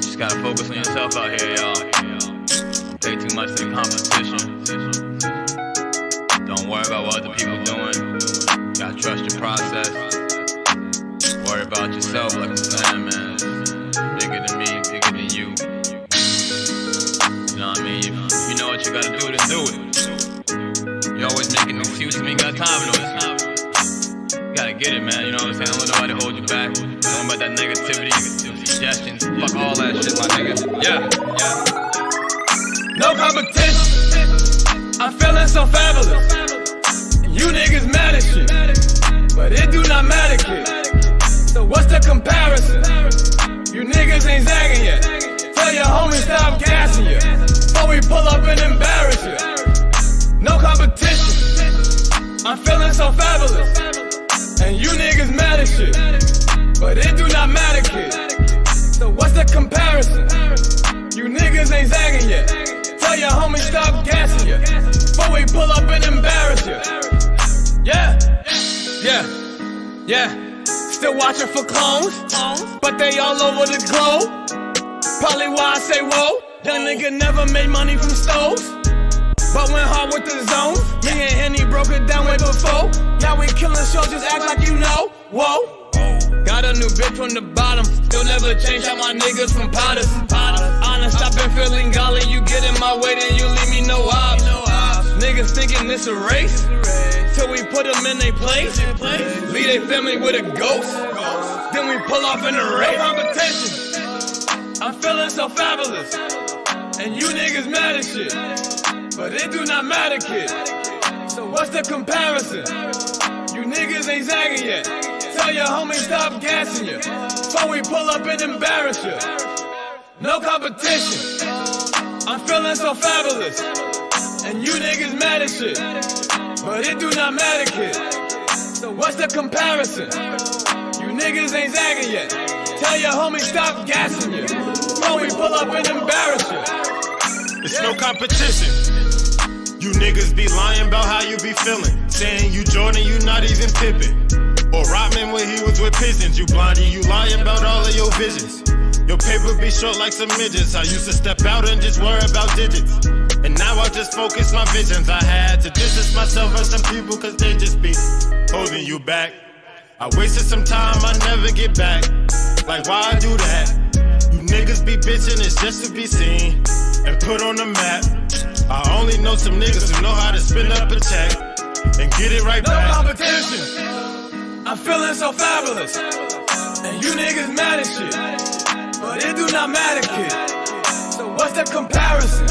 Just gotta focus on yourself out here, y'all. Pay too much to the competition. Don't worry about what other people doing. Gotta trust your process. Worry about yourself, like I'm saying, man. It's bigger than me, bigger than you. You know what I mean? If you know what you gotta do, then do it. You're always making excuses when you got time for those. You gotta get it, man. You know what I'm saying? Don't let nobody hold you back. Don't about that negativity, suggestions. Fuck all that shit, my nigga. Yeah. No competition. I'm feeling so fabulous. You niggas mad as shit, but it do not matter, kid. So what's the comparison? You niggas ain't zagging yet. Tell your homies stop gassing you before we pull up and embarrass you. No competition. I'm feeling so fabulous, and you niggas mad as shit, but it do not matter, kid. So what's the comparison? You niggas ain't zagging yet. Tell your homies stop gassing you before we pull up and embarrass you. Yeah. Still watching for clones, but they all over the globe. Probably why I say whoa. Young nigga never made money from stoves, but went hard with the zones. Me and Henny broke it down way before. Y'all we killing shows, just act like you know. Whoa. Got a new bitch from the bottom. Still never change out my niggas from potters. Honest, I've been feeling golly. You get in my way, then you leave me no option. Niggas thinking this a race, till we put them in their place. Leave their family with a ghost, then we pull off in a race. No competition. I'm feeling so fabulous, and you niggas mad as shit, but it do not matter, kid. So what's the comparison? You niggas ain't zagging yet. Tell your homies stop gassing you before we pull up and embarrass you. No competition. I'm feeling so fabulous, and you niggas mad as shit, but it do not matter, kid. So what's the comparison? You niggas ain't zagging yet. Tell your homies stop gassing you before we pull up and embarrass you. It's no competition. You niggas be lying about how you be feeling, saying you Jordan, you not even Pippin. Or Rodman when he was with Pistons. You blondie, you lying about all of your visions. Your paper be short like some midgets. I used to step out and just worry about digits, and now I just focus my visions. I had to distance myself from some people cause they just be holding you back. I wasted some time I never get back. Like why I do that? You niggas be bitching, it's just to be seen and put on the map. I only know some niggas who know how to spin up a check and get it right back. No competition. I'm feeling so fabulous, and you niggas mad as shit, but it do not matter, kid. So what's the comparison?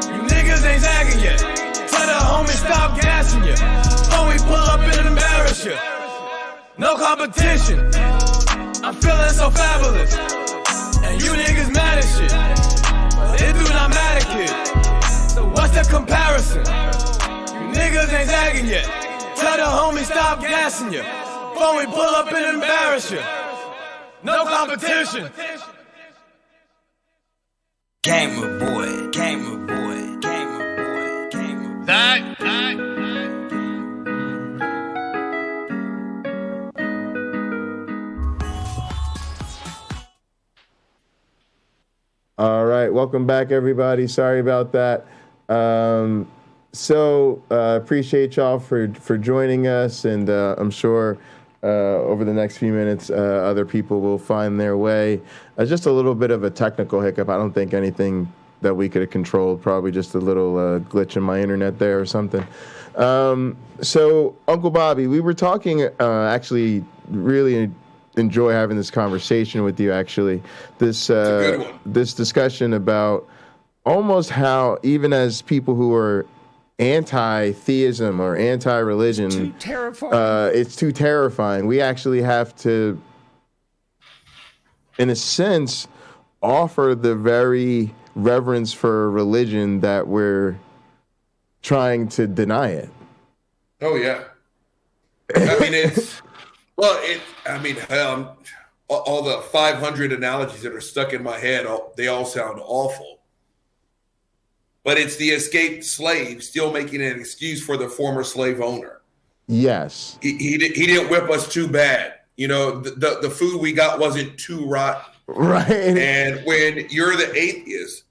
You niggas ain't zagging yet. Tell the homies stop gassing you before we pull up and embarrass you. No competition. I'm feeling so fabulous, and you niggas mad as shit, but it do not matter, kid. So what's the comparison? You niggas ain't zagging yet. Tell the homies stop gassing you before we pull up and embarrass you. No competition. Gamer boy, gamer boy, gamer boy, gamer boy. All right, welcome back, everybody. Sorry about that. Appreciate y'all for joining us, and I'm sure over the next few minutes other people will find their way. Just a little bit of a technical hiccup. I don't think anything that we could have controlled, probably just a little glitch in my internet there or something. So Uncle Bobby, we were talking, actually really enjoy having this conversation with you, actually. This discussion about almost how even as people who are anti-theism or anti-religion, it's too terrifying. We actually have to, in a sense, offer the very reverence for religion that we're trying to deny it. Oh yeah. I mean, hell, all the 500 analogies that are stuck in my head, they all sound awful. But it's the escaped slave still making an excuse for the former slave owner. Yes. He didn't whip us too bad. You know, the food we got wasn't too rotten. Right. And when you're the atheist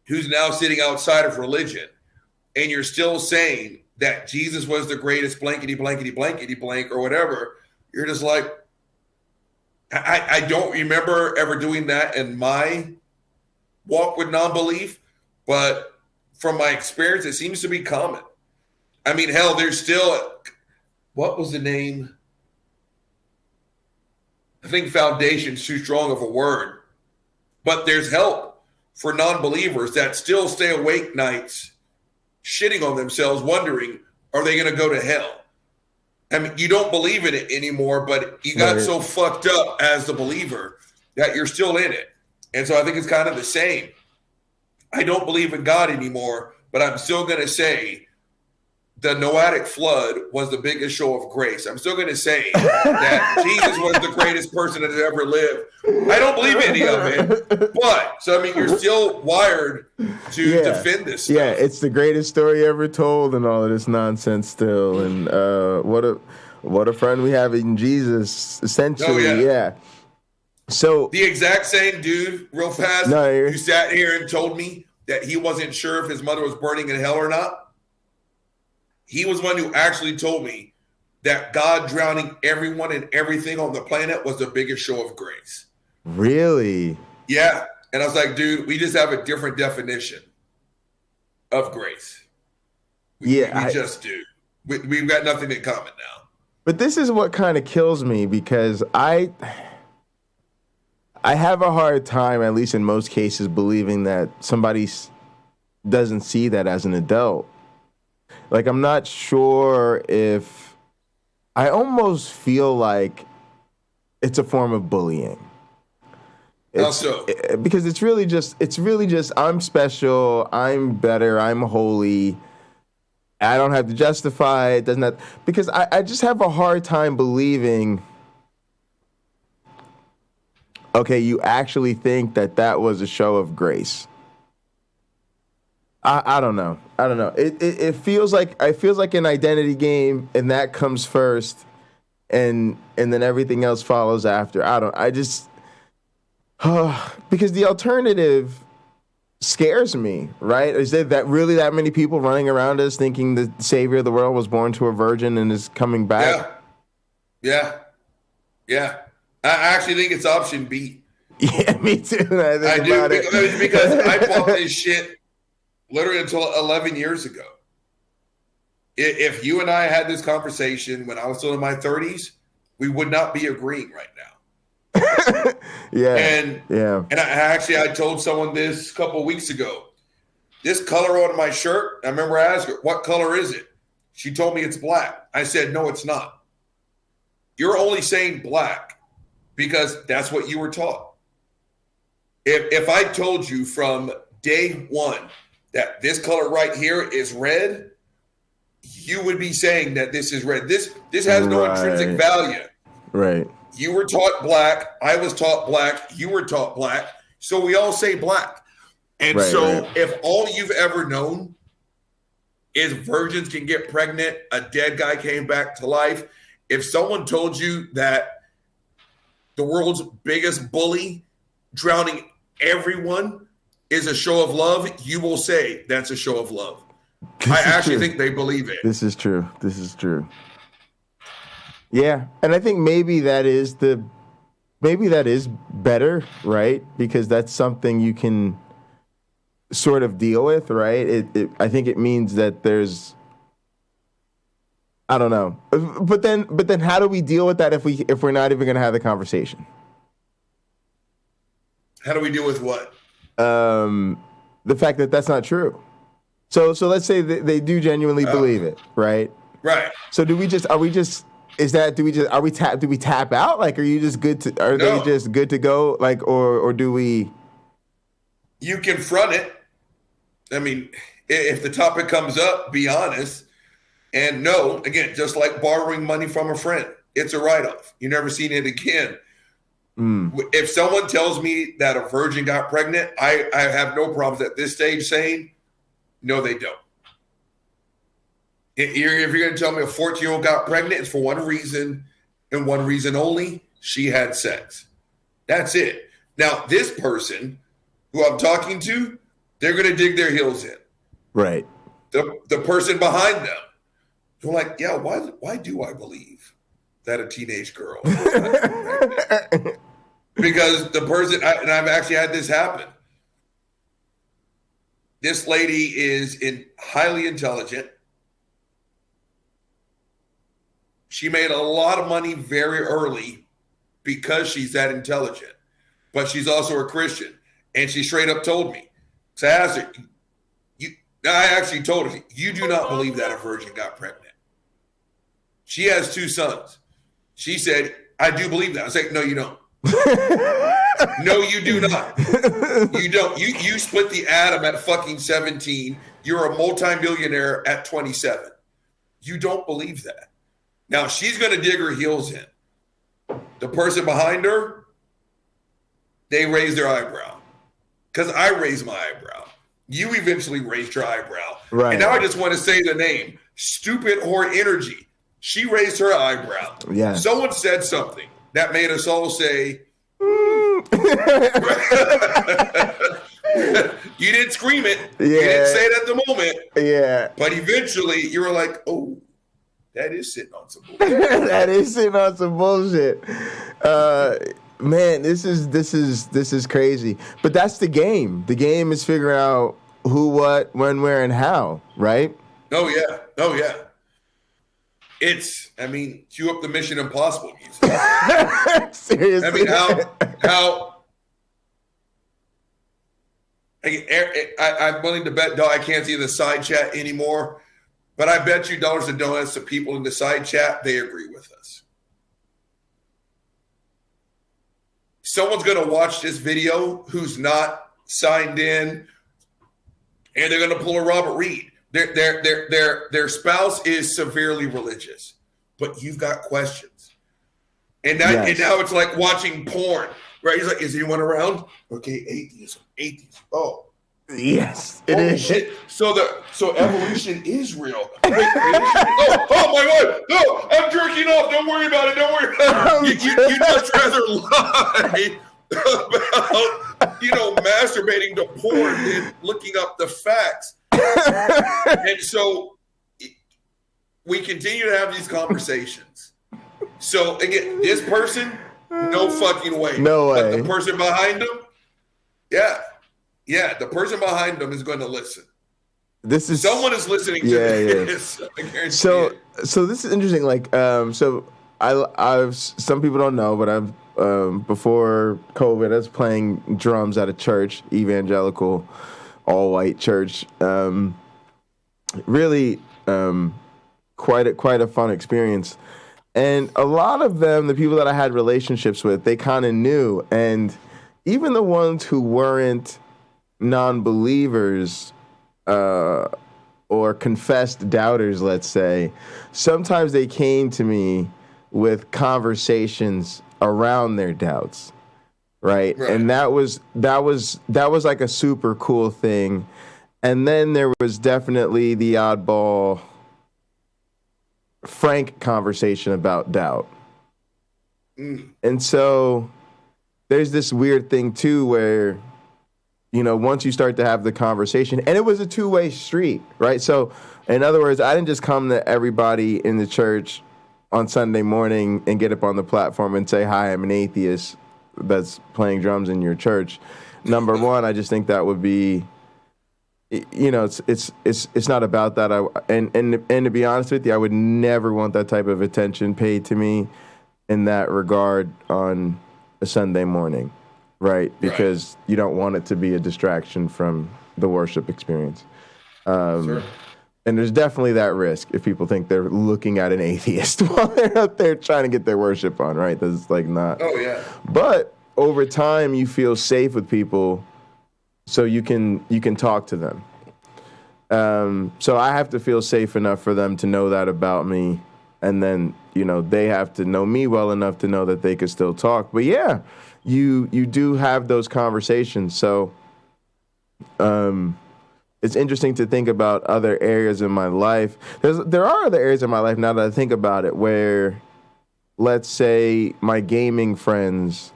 who's now sitting outside of religion and you're still saying that Jesus was the greatest blankety blank or whatever, you're just like, I don't remember ever doing that in my walk with non-belief, but from my experience, it seems to be common. I mean, hell, there's still, what was the name? I think foundation's too strong of a word, but there's help for non-believers that still stay awake nights shitting on themselves, wondering, are they going to go to hell? I mean, you don't believe in it anymore, but you got so fucked up as the believer that you're still in it. And so I think it's kind of the same. I don't believe in God anymore, but I'm still going to say the Noahic flood was the biggest show of grace. I'm still going to say that Jesus was the greatest person that ever lived. I don't believe any of it, but so I mean, you're still wired to defend this stuff. Yeah, it's the greatest story ever told, and all of this nonsense still. And what a friend we have in Jesus, essentially. Oh, yeah. So the exact same dude, real fast, who sat here and told me that he wasn't sure if his mother was burning in hell or not. He was one who actually told me that God drowning everyone and everything on the planet was the biggest show of grace. Really? Yeah. And I was like, dude, we just have a different definition of grace. We just do. We've got nothing in common now. But this is what kind of kills me, because I have a hard time, at least in most cases, believing that somebody doesn't see that as an adult. Like, I'm not sure if I almost feel like it's a form of bullying. How so? Because it's really just I'm special, I'm better, I'm holy. I don't have to justify it. Doesn't that, because I just have a hard time believing, okay, you actually think that was a show of grace. I don't know. It feels like an identity game, and that comes first, and then everything else follows after. Because the alternative scares me, right? Is there really that many people running around us thinking the savior of the world was born to a virgin and is coming back? Yeah. I actually think it's option B. Yeah, me too. I do, because I bought this shit literally until 11 years ago. If you and I had this conversation when I was still in my 30s, we would not be agreeing right now. And I told someone this a couple of weeks ago. This color on my shirt, I remember I asked her, what color is it? She told me it's black. I said, no, it's not. You're only saying black because that's what you were taught. If I told you from day one that this color right here is red, you would be saying that this is red. This has no intrinsic value. Right. You were taught black. I was taught black. You were taught black. So we all say black. And if all you've ever known is virgins can get pregnant, a dead guy came back to life, if someone told you that the world's biggest bully drowning everyone is a show of love, you will say that's a show of love. I actually think they believe it. This is true. Yeah, and I think maybe that is better, right? Because that's something you can sort of deal with, right? I think it means that there's, I don't know, but then how do we deal with that if we're not even going to have the conversation? How do we deal with what? The fact that that's not true. So let's say they do genuinely believe it, right? Right. So do we tap out? Like, are you just good to? They just good to go? Like, or do we? You confront it. I mean, if the topic comes up, be honest. And no, again, just like borrowing money from a friend, it's a write-off. You're never seeing it again. If someone tells me that a virgin got pregnant, I have no problems at this stage saying, no, they don't. If you're going to tell me a 14-year-old got pregnant, it's for one reason and one reason only: she had sex. That's it. Now, this person who I'm talking to, they're going to dig their heels in. Right. The person behind them, they're like, yeah, why do I believe that a teenage girl? Because the person, and I've actually had this happen. This lady is highly intelligent. She made a lot of money very early because she's that intelligent, but she's also a Christian. And she straight up told me, so I asked her, I actually told her, you do not believe that a virgin got pregnant. She has 2 sons. She said, I do believe that. I was like, no, you don't. No, you do not. You don't. You split the atom at fucking 17. You're a multi-millionaire at 27. You don't believe that. Now, she's going to dig her heels in. The person behind her, they raise their eyebrow. Because I raised my eyebrow. You eventually raised your eyebrow. Right. And now I just want to say the name. Stupid Whore Energy. She raised her eyebrow. Yeah. Someone said something that made us all say, you didn't scream it. Yeah. You didn't say it at the moment. Yeah. But eventually you were like, oh, that is sitting on some bullshit. That is sitting on some bullshit. Man, this is crazy. But that's the game. The game is figuring out who, what, when, where, and how, right? Oh, yeah. Oh, yeah. Cue up the Mission Impossible music. Seriously. I mean, how I'm willing to bet, I can't see the side chat anymore, but I bet you dollars and donuts to people in the side chat, they agree with us. Someone's going to watch this video who's not signed in, and they're going to pull a Robert Reed. Their spouse is severely religious, but you've got questions. And now it's like watching porn, right? He's like, is anyone around? Okay, atheism. Oh. Yes, it is. Shit. So evolution is real. Wait, oh my God. No, I'm jerking off. Don't worry about it. You'd much rather lie about, masturbating to porn than looking up the facts. And so we continue to have these conversations. So again, this person, no fucking way. No way. But the person behind them, yeah, the person behind them is going to listen. Someone is listening to this. I guarantee it. So this is interesting. Like, I've some people don't know, but I've before COVID, I was playing drums at a church, evangelical, all-white church. Really, quite a fun experience. And a lot of them, the people that I had relationships with, they kind of knew. And even the ones who weren't non-believers or confessed doubters, let's say, sometimes they came to me with conversations around their doubts, right? And that was like a super cool thing. And then there was definitely the oddball, frank conversation about doubt. And so there's this weird thing too where, once you start to have the conversation, and it was a two-way street, right? So in other words, I didn't just come to everybody in the church on Sunday morning and get up on the platform and say, hi, I'm an atheist that's playing drums in your church. Number one, I just think that would be, it's not about that. And to be honest with you, I would never want that type of attention paid to me in that regard on a Sunday morning, right? Because you don't want it to be a distraction from the worship experience. Sure. And there's definitely that risk if people think they're looking at an atheist while they're out there trying to get their worship on, right? That's like not. Oh, yeah. But over time, you feel safe with people, so you can talk to them. So I have to feel safe enough for them to know that about me, and then they have to know me well enough to know that they could still talk. But yeah, you do have those conversations. So it's interesting to think about other areas in my life. There are other areas in my life now that I think about it where, let's say, my gaming friends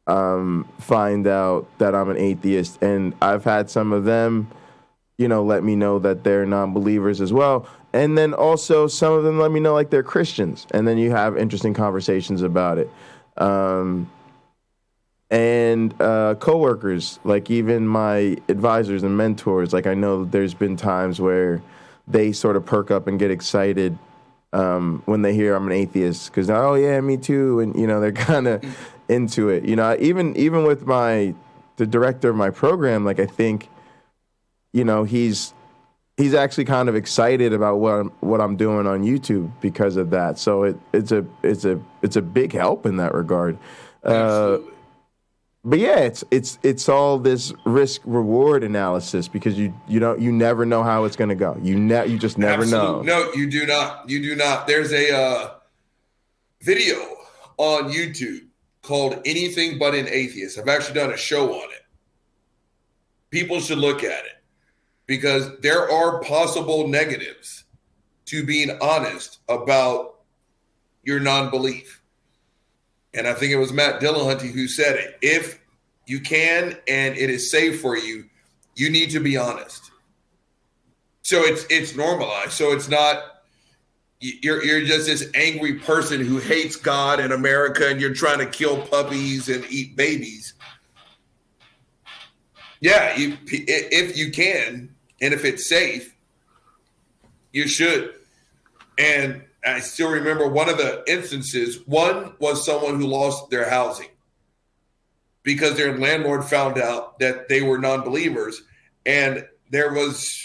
find out that I'm an atheist, and I've had some of them, let me know that they're non-believers as well. And then also some of them let me know like they're Christians, and then you have interesting conversations about it. And coworkers, like even my advisors and mentors, like I know there's been times where they sort of perk up and get excited when they hear I'm an atheist, because oh yeah, me too, and they're kind of into it. Even with the director of my program, like I think, he's actually kind of excited about what I'm doing on YouTube because of that. So it's a big help in that regard. Absolutely. But yeah, it's all this risk reward analysis, because you never know how it's going to go. You just never know. No, you do not. You do not. There's a video on YouTube called Anything But an Atheist. I've actually done a show on it. People should look at it, because there are possible negatives to being honest about your non-belief. And I think it was Matt Dillahunty who said it. If you can and it is safe for you, you need to be honest. So it's normalized. So it's not you're just this angry person who hates God and America, and you're trying to kill puppies and eat babies. Yeah, if you can and if it's safe, you should. And I still remember one of the instances. One was someone who lost their housing because their landlord found out that they were non-believers. And there was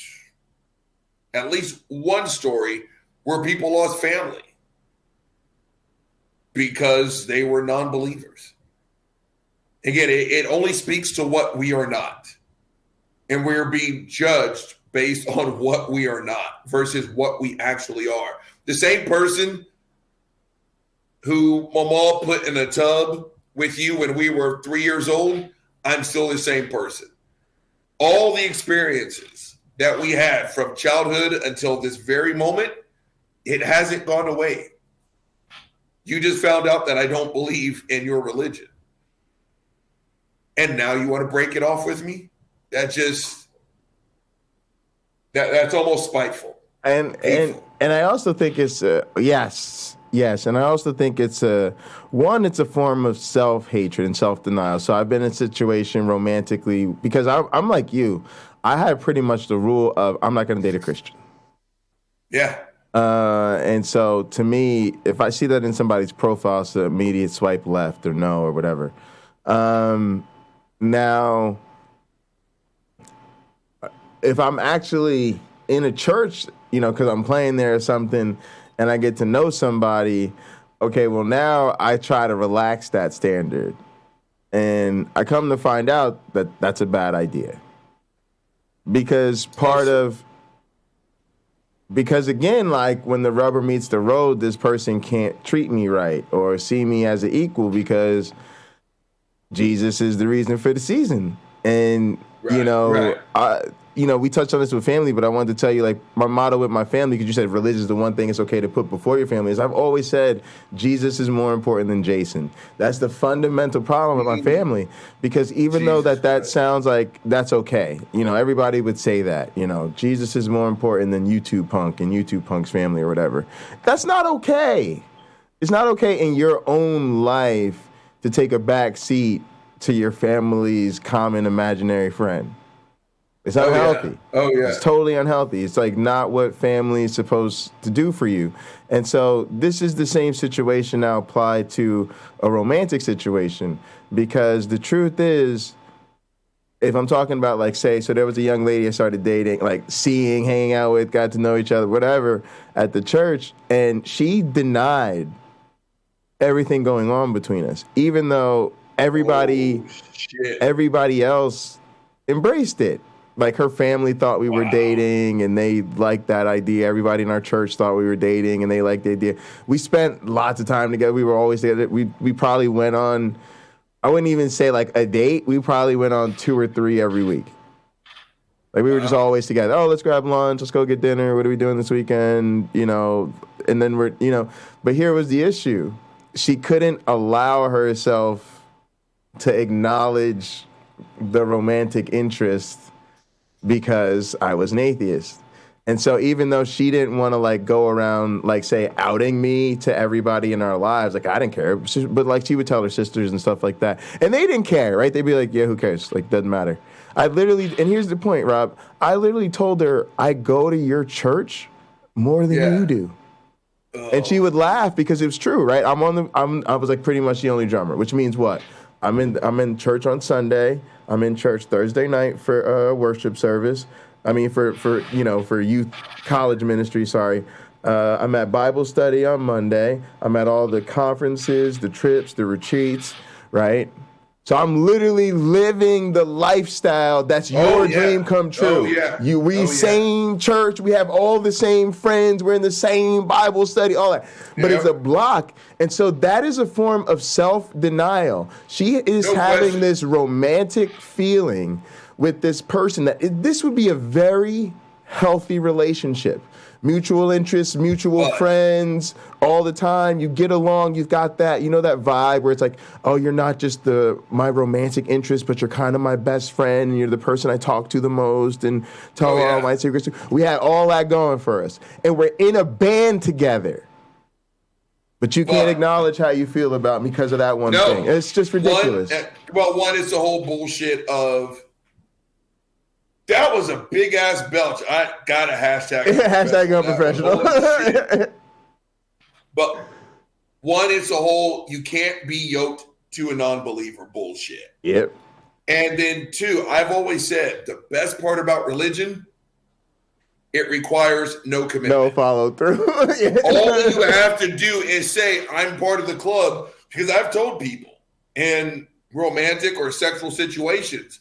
at least one story where people lost family because they were non-believers. Again, it only speaks to what we are not. And we're being judged based on what we are not versus what we actually are. The same person who Mama put in a tub with you when we were 3 years old, I'm still the same person. All the experiences that we had from childhood until this very moment, it hasn't gone away. You just found out that I don't believe in your religion. And now you want to break it off with me? That's almost spiteful. And I also think it's yes, and I also think it's a form of self-hatred and self-denial. So I've been in a situation romantically, because I'm like you. I had pretty much the rule of I'm not going to date a Christian. Yeah. And so to me, if I see that in somebody's profile, it's an immediate swipe left or no or whatever. Now, if I'm actually in a church, because I'm playing there or something, and I get to know somebody, okay, well, now I try to relax that standard. And I come to find out that that's a bad idea. Because again, like when the rubber meets the road, this person can't treat me right or see me as an equal, because Jesus is the reason for the season. And, we touched on this with family, but I wanted to tell you, like, my motto with my family, because you said religion is the one thing it's okay to put before your family, is I've always said Jesus is more important than Jason. That's the fundamental problem with my family, because even though that sounds like that's okay, everybody would say that, Jesus is more important than YouTube Punk and YouTube Punk's family or whatever. That's not okay. It's not okay in your own life to take a back seat to your family's common imaginary friend. It's unhealthy. Oh, yeah. It's totally unhealthy. It's like not what family is supposed to do for you. And so this is the same situation now applied to a romantic situation, because the truth is, if I'm talking about, like, say, so there was a young lady I started dating, like seeing, hanging out with, got to know each other, whatever, at the church, and she denied everything going on between us, even though everybody else embraced it. Like, her family thought we were dating, and they liked that idea. Everybody in our church thought we were dating, and they liked the idea. We spent lots of time together. We were always together. We probably went on, I wouldn't even say like a date. We probably went on 2 or 3 every week. Like we were just always together. Oh, let's grab lunch. Let's go get dinner. What are we doing this weekend? You know, and then we're, you know, but here was the issue. She couldn't allow herself to acknowledge the romantic interest because I was an atheist. And so even though she didn't want to like go around like say outing me to everybody in our lives, like I didn't care, but like she would tell her sisters and stuff like that. And they didn't care, right? They'd be like, yeah, who cares? Like, doesn't matter. I literally, and here's the point, Rob, I literally told her, I go to your church more than you do. And she would laugh because it was true, right? I was like pretty much the only drummer, which means what? I'm in church on Sunday. I'm in church Thursday night for worship service. I mean, for youth college ministry, sorry. I'm at Bible study on Monday. I'm at all the conferences, the trips, the retreats, right? So I'm literally living the lifestyle that's your dream come true. Same church. We have all the same friends. We're in the same Bible study, all that. But it's a block. And so that is a form of self-denial. She is having this romantic feeling with this person that this would be a very healthy relationship. Mutual interests, mutual friends, all the time. You get along, you've got that, you know, that vibe where it's like, oh, you're not just my romantic interest, but you're kind of my best friend, and you're the person I talk to the most and tell all my secrets to. We had all that going for us. And we're in a band together. But you can't acknowledge how you feel about me because of that one thing. It's just ridiculous. One is the whole bullshit of, that was a big ass belch. I got a hashtag. Hashtag unprofessional. But one is the whole, you can't be yoked to a non-believer bullshit. Yep. And then two, I've always said the best part about religion, it requires no commitment. No follow through. All you have to do is say, I'm part of the club, because I've told people in romantic or sexual situations,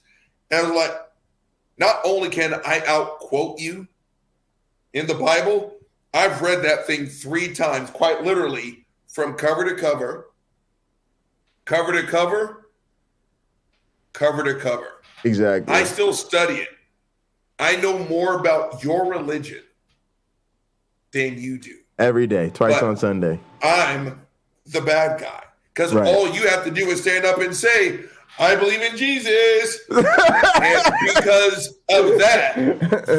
and I was like, not only can I outquote you in the Bible, I've read that thing 3 times, quite literally, from cover to cover, cover to cover, cover to cover. Exactly. I still study it. I know more about your religion than you do. Every day, twice on Sunday. I'm the bad guy. Because all you have to do is stand up and say, I believe in Jesus. And because of that,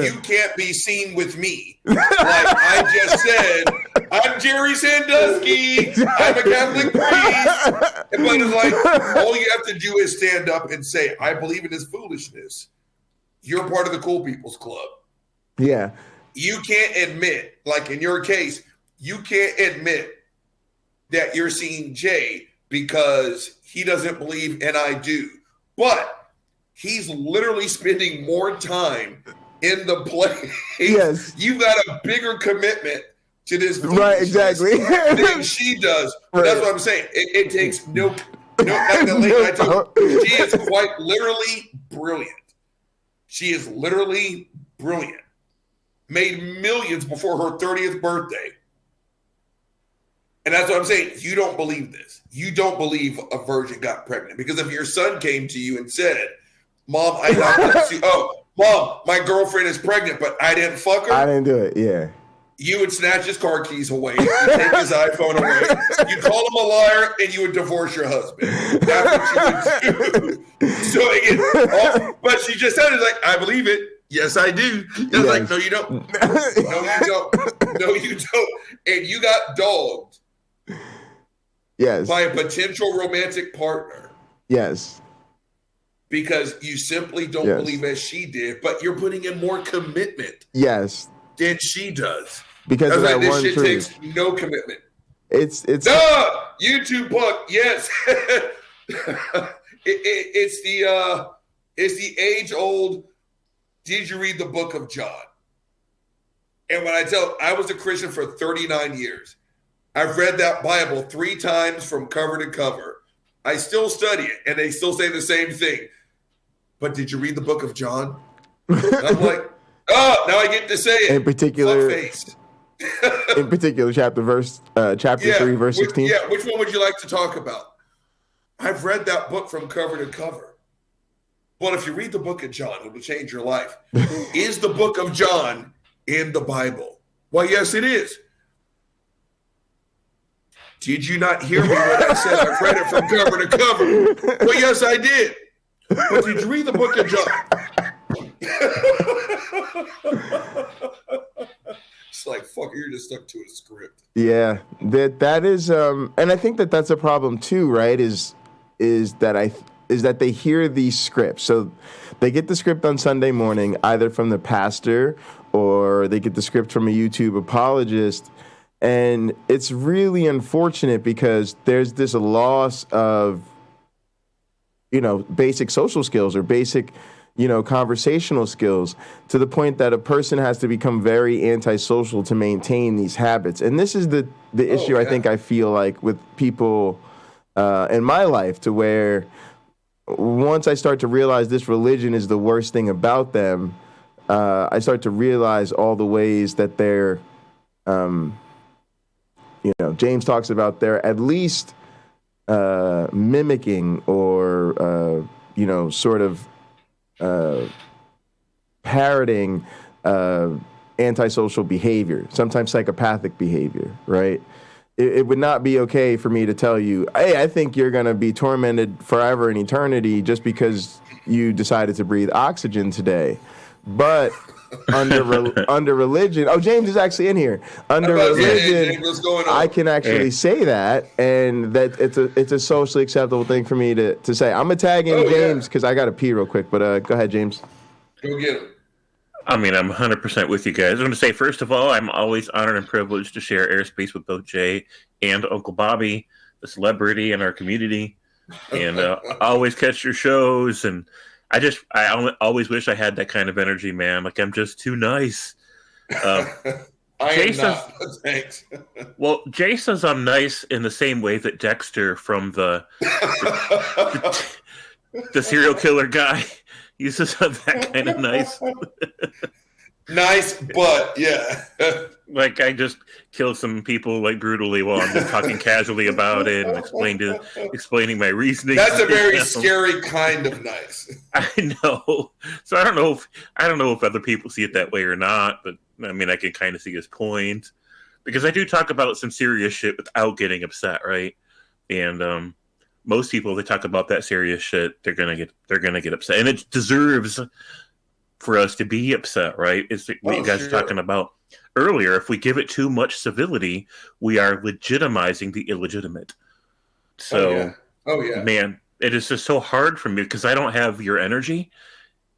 you can't be seen with me. Like I just said, I'm Jerry Sandusky. I'm a Catholic priest. But it's like, all you have to do is stand up and say, I believe in this foolishness. You're part of the cool people's club. Yeah. You can't admit, like in your case, you can't admit that you're seeing Jay because he doesn't believe and I do. But he's literally spending more time in the place. Yes. You've got a bigger commitment to this right, exactly. than she does. Right. That's what I'm saying. It takes no like the lady I told you, she is quite literally brilliant. She is literally brilliant. Made millions before her 30th birthday. And that's what I'm saying. You don't believe this. You don't believe a virgin got pregnant. Because if your son came to you and said, Mom, I got to oh, Mom, my girlfriend is pregnant, but I didn't fuck her. I didn't do it, yeah. You would snatch his car keys away. You take his iPhone away. You'd call him a liar, and you would divorce your husband. That's what you would do. So again, but she just said, like, I believe it. Yes, I do. It's like, no, you don't. No, you don't. No, you don't. And you got dogged. Yes. By a potential romantic partner. Yes. Because you simply don't believe as she did, but you're putting in more commitment. Yes. Than she does. Because of that this one shit truth. Takes no commitment. It's YouTube book, yes. It's the age old. Did you read the book of John? And when I was a Christian for 39 years. I've read that Bible 3 times from cover to cover. I still study it, and they still say the same thing. But did you read the book of John? And I'm like, oh, now I get to say it. In particular, chapter 3, verse 16. Which one would you like to talk about? I've read that book from cover to cover. But if you read the book of John, it will change your life. Is the book of John in the Bible? Well, yes, it is. Did you not hear me when I said I read it from cover to cover? Well, yes, I did. But did you read the book of John? It's like, fuck, you're just stuck to a script. Yeah, that is, and I think that's a problem too, right? Is that they hear these scripts. So they get the script on Sunday morning, either from the pastor or they get the script from a YouTube apologist. And it's really unfortunate because there's this loss of, basic social skills or basic, conversational skills, to the point that a person has to become very antisocial to maintain these habits. And this is the issue I think I feel like with people in my life, to where once I start to realize this religion is the worst thing about them, I start to realize all the ways that they're, James talks about they're at least mimicking or, sort of parroting antisocial behavior, sometimes psychopathic behavior, right? It would not be okay for me to tell you, hey, I think you're going to be tormented forever in eternity just because you decided to breathe oxygen today. But under religion, James is actually in here. Under religion, I can actually say that, and that it's a socially acceptable thing for me to say. I'm gonna tag in James because I gotta pee real quick. But go ahead, James. Go get him. I mean, I'm 100% with you guys. I'm going to say, first of all, I'm always honored and privileged to share airspace with both Jay and Uncle Bobby, the celebrity in our community. And I always catch your shows. And I always wish I had that kind of energy, man. Like, I'm just too nice. Jay not. Thanks. Well, Jay says I'm nice in the same way that Dexter from the serial killer guy uses that kind of nice. Nice, but yeah. Like, I just kill some people like brutally while I'm just talking casually about it and explaining my reasoning. That's a very scary kind of nice. I know. So I don't know if other people see it that way or not, but I mean, I can kind of see his point, because I do talk about some serious shit without getting upset, right? And most people, they talk about that serious shit, they're gonna get upset, and it deserves for us to be upset, right? It's what you guys were talking about earlier. If we give it too much civility, we are legitimizing the illegitimate. So, man, it is just so hard for me because I don't have your energy,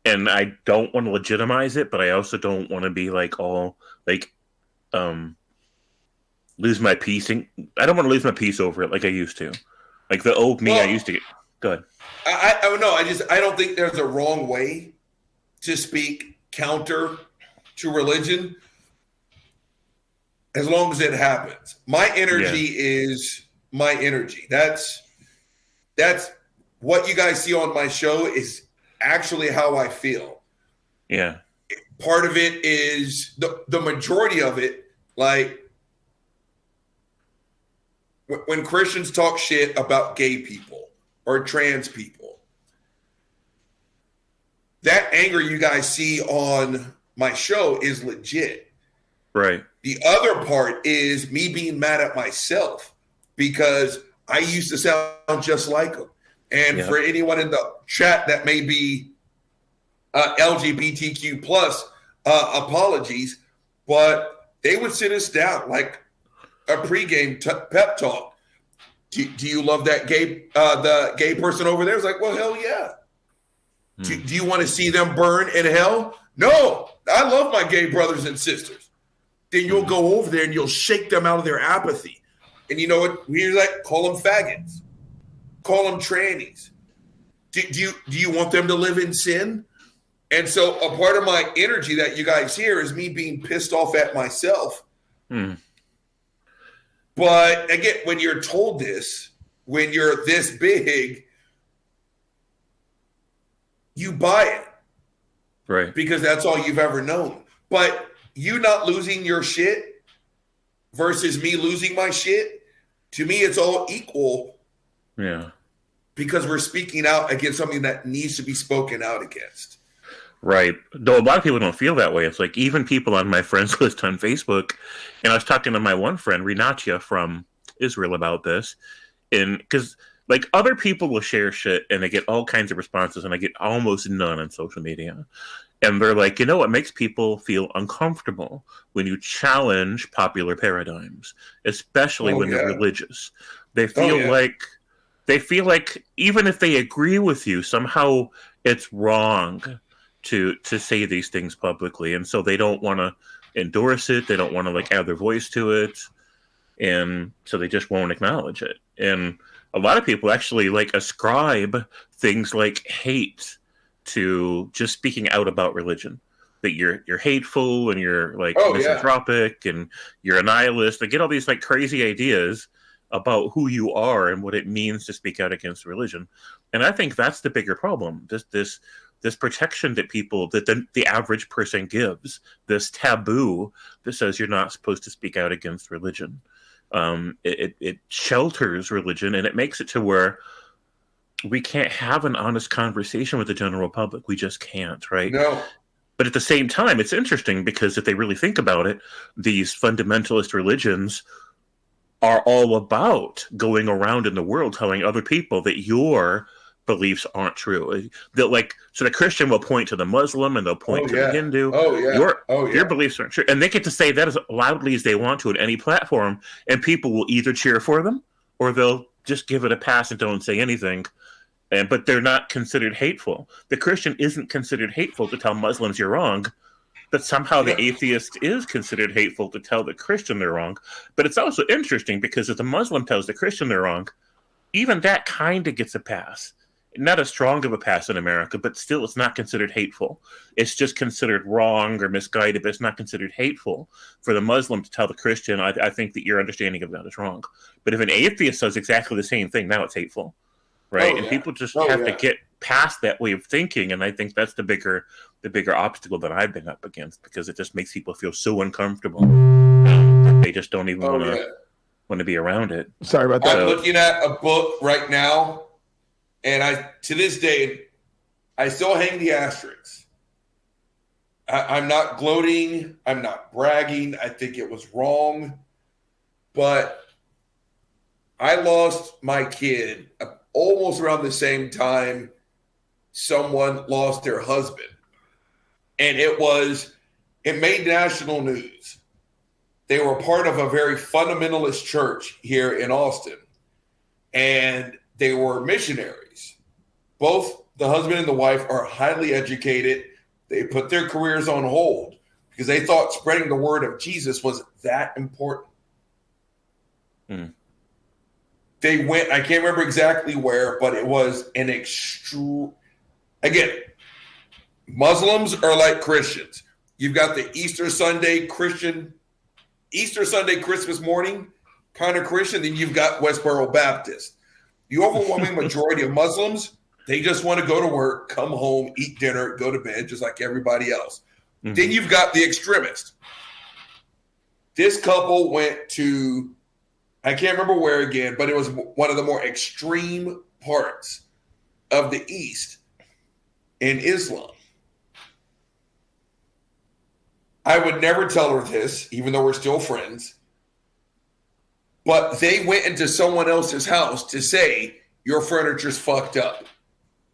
and I don't want to legitimize it, but I also don't want to be like all like lose my peace. I don't want to lose my peace over it like I used to. Like the old me I used to get. Go ahead. I don't think there's a wrong way to speak counter to religion, as long as it happens. My energy is my energy. That's what you guys see on my show is actually how I feel. Yeah. Part of it is the majority of it, like when Christians talk shit about gay people or trans people, that anger you guys see on my show is legit. Right. The other part is me being mad at myself because I used to sound just like them. And for anyone in the chat that may be LGBTQ plus, apologies, but they would sit us down like a pregame pep talk. Do you love that the gay person over there? It's like, well, hell yeah. Do you want to see them burn in hell? No, I love my gay brothers and sisters. Then you'll go over there and you'll shake them out of their apathy. And you know what? We're like, call them faggots. Call them trannies. Do you want them to live in sin? And so a part of my energy that you guys hear is me being pissed off at myself. But again, when you're told this, when you're this big, you buy it. Right. Because that's all you've ever known. But you not losing your shit versus me losing my shit, to me, it's all equal. Yeah. because we're speaking out against something that needs to be spoken out against. Right. Though a lot of people don't feel that way. It's like even people on my friends list on Facebook, and I was talking to my one friend, Renatia from Israel, about this, and because like other people will share shit and they get all kinds of responses, and I get almost none on social media. And they're like, you know what makes people feel uncomfortable when you challenge popular paradigms, especially when they're religious. They feel like even if they agree with you, somehow it's wrong to say these things publicly, and so they don't want to endorse it. They don't want to like add their voice to it, and so they just won't acknowledge it. And a lot of people actually like ascribe things like hate to just speaking out about religion. That you're hateful and you're like misanthropic and you're a nihilist. They get all these like crazy ideas about who you are and what it means to speak out against religion. And I think that's the bigger problem. This protection that people, that the average person gives, this taboo that says you're not supposed to speak out against religion. It shelters religion, and it makes it to where we can't have an honest conversation with the general public. We just can't, right? No. But at the same time, it's interesting because if they really think about it, these fundamentalist religions are all about going around in the world telling other people that your beliefs aren't true. That like, so the Christian will point to the Muslim and they'll point to the Hindu. Your beliefs aren't true. And they get to say that as loudly as they want to at any platform, and people will either cheer for them or they'll just give it a pass and don't say anything. But they're not considered hateful. The Christian isn't considered hateful to tell Muslims you're wrong, but somehow the atheist is considered hateful to tell the Christian they're wrong. But it's also interesting because if the Muslim tells the Christian they're wrong, even that kind of gets a pass. Not as strong of a pass in America, but still it's not considered hateful. It's just considered wrong or misguided, but it's not considered hateful for the Muslim to tell the Christian, I think that your understanding of that is wrong. But if an atheist does exactly the same thing, now it's hateful. Right. And people just have to get past that way of thinking. And I think that's the bigger obstacle that I've been up against, because it just makes people feel so uncomfortable. They just don't even want to be around it. Sorry about that. I'm looking at a book right now, and to this day, I still hang the asterisks. I'm not gloating. I'm not bragging. I think it was wrong. But I lost my kid almost around the same time someone lost their husband. And it made national news. They were part of a very fundamentalist church here in Austin. And they were missionaries. Both the husband and the wife are highly educated. They put their careers on hold because they thought spreading the word of Jesus was that important. They went, I can't remember exactly where, but it was an again, Muslims are like Christians. You've got the Easter Sunday Christmas morning kind of Christian, then you've got Westboro Baptist. The overwhelming majority of Muslims, they just want to go to work, come home, eat dinner, go to bed, just like everybody else. Mm-hmm. Then you've got the extremists. This couple went to, I can't remember where again, but it was one of the more extreme parts of the East in Islam. I would never tell her this, even though we're still friends, but they went into someone else's house to say, your furniture's fucked up.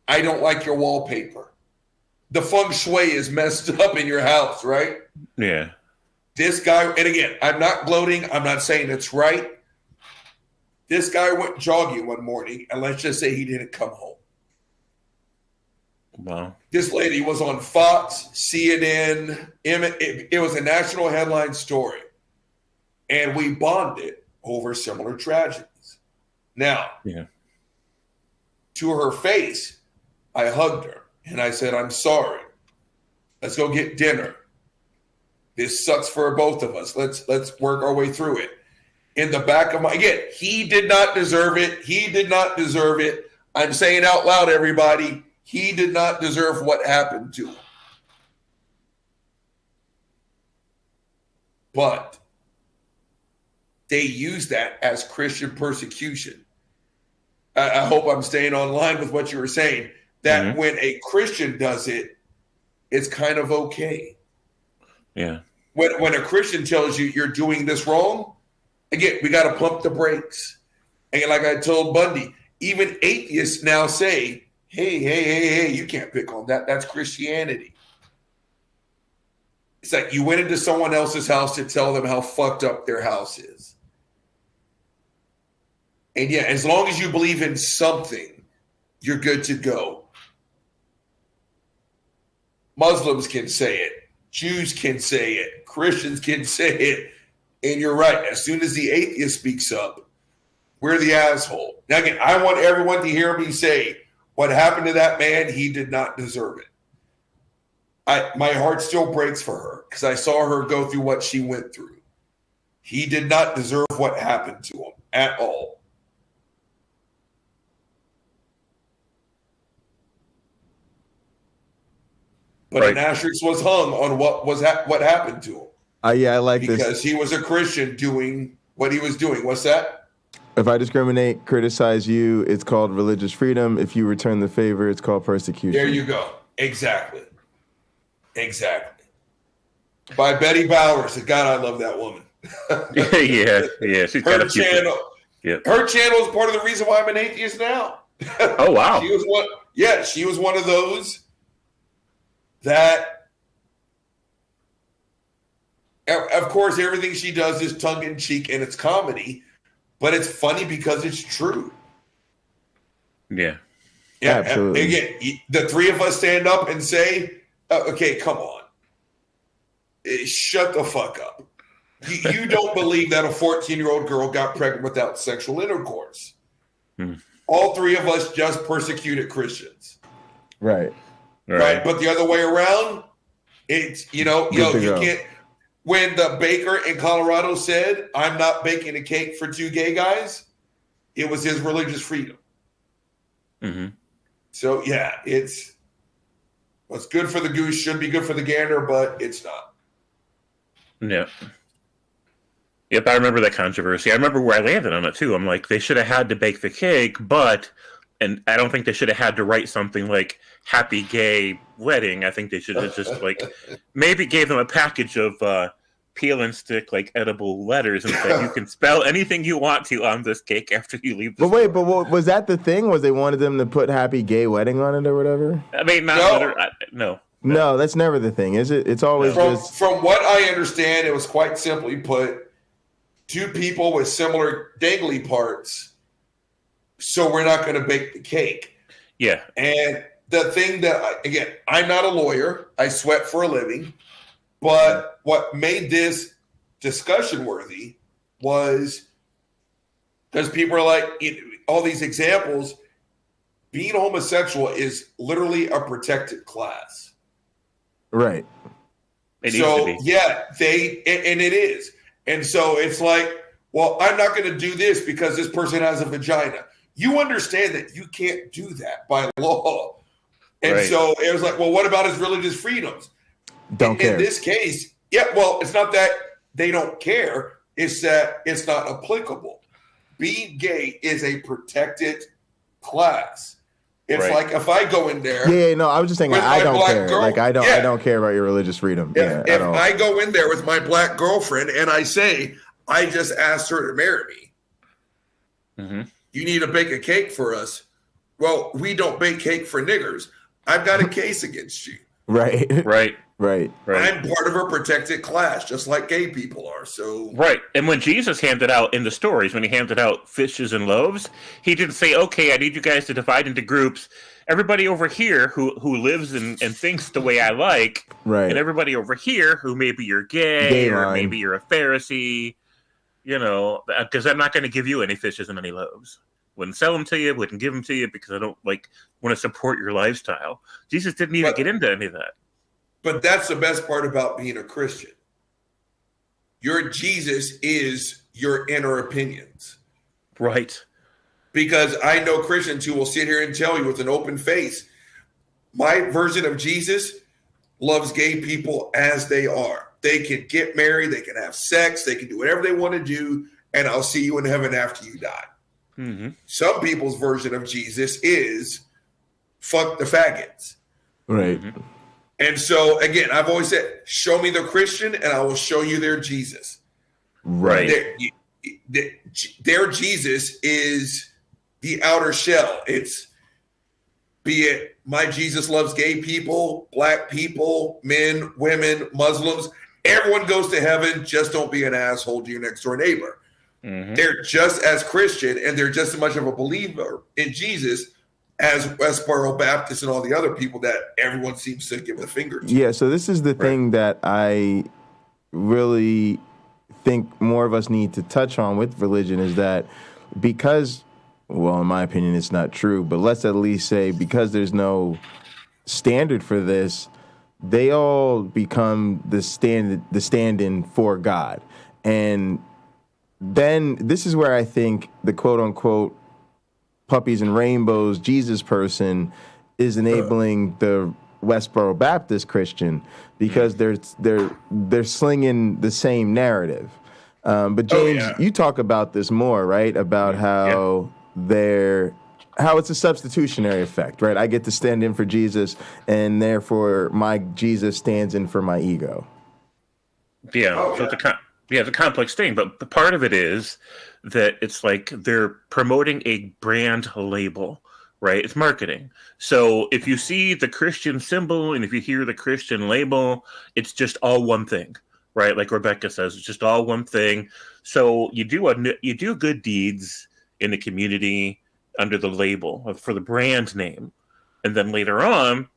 I don't like your wallpaper. The feng shui is messed up in your house, right? Yeah. This guy, and again, I'm not gloating. I'm not saying it's right. This guy went jogging one morning, and let's just say he didn't come home. Wow. This lady was on Fox, CNN. It was a national headline story. And we bonded over similar tragedies. Now, to her face, I hugged her, and I said, I'm sorry. Let's go get dinner. This sucks for both of us. Let's work our way through it. In the back of again, he did not deserve it. He did not deserve it. I'm saying out loud, everybody, he did not deserve what happened to him. But they use that as Christian persecution I hope I'm staying on line with what you were saying, that when a Christian does it, it's kind of okay. Yeah. When a Christian tells you you're doing this wrong, again, we got to pump the brakes. And like I told Bundy, even atheists now say, hey, you can't pick on that. That's Christianity. It's like you went into someone else's house to tell them how fucked up their house is. And yeah, as long as you believe in something, you're good to go. Muslims can say it. Jews can say it. Christians can say it. And you're right. As soon as the atheist speaks up, we're the asshole. Now, again, I want everyone to hear me say, what happened to that man, he did not deserve it. My heart still breaks for her because I saw her go through what she went through. He did not deserve what happened to him at all. But an asterisk was hung on what happened to him. Yeah, I like this. Because he was a Christian doing what he was doing. What's that? If I discriminate, criticize you, it's called religious freedom. If you return the favor, it's called persecution. There you go. Exactly. By Betty Bowers. God, I love that woman. yeah. She's got a channel. Yep. Her channel is part of the reason why I'm an atheist now. Oh wow. She was one of those that, of course, everything she does is tongue in cheek and it's comedy, but it's funny because it's true. Yeah, absolutely. Again, the three of us stand up and say, okay, come on. Shut the fuck up. You don't believe that a 14-year-old girl got pregnant without sexual intercourse. All three of us just persecuted Christians. Right. But the other way around, it's, you can't. When the baker in Colorado said, I'm not baking a cake for two gay guys, it was his religious freedom. So, yeah, it's what's good for the goose should be good for the gander, but it's not. Yeah. Yep, I remember that controversy. I remember where I landed on it, too. I'm like, they should have had to bake the cake, and I don't think they should have had to write something like happy gay wedding. I think they should have just, maybe gave them a package of peel and stick, edible letters and said, you can spell anything you want to on this cake after you leave the store. Wait, but was that the thing? Was they wanted them to put happy gay wedding on it or whatever? I mean, no. No, that's never the thing, is it? It's always From what I understand, it was quite simply put, two people with similar dangly parts, so we're not going to bake the cake. Yeah. And the thing that, again, I'm not a lawyer. I sweat for a living. But what made this discussion worthy was because people are like, all these examples, being homosexual is literally a protected class. Right. It needs to be. Yeah, and it is. And so it's like, well, I'm not going to do this because this person has a vagina. You understand that you can't do that by law. And so it was like, well, what about his religious freedoms? Don't care. In this case, it's not that they don't care. It's that it's not applicable. Being gay is a protected class. It's like if I go in there. Yeah, no, I was just saying I don't care. Girl, I don't care about your religious freedom. If I go in there with my black girlfriend and I say, I just asked her to marry me. You need to bake a cake for us. Well, we don't bake cake for niggers. I've got a case against you. Right. I'm part of a protected class, just like gay people are. So and when Jesus handed out in the stories, when he handed out fishes and loaves, he didn't say, "Okay, I need you guys to divide into groups. Everybody over here who lives and thinks the way I like, and everybody over here who maybe you're gay or maybe you're a Pharisee, because I'm not going to give you any fishes and any loaves. Wouldn't sell them to you, wouldn't give them to you because I don't want to support your lifestyle." Jesus didn't even get into any of that. But that's the best part about being a Christian. Your Jesus is your inner opinions. Right. Because I know Christians who will sit here and tell you with an open face, my version of Jesus loves gay people as they are. They can get married, they can have sex, they can do whatever they want to do, and I'll see you in heaven after you die. Mm-hmm. Some people's version of Jesus is fuck the faggots. Right. Mm-hmm. And so, again, I've always said, show me the Christian and I will show you their Jesus. Right. Their Jesus is the outer shell. It's, be it my Jesus loves gay people, black people, men, women, Muslims. Everyone goes to heaven. Just don't be an asshole to your next door neighbor. Mm-hmm. They're just as Christian and they're just as much of a believer in Jesus as Westboro Baptist and all the other people that everyone seems to give the finger to. Yeah, so this is the thing that I really think more of us need to touch on with religion is that because, well, in my opinion, it's not true, but let's at least say because there's no standard for this, they all become the stand-in for God. And then this is where I think the quote-unquote puppies and rainbows Jesus person is enabling the Westboro Baptist Christian because they're slinging the same narrative. But James, you talk about this more, right? About how it's a substitutionary effect, right? I get to stand in for Jesus, and therefore my Jesus stands in for my ego. Yeah, so it's a complex thing, but the part of it is that it's like they're promoting a brand label, right? It's marketing. So if you see the Christian symbol and if you hear the Christian label, it's just all one thing, right? Like Rebecca says, it's just all one thing. So you do good deeds in the community under the label for the brand name, and then later on,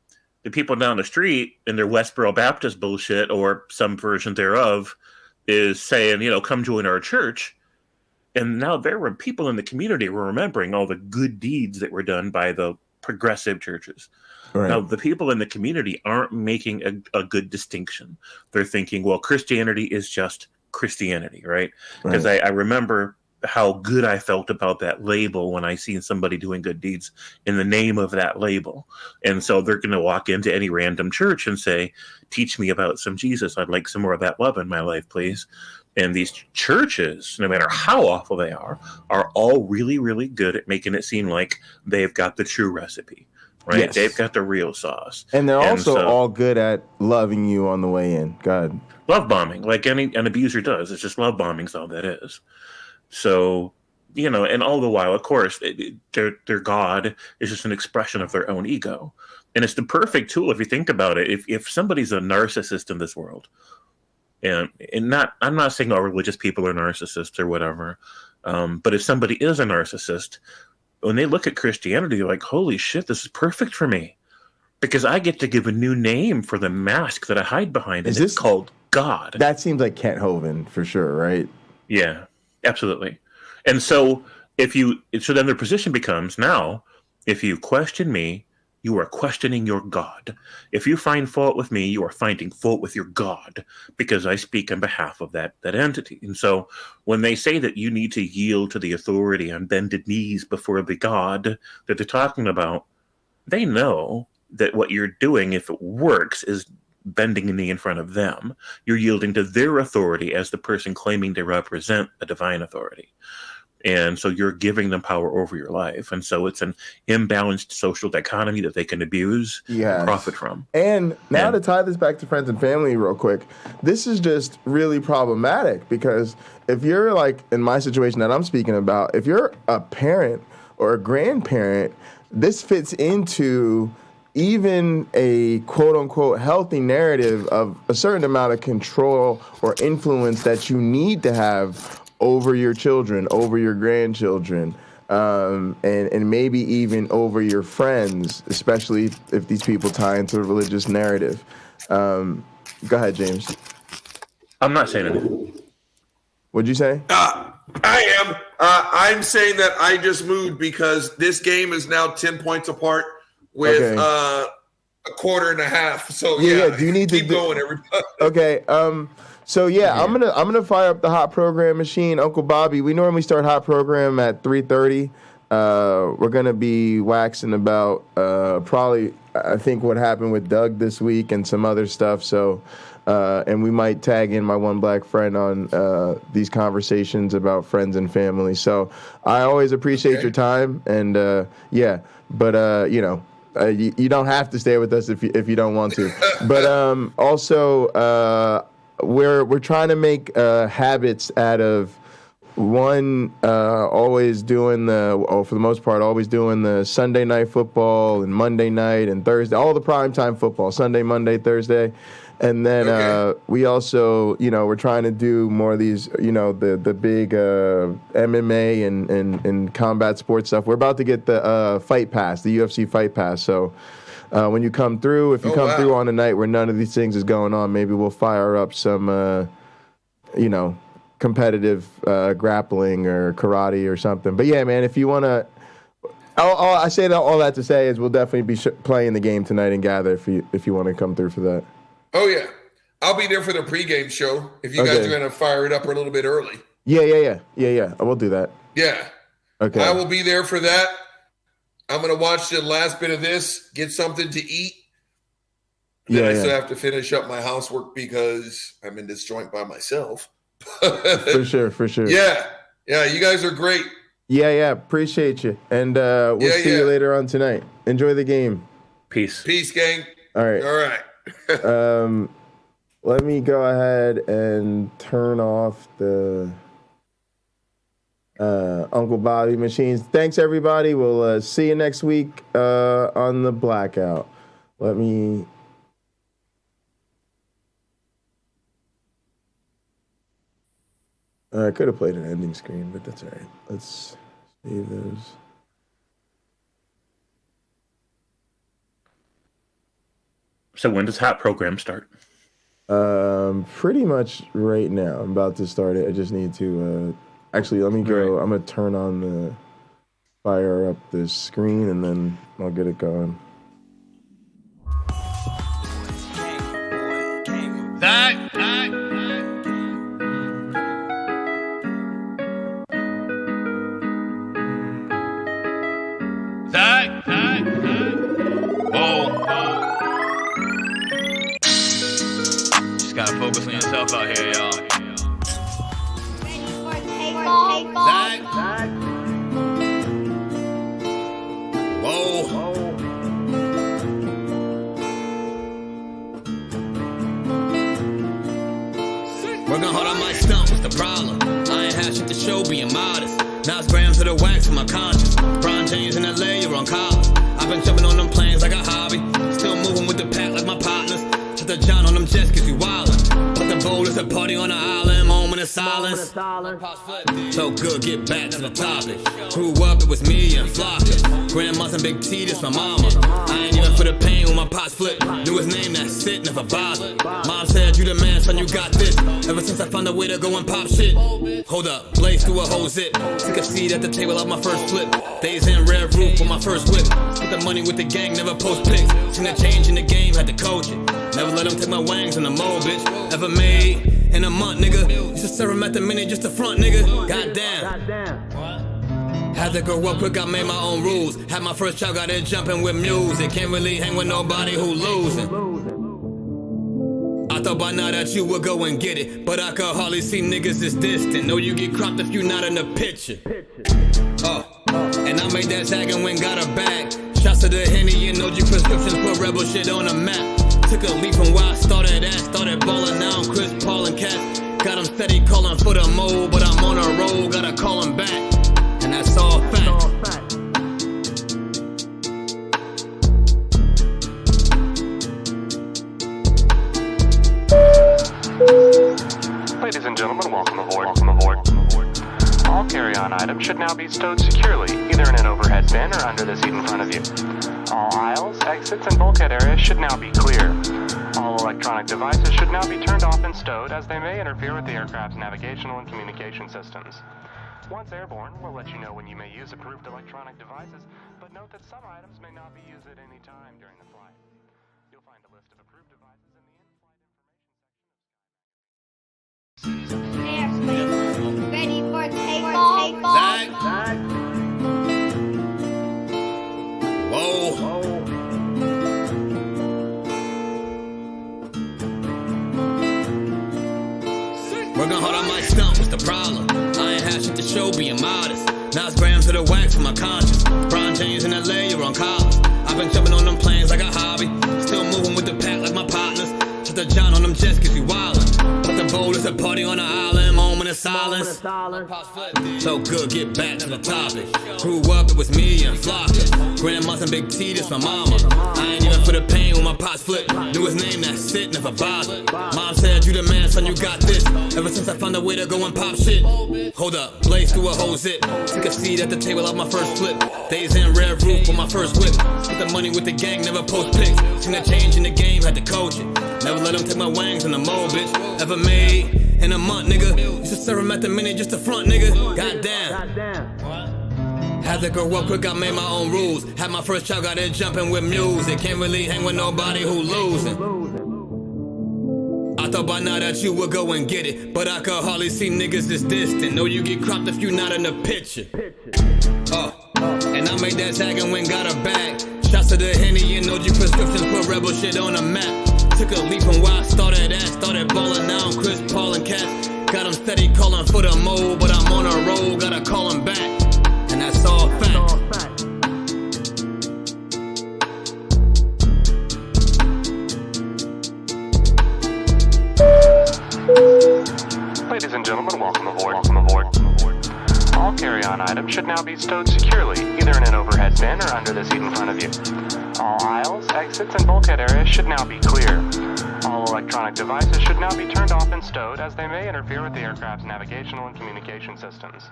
the people down the street in their Westboro Baptist bullshit or some version thereof is saying, come join our church. And now there were people in the community who were remembering all the good deeds that were done by the progressive churches. Right. Now, the people in the community aren't making a good distinction. They're thinking, well, Christianity is just Christianity, right? Because I remember how good I felt about that label when I seen somebody doing good deeds in the name of that label. And so they're going to walk into any random church and say, teach me about some Jesus. I'd like some more of that love in my life, please. And these churches, no matter how awful they are all really, really good at making it seem like they've got the true recipe, right? Yes. They've got the real sauce. And they're also all good at loving you on the way in. God. Love bombing, like an abuser does. It's just love bombing's all that is. So, and all the while, of course, their God is just an expression of their own ego. And it's the perfect tool if you think about it. If somebody's a narcissist in this world, and I'm not saying all religious people are narcissists or whatever, but if somebody is a narcissist, when they look at Christianity, they're like, holy shit, this is perfect for me. Because I get to give a new name for the mask that I hide behind, and it's called God. That seems like Kent Hovind for sure, right? Yeah. Absolutely. And so then their position becomes now, if you question me, you are questioning your God. If you find fault with me, you are finding fault with your God because I speak on behalf of that entity. And so when they say that you need to yield to the authority on bended knees before the God that they're talking about, they know that what you're doing, if it works, is bending a knee in front of them. You're yielding to their authority as the person claiming to represent a divine authority. And so you're giving them power over your life. And so it's an imbalanced social dichotomy that they can abuse and profit from. And now to tie this back to friends and family real quick, this is just really problematic because if you're like in my situation that I'm speaking about, if you're a parent or a grandparent, this fits into even a quote-unquote healthy narrative of a certain amount of control or influence that you need to have over your children, over your grandchildren, and maybe even over your friends, especially if these people tie into a religious narrative. Go ahead, James. I'm not saying anything. What'd you say? I am. I'm saying that I just moved because this game is now 10 points apart with a quarter and a half. So yeah. Do you need keep to going, everybody? Okay. So I'm gonna fire up the hot program machine, Uncle Bobby. We normally start hot program at 3:30. We're gonna be waxing about probably I think what happened with Doug this week and some other stuff. So And we might tag in my one black friend on these conversations about friends and family. So I always appreciate your time, and but you know, you don't have to stay with us if you don't want to. But also, we're trying to make habits out of one, always doing for the most part, always doing the Sunday night football and Monday night and Thursday, all the primetime football, Sunday, Monday, Thursday. And then we also, you know, we're trying to do more of these, you know, the big MMA and combat sports stuff. We're about to get the Fight Pass, the UFC Fight Pass. So when you come through, if you come through on a night where none of these things is going on, maybe we'll fire up some, you know, competitive grappling or karate or something. But yeah, man, if you want to, I say that all that to say is we'll definitely be playing the game tonight and gather if you want to come through for that. Oh yeah, I'll be there for the pregame show if you guys are going to fire it up a little bit early. Yeah. I will do that. Yeah. Okay. I will be there for that. I'm going to watch the last bit of this, get something to eat. Then I still have to finish up my housework because I'm in this joint by myself. For sure. Yeah, you guys are great. Yeah, appreciate you. And we'll see you later on tonight. Enjoy the game. Peace, gang. All right. Let me go ahead and turn off the Uncle Bobby machines. Thanks, everybody. We'll see you next week on the Blackout. I could have played an ending screen, but that's all right. Let's save those. So when does Hat Program start? Pretty much right now. I'm about to start it. I just need to actually let me go. Right. I'm gonna turn on fire up this screen and then I'll get it going. Just gotta focus on yourself out here, y'all. Working hard on my stump, what's the problem? I ain't had shit to show, being modest. Now it's grams of the wax in my conscience. Bron James in LA, you're on college. I've been jumping on them planes like a hobby. Still moving with the pack like my partners. Shut the John on them jets cause we wildin'. But the bowl is a party on the island, moment of silence. So good, get back to the topic. Grew up, it was me and Flocka. Grandma's and Big T, this my mama. I ain't even for the pain when my pots flip. Knew his name, that's it, never bothered. Mom said, you the man, son, you got this. Ever since I found a way to go and pop shit. Hold up, blaze through a whole zip. Took a seat at the table of my first flip. Days in red roof on my first whip. Spent the money with the gang, never post pics. Seen the change in the game, had to coach it. Never let them take my wangs in the mold, bitch. Ever made in a month, nigga. Used to serve him at the minute just to front, nigga. Goddamn. Had to grow up quick, I made my own rules. Had my first child, got it jumping with music. Can't really hang with nobody who losing. I thought by now that you would go and get it, but I could hardly see niggas this distant. Know you get cropped if you not in the picture. And I made that tag and went got a bag. Shots to the Henny and OG prescriptions, put rebel shit on the map. Took a leap from where I started at. Started ballin' now, I'm Chris Paul and Cat. Got him steady calling for the mold, but I'm on a roll, gotta call him back. And that's all fact. Ladies and gentlemen, welcome aboard. All carry-on items should now be stowed securely, either in an overhead bin or under the seat in front of you. All aisles, exits, and bulkhead areas should now be clear. All electronic devices should now be turned off and stowed, as they may interfere with the aircraft's navigational and communication systems. Once airborne, we'll let you know when you may use approved electronic devices, but note that some items may not be used at any time during the flight. You'll find a list of approved devices in the in-flight information section. Ready for takeoff? Whoa. Now it's grams of the wax for my conscience. Bron James in LA, you're on college. I've been jumping on them planes like a hobby. Still moving with the pack like my partners. Shut the John on them jets cause we wildin'. But the bold is a party on the island. Moment of silence. So good, get back to the topic. Grew up, it was me and Flocka. Grandma's and Big T, this my mama. I ain't even for the pain when my pots flip. Knew his name, that's it, never bothered. Mom said, you the man, son, you got this. Ever since I found a way to go and pop shit. Hold up, blaze through a whole zip. Took a seat at the table of my first flip. Days in red roof for my first whip. Spent the money with the gang, never post pics. Seen the change in the game, had to coach it. Never let them take my wangs in the mold, bitch. Ever made in a month, nigga. Used to serve him at the minute just to front, nigga. Goddamn. Had to grow up quick, I made my own rules. Had my first child, got it jumping with music. Can't really hang with nobody who losing. I thought by now that you would go and get it, but I could hardly see niggas this distant. Know you get cropped if you not in the picture. And I made that tag and went got a bag. Shots to the Henny and OG prescriptions, put rebel shit on the map. Took a leap from where I started at. Started ballin', now I'm Chris Paul and Cat. Got him steady calling for the mold, but I'm on a roll, gotta call him back. And that's all fact. Ladies and gentlemen, welcome aboard. Welcome aboard. All carry-on items should now be stowed securely, either in an overhead bin or under the seat in front of you. All aisles, exits, and bulkhead areas should now be clear. All electronic devices should now be turned off and stowed, as they may interfere with the aircraft's navigational and communication systems.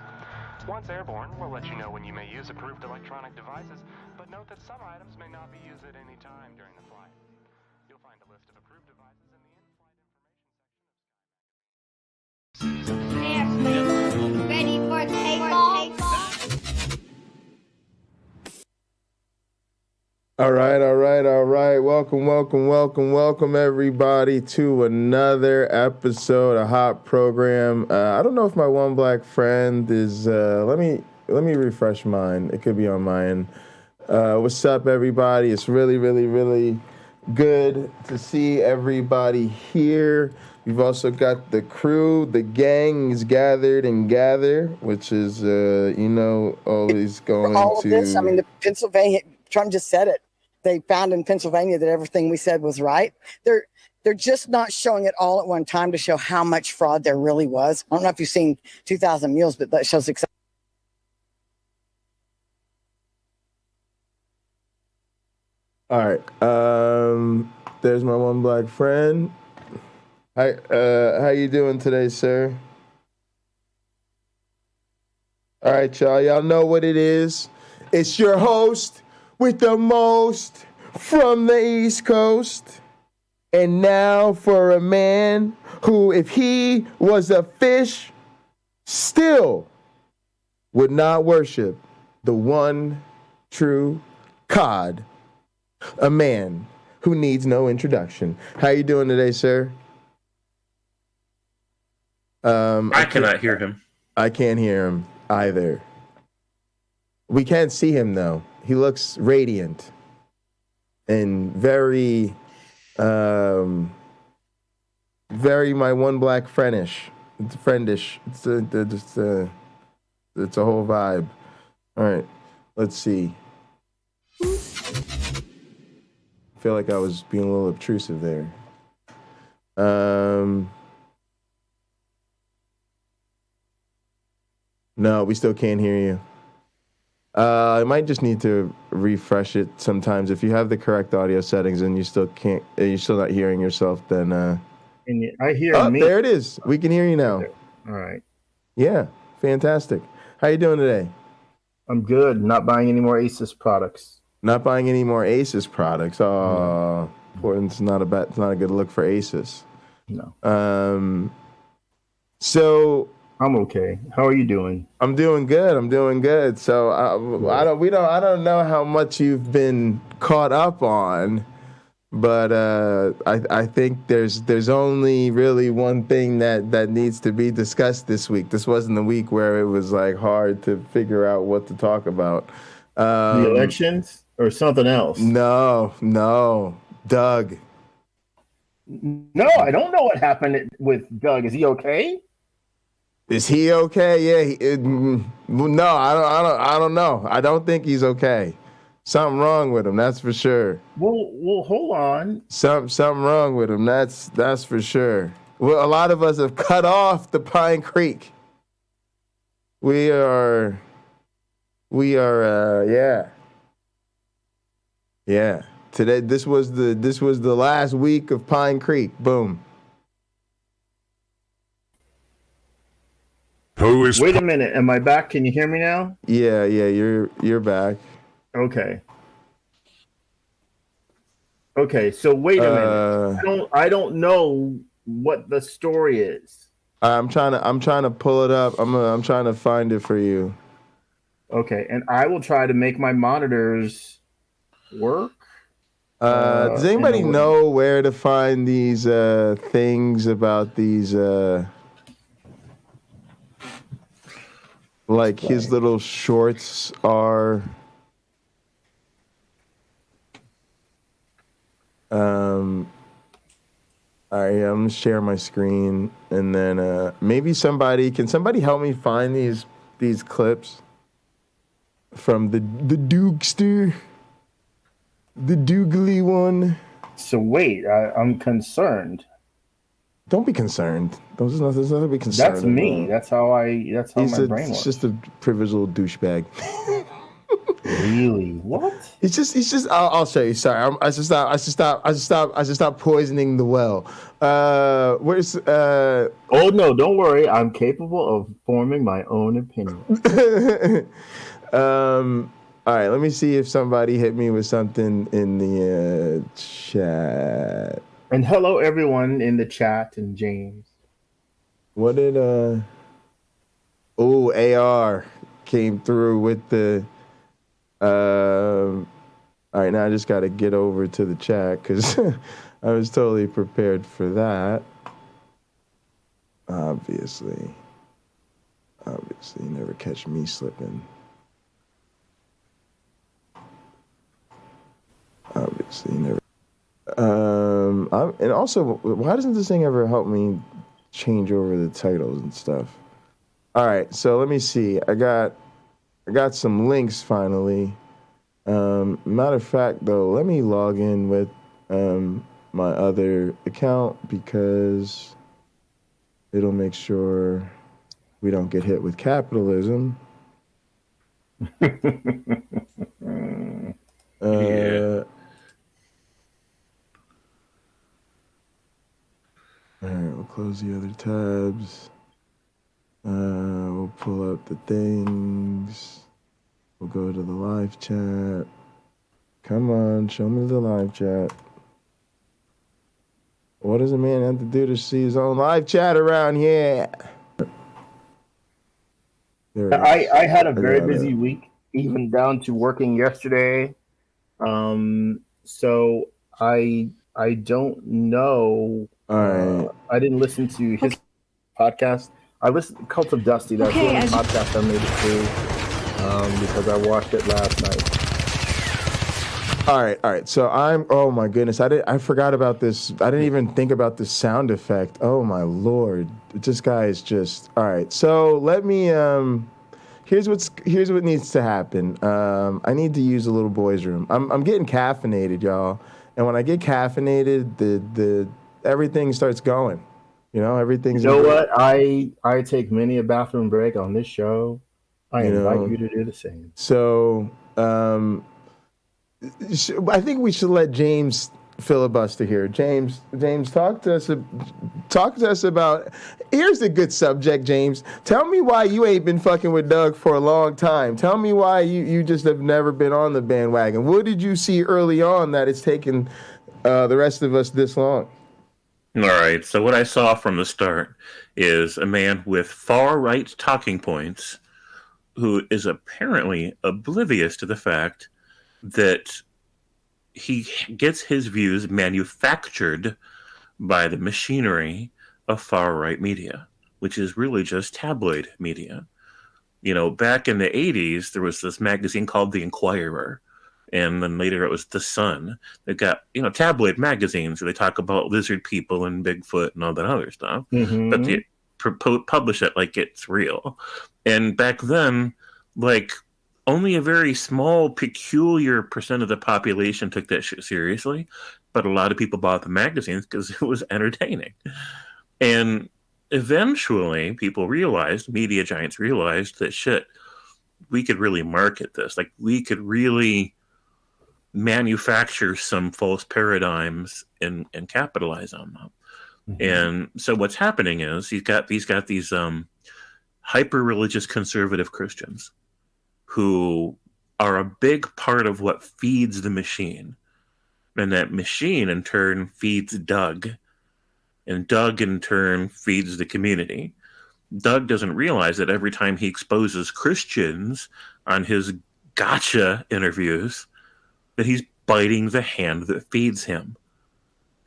Once airborne, we'll let you know when you may use approved electronic devices, but note that some items may not be used at any time during the flight. You'll find a list of approved devices in the in-flight information section. Ready for takeoff? All right. Welcome, everybody, to another episode of Hot Program. I don't know if my one black friend is. Let me refresh mine. It could be on mine. What's up, everybody? It's really good to see everybody here. We've also got the crew, the gang is gathered, which is always going all of to. This, I mean, the Pennsylvania. Trump just said it. They found in Pennsylvania that everything we said was right. They're just not showing it all at one time to show how much fraud there really was. I don't know if you've seen 2,000 Mules, but that shows exactly. All right. There's my one black friend. Hi. How you doing today, sir? All right, y'all. Y'all know what it is. It's your host with the most from the East Coast. And now for a man who, if he was a fish, still would not worship the one true God. A man who needs no introduction. How you doing today, sir? I cannot hear him. I can't hear him either. We can't see him, though. He looks radiant and very my one black friendish. It's friendish. It's a whole vibe. All right, let's see. I feel like I was being a little obtrusive there. No, we still can't hear you. I might just need to refresh it sometimes. If you have the correct audio settings and you're still not hearing yourself, then I hear me. There it is. We can hear you now. All right. Yeah, fantastic. How you doing today? I'm good. Not buying any more Asus products. Not buying any more Asus products. Oh, it's not a good look for Asus. No. So I'm okay. How are you doing? I'm doing good. So I don't know how much you've been caught up on, but I think there's only really one thing that needs to be discussed this week. This wasn't the week where it was like hard to figure out what to talk about. The elections or something else? No, Doug. No, I don't know what happened with Doug. Is he okay? Is he okay? Yeah. No, I don't know. I don't think he's okay. Something wrong with him. That's for sure. Well, hold on. Something wrong with him. That's for sure. Well, a lot of us have cut off the PineCreek. We are. Yeah. Today, this was the last week of PineCreek. Boom. Wait a minute. Am I back? Can you hear me now? Yeah. You're back. Okay. So wait a minute. I don't know what the story is. I'm trying to pull it up. I'm trying to find it for you. Okay, and I will try to make my monitors work. Does anybody know where to find these things about these like his little shorts are all right, I'm gonna share my screen and then maybe can somebody help me find these clips from the Dukester, the Doogly one. So wait, I'm concerned. Don't be concerned. There's nothing to be concerned. That's me. That's how my brain works. He's just a privileged little douchebag. Really? What? It's just. I'll show you. Sorry, I should stop poisoning the well. Where's? Oh no! Don't worry. I'm capable of forming my own opinion. All right. Let me see if somebody hit me with something in the chat. And hello, everyone in the chat and James. What did AR came through with the. All right, now I just got to get over to the chat because I was totally prepared for that. Obviously, never catch me slipping. Obviously, never. And also, why doesn't this thing ever help me change over the titles and stuff? All right, so let me see. I got some links finally. Matter of fact, though, let me log in with my other account because it'll make sure we don't get hit with capitalism. Yeah. All right, we'll close the other tabs. We'll pull up the things. We'll go to the live chat. Come on, show me the live chat. What does a man have to do to see his own live chat around here? I had a very busy week, even down to working yesterday. So I don't know. All right. I didn't listen to his podcast. I listened to Cult of Dusty. That's the only podcast I made it through because I watched it last night. All right. So oh my goodness, I forgot about this. I didn't even think about the sound effect. Oh my Lord, this guy is just all right. So let me. Here's what needs to happen. I need to use the little boy's room. I'm getting caffeinated, y'all, and when I get caffeinated, the everything starts going. You know, everything's. You know what? I take many a bathroom break on this show. I invite you to do the same. So, I think we should let James filibuster here. James, talk to us about. Here's a good subject, James. Tell me why you ain't been fucking with Doug for a long time. Tell me why you just have never been on the bandwagon. What did you see early on that it's taken the rest of us this long? All right, so what I saw from the start is a man with far-right talking points who is apparently oblivious to the fact that he gets his views manufactured by the machinery of far-right media, which is really just tabloid media. You know, back in the 80s, there was this magazine called The Inquirer, and then later it was The Sun. They've got, tabloid magazines where they talk about lizard people and Bigfoot and all that other stuff. Mm-hmm. But the publish it like it's real. And back then, like, only a very small, peculiar percent of the population took that shit seriously, but a lot of people bought the magazines because it was entertaining. And eventually, media giants realized that shit, we could really market this. Like, we could really manufacture some false paradigms and capitalize on them. Mm-hmm. And so what's happening is he's got these hyper-religious conservative Christians who are a big part of what feeds the machine. And that machine, in turn, feeds Doug. And Doug, in turn, feeds the community. Doug doesn't realize that every time he exposes Christians on his gotcha interviews, that he's biting the hand that feeds him.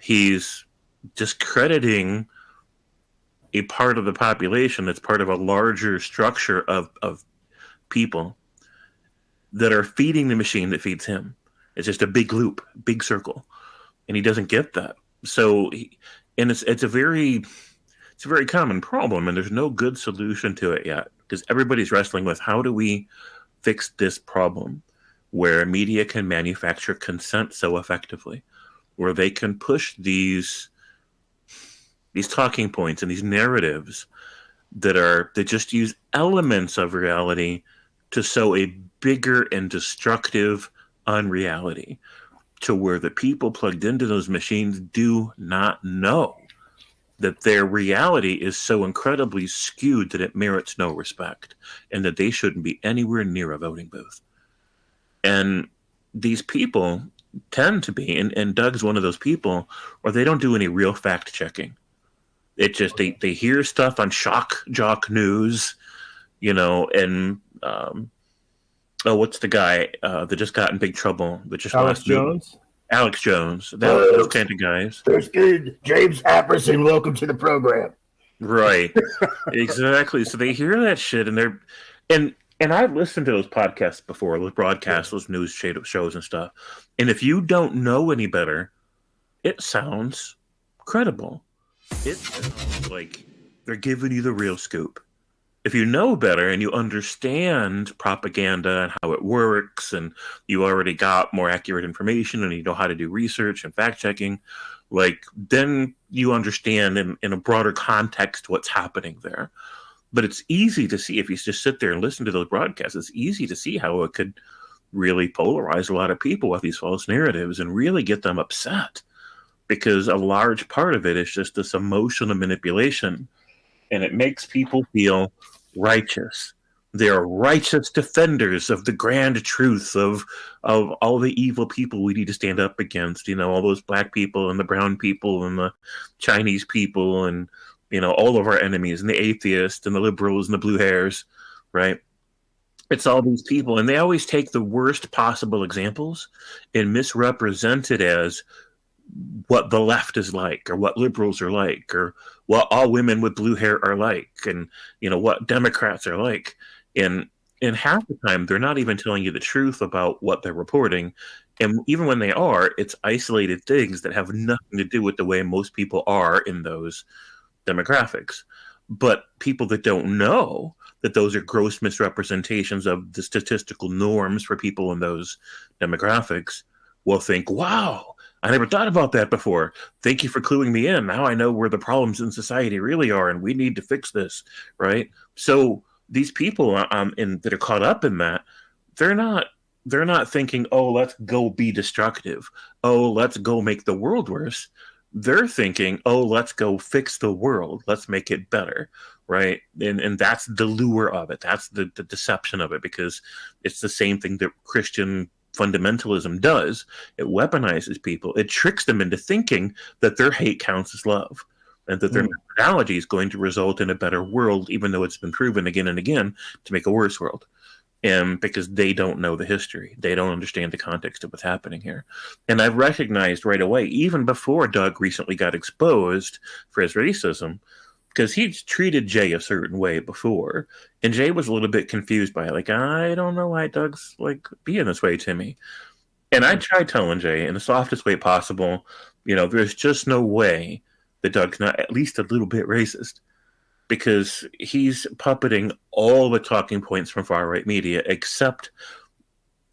He's discrediting a part of the population that's part of a larger structure of people that are feeding the machine that feeds him. It's just a big loop, big circle, and he doesn't get that. So, it's a very common problem, and there's no good solution to it yet, because everybody's wrestling with how do we fix this problem where media can manufacture consent so effectively, where they can push these talking points and these narratives that just use elements of reality to sow a bigger and destructive unreality, to where the people plugged into those machines do not know that their reality is so incredibly skewed that it merits no respect, and that they shouldn't be anywhere near a voting booth. And these people tend to be, and Doug's one of those people, or they don't do any real fact checking. It just, they hear stuff on shock jock news, and what's the guy that just got in big trouble? That just Alex Jones? Alex Jones. Those kind of guys. There's good. James Apperson, welcome to the program. Right. Exactly. So they hear that shit, and and I've listened to those podcasts before, those broadcasts, those news shows and stuff. And if you don't know any better, it sounds credible. It sounds like they're giving you the real scoop. If you know better and you understand propaganda and how it works, and you already got more accurate information and you know how to do research and fact checking, then you understand in a broader context what's happening there. But it's easy to see, if you just sit there and listen to those broadcasts, it's easy to see how it could really polarize a lot of people with these false narratives and really get them upset, because a large part of it is just this emotional manipulation, and it makes people feel righteous. They're righteous defenders of the grand truth of all the evil people we need to stand up against, all those black people and the brown people and the Chinese people and all of our enemies, and the atheists and the liberals and the blue hairs, right? It's all these people, and they always take the worst possible examples and misrepresent it as what the left is like, or what liberals are like, or what all women with blue hair are like, and what Democrats are like. And half the time, they're not even telling you the truth about what they're reporting. And even when they are, it's isolated things that have nothing to do with the way most people are in those demographics. But people that don't know that those are gross misrepresentations of the statistical norms for people in those demographics will think, wow, I never thought about that before. Thank you for cluing me in. Now I know where the problems in society really are, and we need to fix this, right? So these people that are caught up in that, they're not thinking, oh, let's go be destructive. Oh, let's go make the world worse. They're thinking, oh, let's go fix the world. Let's make it better, right? And that's the lure of it. That's the deception of it, because it's the same thing that Christian fundamentalism does. It weaponizes people. It tricks them into thinking that their hate counts as love, and that their methodology is going to result in a better world, even though it's been proven again and again to make a worse world. And because they don't know the history, they don't understand the context of what's happening here. And I've recognized right away, even before Doug recently got exposed for his racism, because he's treated Jay a certain way before, and Jay was a little bit confused by it. I don't know why Doug's being this way to me. And I tried telling Jay in the softest way possible, there's just no way that Doug's not at least a little bit racist. because he's puppeting all the talking points from far-right media except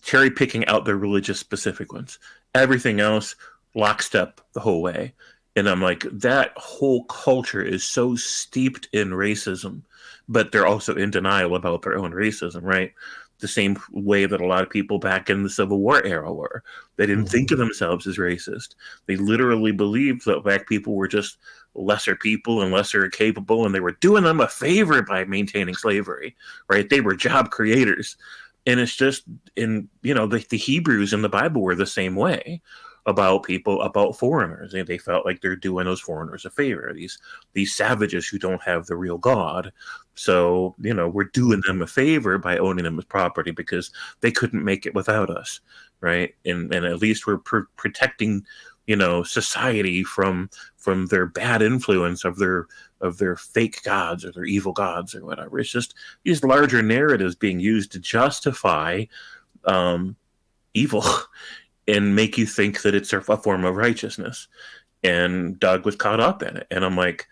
cherry-picking out the religious-specific ones. Everything else, lockstep the whole way. And I'm like, that whole culture is so steeped in racism, but they're also in denial about their own racism, right? The same way that a lot of people back in the Civil War era were. They didn't think of themselves as racist. They literally believed that black people were just lesser people and lesser capable, and they were doing them a favor by maintaining slavery, right? They were job creators. And it's just, the Hebrews in the Bible were the same way about people, about foreigners. They felt like they're doing those foreigners a favor, these savages who don't have the real God. So, we're doing them a favor by owning them as property because they couldn't make it without us, right? And at least we're protecting, society from their bad influence of their fake gods or their evil gods or whatever. It's just these larger narratives being used to justify evil and make you think that it's a form of righteousness. And Doug was caught up in it. And I'm like,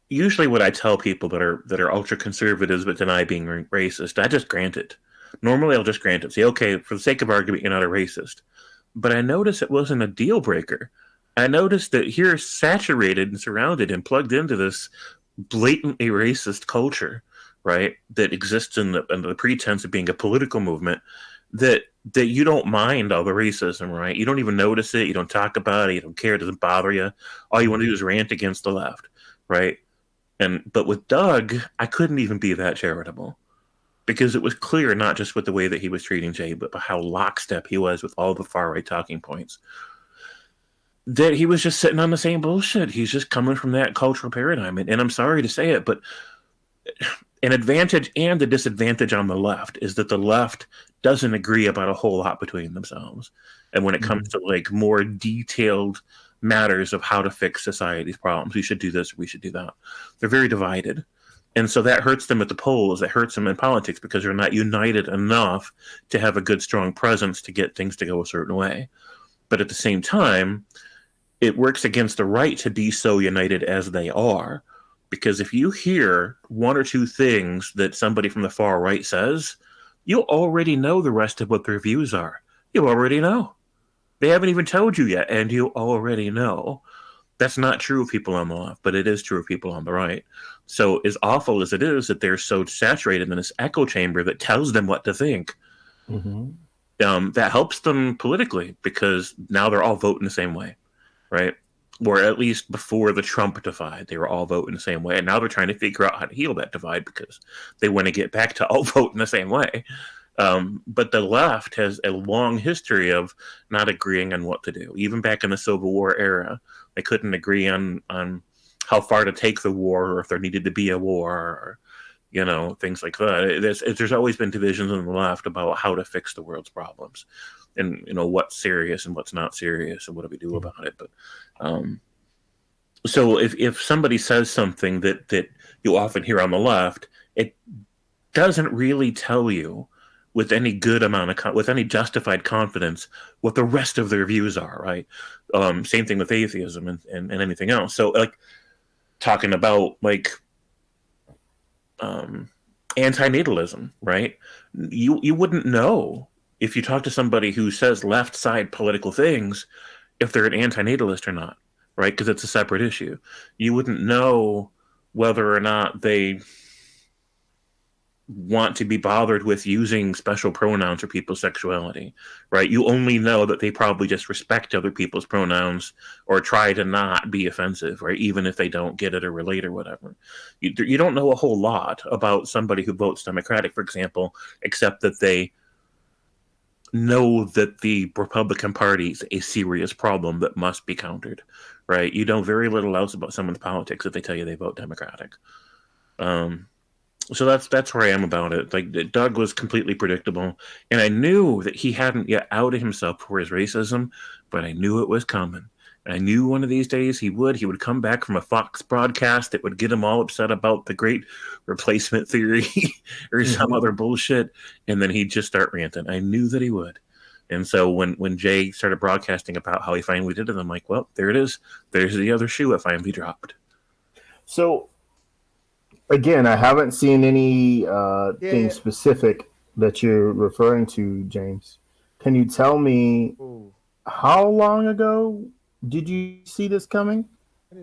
usually what I tell people that are ultra conservatives but deny being racist, I just grant it. Normally I'll just grant it. Say, okay, for the sake of argument, you're not a racist. But I noticed it wasn't a deal breaker. I noticed that you're saturated and surrounded and plugged into this blatantly racist culture, right, that exists in the pretense of being a political movement, that you don't mind all the racism, right? You don't even notice it. You don't talk about it. You don't care. It doesn't bother you. All you want to do is rant against the left, right? But with Doug, I couldn't even be that charitable because it was clear, not just with the way that he was treating Jay, but how lockstep he was with all the far-right talking points, that he was just sitting on the same bullshit. He's just coming from that cultural paradigm. And I'm sorry to say it, but an advantage and a disadvantage on the left is that the left doesn't agree about a whole lot between themselves. And when it comes to like more detailed matters of how to fix society's problems, we should do this, or we should do that, they're very divided. And so that hurts them at the polls. It hurts them in politics because they're not united enough to have a good, strong presence to get things to go a certain way. But at the same time, it works against the right to be so united as they are. Because if you hear one or two things that somebody from the far right says, you already know the rest of what their views are. You already know. They haven't even told you yet, and you already know. That's not true of people on the left, but it is true of people on the right. So as awful as it is that they're so saturated in this echo chamber that tells them what to think, that helps them politically because now they're all voting the same way, right? Or at least before the Trump divide, they were all voting the same way. And now they're trying to figure out how to heal that divide because they want to get back to all voting the same way. But the left has a long history of not agreeing on what to do. Even back in the Civil War era, they couldn't agree on how far to take the war or if there needed to be a war or, things like that. There's always been divisions on the left about how to fix the world's problems and, what's serious and what's not serious and what do we do about it. But so if somebody says something that you often hear on the left, it doesn't really tell you with any good amount of with any justified confidence what the rest of their views are, right? Same thing with atheism and anything else. So like talking about like antinatalism, right? You wouldn't know if you talk to somebody who says left side political things if they're an antinatalist or not, right? Because it's a separate issue. You wouldn't know whether or not they want to be bothered with using special pronouns for people's sexuality, right? You only know that they probably just respect other people's pronouns or try to not be offensive, right? Even if they don't get it or relate or whatever. You don't know a whole lot about somebody who votes Democratic, for example, except that they know that the Republican Party is a serious problem that must be countered, right? You know very little else about someone's politics if they tell you they vote Democratic. So that's where I am about it. Like Doug was completely predictable, and I knew that he hadn't yet outed himself for his racism, but I knew it was coming. I knew one of these days he would come back from a Fox broadcast that would get him all upset about the great replacement theory or some other bullshit, and then he'd just start ranting. I knew that he would. And so when Jay started broadcasting about how he finally did it, I'm like, well, there it is. There's the other shoe that finally dropped. So Again, I haven't seen any thing specific that you're referring to, James. Can you tell me how long ago did you see this coming?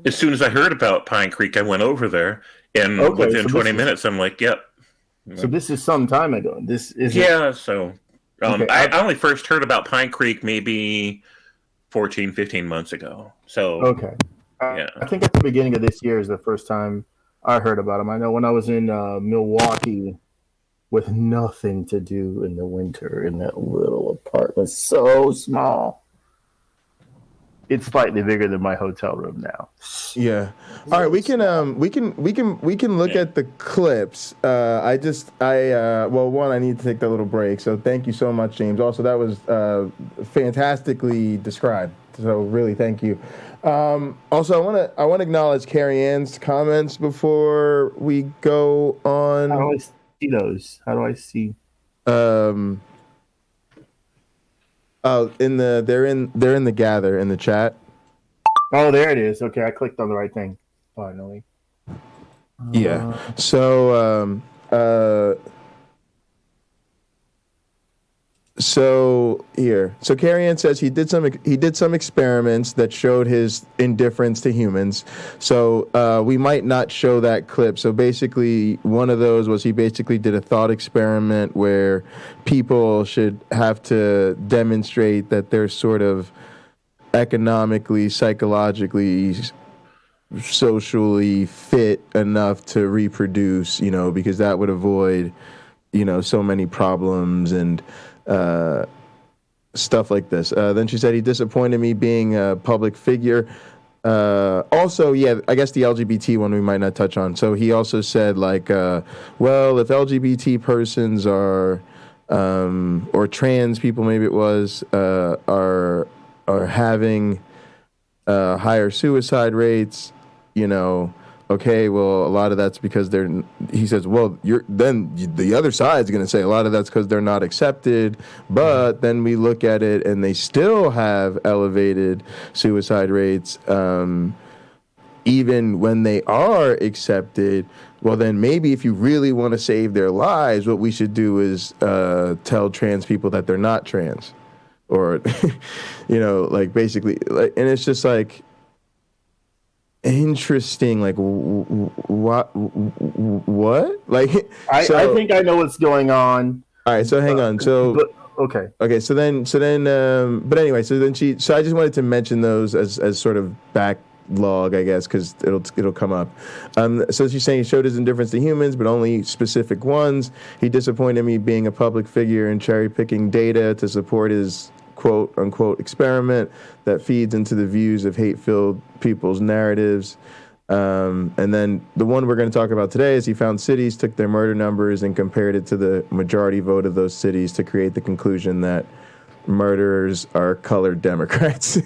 As soon as I heard about PineCreek, I went over there, and within 20 minutes, I'm like, "Yep." So this is some time ago. This is So I only first heard about PineCreek maybe 14, 15 months ago. So I think at the beginning of this year is the first time I heard about them. I know when I was in Milwaukee with nothing to do in the winter in that little apartment, so small. It's slightly bigger than my hotel room now. Yeah. All right, we can look at the clips. Well, one, I need to take that little break. So thank you so much, James. Also, that was fantastically described. So really, thank you. Also, I want to acknowledge Carrie Ann's comments before we go on. How do I see those? How do I see? They're in the gather in the chat. Oh, there it is. Okay, I clicked on the right thing. Finally. Yeah. So here. So Carrie Ann says he did some experiments that showed his indifference to humans. So we might not show that clip. So basically, one of those was he basically did a thought experiment where people should have to demonstrate that they're sort of economically, psychologically, socially fit enough to reproduce, because that would avoid, so many problems and stuff like this. Then she said he disappointed me being a public figure. Also, I guess the LGBT one we might not touch on. So he also said well, if LGBT persons are, or trans people, maybe it was, are having higher suicide rates, okay, well, a lot of that's because he says, well, the other side's going to say a lot of that's because they're not accepted, but then we look at it and they still have elevated suicide rates, even when they are accepted. Well, then maybe if you really want to save their lives, what we should do is tell trans people that they're not trans. Or, basically, and it's just interesting. What? I think I know what's going on. All right, so hang on. Okay. So then, but anyway, so I just wanted to mention those as sort of backlog, I guess, because it'll come up. So she's saying he showed his indifference to humans, but only specific ones. He disappointed me being a public figure and cherry picking data to support his quote unquote experiment that feeds into the views of hate-filled people's narratives. And then the one we're going to talk about today is he found cities, took their murder numbers, and compared it to the majority vote of those cities to create the conclusion that murderers are colored Democrats.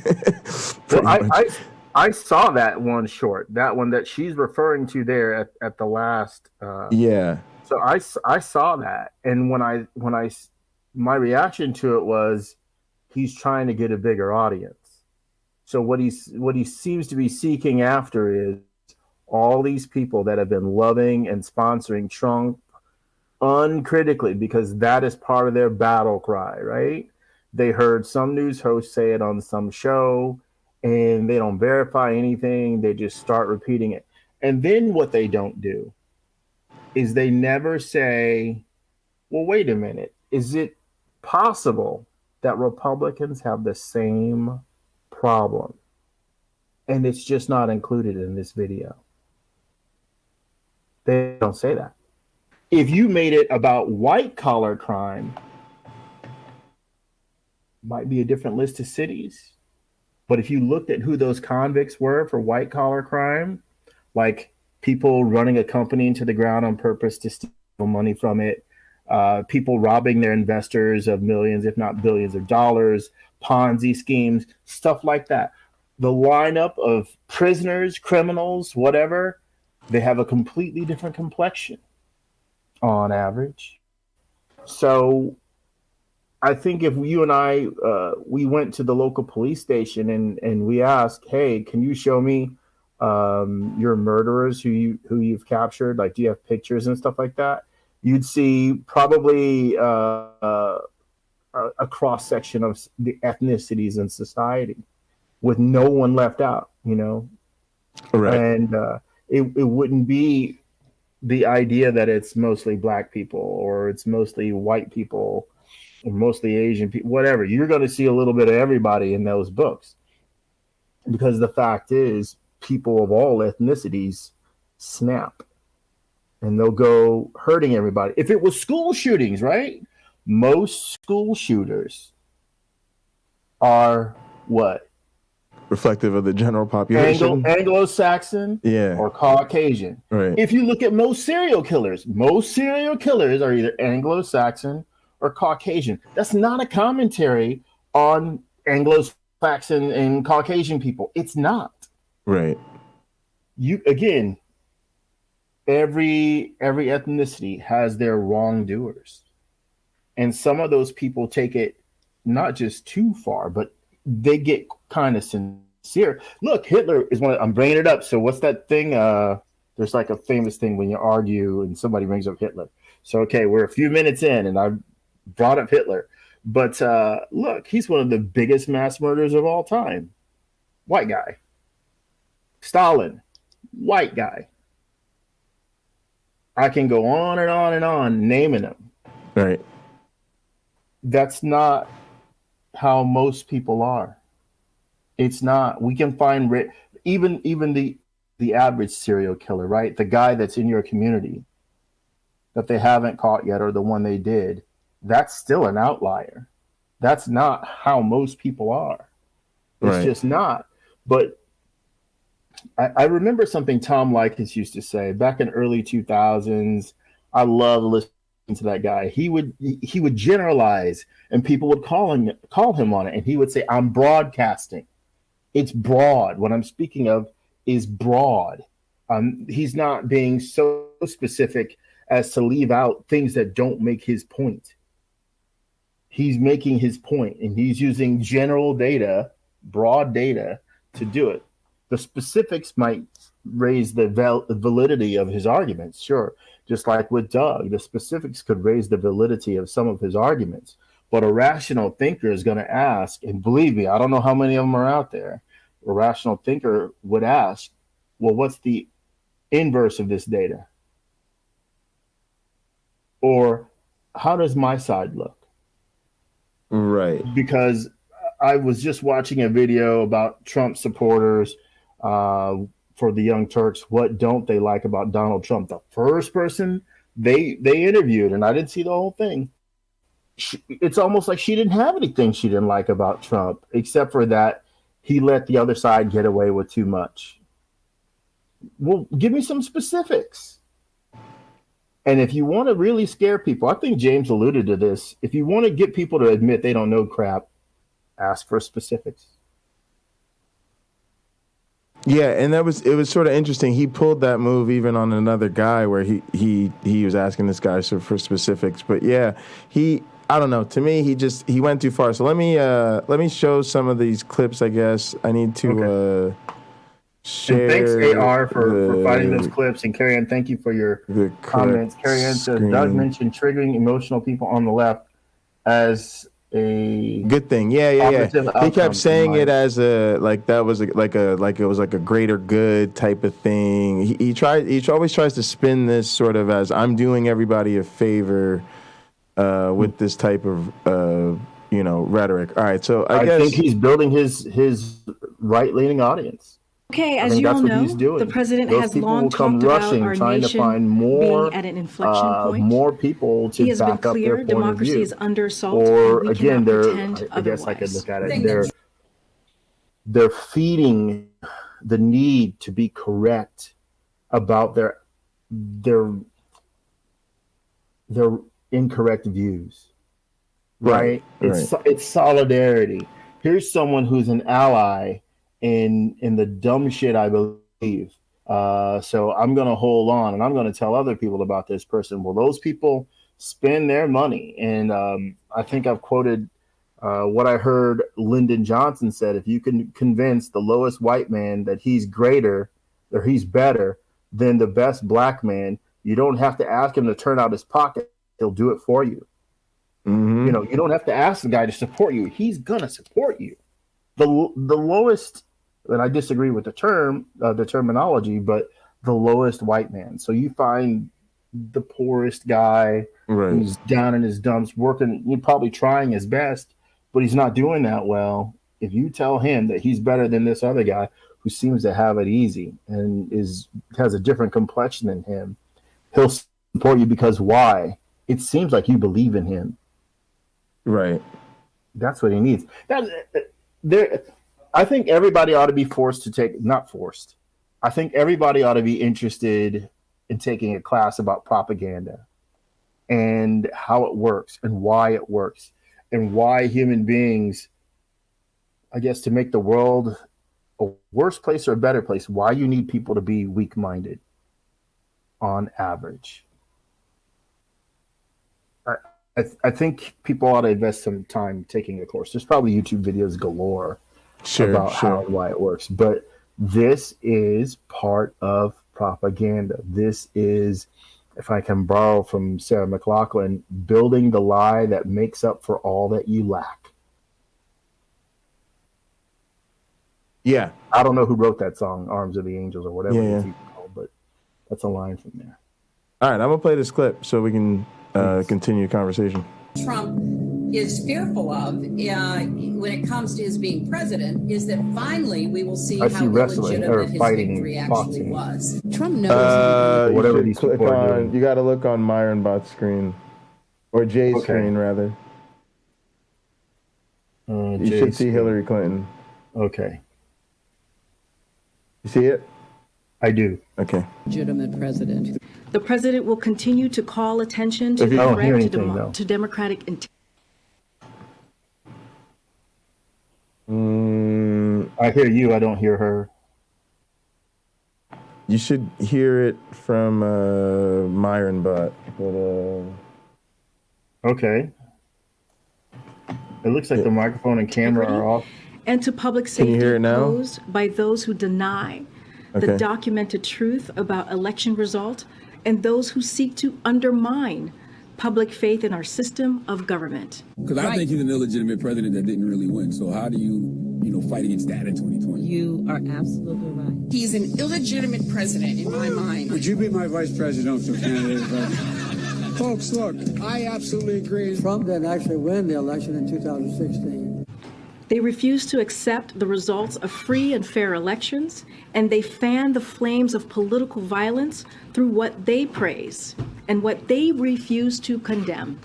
Well, I saw that one short, that one that she's referring to there at the last. Yeah. So I saw that, and my reaction to it was, he's trying to get a bigger audience. So what he seems to be seeking after is all these people that have been loving and sponsoring Trump uncritically, because that is part of their battle cry, right? They heard some news host say it on some show, and they don't verify anything. They just start repeating it. And then what they don't do is they never say, well, wait a minute, is it possible that Republicans have the same problem? And it's just not included in this video. They don't say that. If you made it about white-collar crime, might be a different list of cities. But if you looked at who those convicts were for white-collar crime, like people running a company into the ground on purpose to steal money from it, people robbing their investors of millions, if not billions of dollars, Ponzi schemes, stuff like that. The lineup of prisoners, criminals, whatever, they have a completely different complexion on average. So I think if you and I, we went to the local police station and we asked, hey, can you show me your murderers who you've captured, like do you have pictures and stuff like that, you'd see probably a cross section of the ethnicities in society, with no one left out. Right. And it wouldn't be the idea that it's mostly black people or it's mostly white people or mostly Asian people, whatever. You're going to see a little bit of everybody in those books, because the fact is people of all ethnicities snap and they'll go hurting everybody. If it was school shootings, right? Most school shooters are what? Reflective of the general population. Anglo-Saxon, or Caucasian. Right. If you look at most serial killers are either Anglo-Saxon or Caucasian. That's not a commentary on Anglo-Saxon and Caucasian people. It's not. Right. Every ethnicity has their wrongdoers. And some of those people take it not just too far, but they get kind of sincere. Look, Hitler is one. I'm bringing it up. So what's that thing? There's like a famous thing when you argue and somebody brings up Hitler. So, okay, we're a few minutes in and I've brought up Hitler. But look, he's one of the biggest mass murderers of all time. White guy. Stalin, white guy. I can go on and on and on naming them. Right. That's not how most people are. It's not. We can find even the average serial killer, right? The guy that's in your community that they haven't caught yet, or the one they did, that's still an outlier. That's not how most people are. It's just not. But I remember something Tom Likens used to say back in early 2000s. I love listening to that guy. He would generalize, and people would call him on it, and he would say, "I'm broadcasting. It's broad. What I'm speaking of is broad." He's not being so specific as to leave out things that don't make his point. He's making his point, and he's using general data, broad data, to do it. The specifics might raise the validity of his arguments, sure. Just like with Doug, the specifics could raise the validity of some of his arguments. But a rational thinker is going to ask, and believe me, I don't know how many of them are out there. A rational thinker would ask, well, what's the inverse of this data? Or how does my side look? Right. Because I was just watching a video about Trump supporters for the Young Turks. What don't they like about Donald Trump? The first person they interviewed, and I didn't see the whole thing. It's almost like she didn't have anything she didn't like about Trump, except for that he let the other side get away with too much. Well, give me some specifics. And if you want to really scare people, I think James alluded to this. If you want to get people to admit they don't know crap, ask for specifics. Yeah, and it was sort of interesting. He pulled that move even on another guy where he was asking this guy for specifics. But yeah, I don't know. To me, he went too far. So let me show some of these clips. I guess I need to share. And thanks AR for finding those clips, and Carrie Ann, thank you for your comments. Carrie Ann says Doug mentioned triggering emotional people on the left as a good thing. Yeah. He kept saying it as it was a greater good type of thing. He always tries to spin this sort of as I'm doing everybody a favor with this type of rhetoric. All right, so I guess think he's building his right-leaning audience. Okay, as you all know, the president has long talked about our trying to nation find more, being at an inflection point. More people to he has back been clear up their point democracy of view. is under assault. Or and we again, cannot pretend I guess I could otherwise. look at it. They're feeding the need to be correct about their incorrect views. Right? It's solidarity. Here's someone who's an ally in the dumb shit I believe. So I'm going to hold on and I'm going to tell other people about this person. Well, those people spend their money. And I think I've quoted what I heard Lyndon Johnson said. If you can convince the lowest white man that he's greater or he's better than the best black man. You don't have to ask him to turn out his pocket. He'll do it for you. Mm-hmm. You know, you don't have to ask the guy to support you. He's going to support you. The lowest, and I disagree with the terminology, but the lowest white man. So you find the poorest guy who's down in his dumps, working, he's probably trying his best, but he's not doing that well. If you tell him that he's better than this other guy who seems to have it easy and has a different complexion than him, he'll support you because why? It seems like you believe in him. Right. That's what he needs. I think everybody ought to be not forced. I think everybody ought to be interested in taking a class about propaganda and how it works and why it works and why human beings, I guess, to make the world a worse place or a better place, why you need people to be weak-minded on average. I think people ought to invest some time taking a course. There's probably YouTube videos galore about how and why it works. But this is part of propaganda. This is, if I can borrow from Sarah McLachlan, building the lie that makes up for all that you lack. Yeah. I don't know who wrote that song, Arms of the Angels or whatever it's even called, but that's a line from there. All right, I'm going to play this clip so we can continue the conversation. Trump is fearful of when it comes to his being president is that finally we will see how illegitimate his victory actually was. Trump knows. Whatever you click on, you got to look on Myron Bot's screen, or Jay's screen rather. You should see Hillary Clinton. Okay. You see it? I do. Okay. Legitimate president. The president will continue to call attention to the threat to democratic intent. I hear you. I don't hear her. You should hear it from Myron Bot. Okay. It looks like the microphone and camera are off. And to public safety posed by those who deny the documented truth about election result and those who seek to undermine public faith in our system of government. Because I think he's an illegitimate president that didn't really win. So how do you fight against that in 2020? You are absolutely right. He's an illegitimate president in my mind. Would you be my vice presidential candidate? Folks, look, I absolutely agree. Trump didn't actually win the election in 2016. They refuse to accept the results of free and fair elections, and they fan the flames of political violence through what they praise and what they refuse to condemn.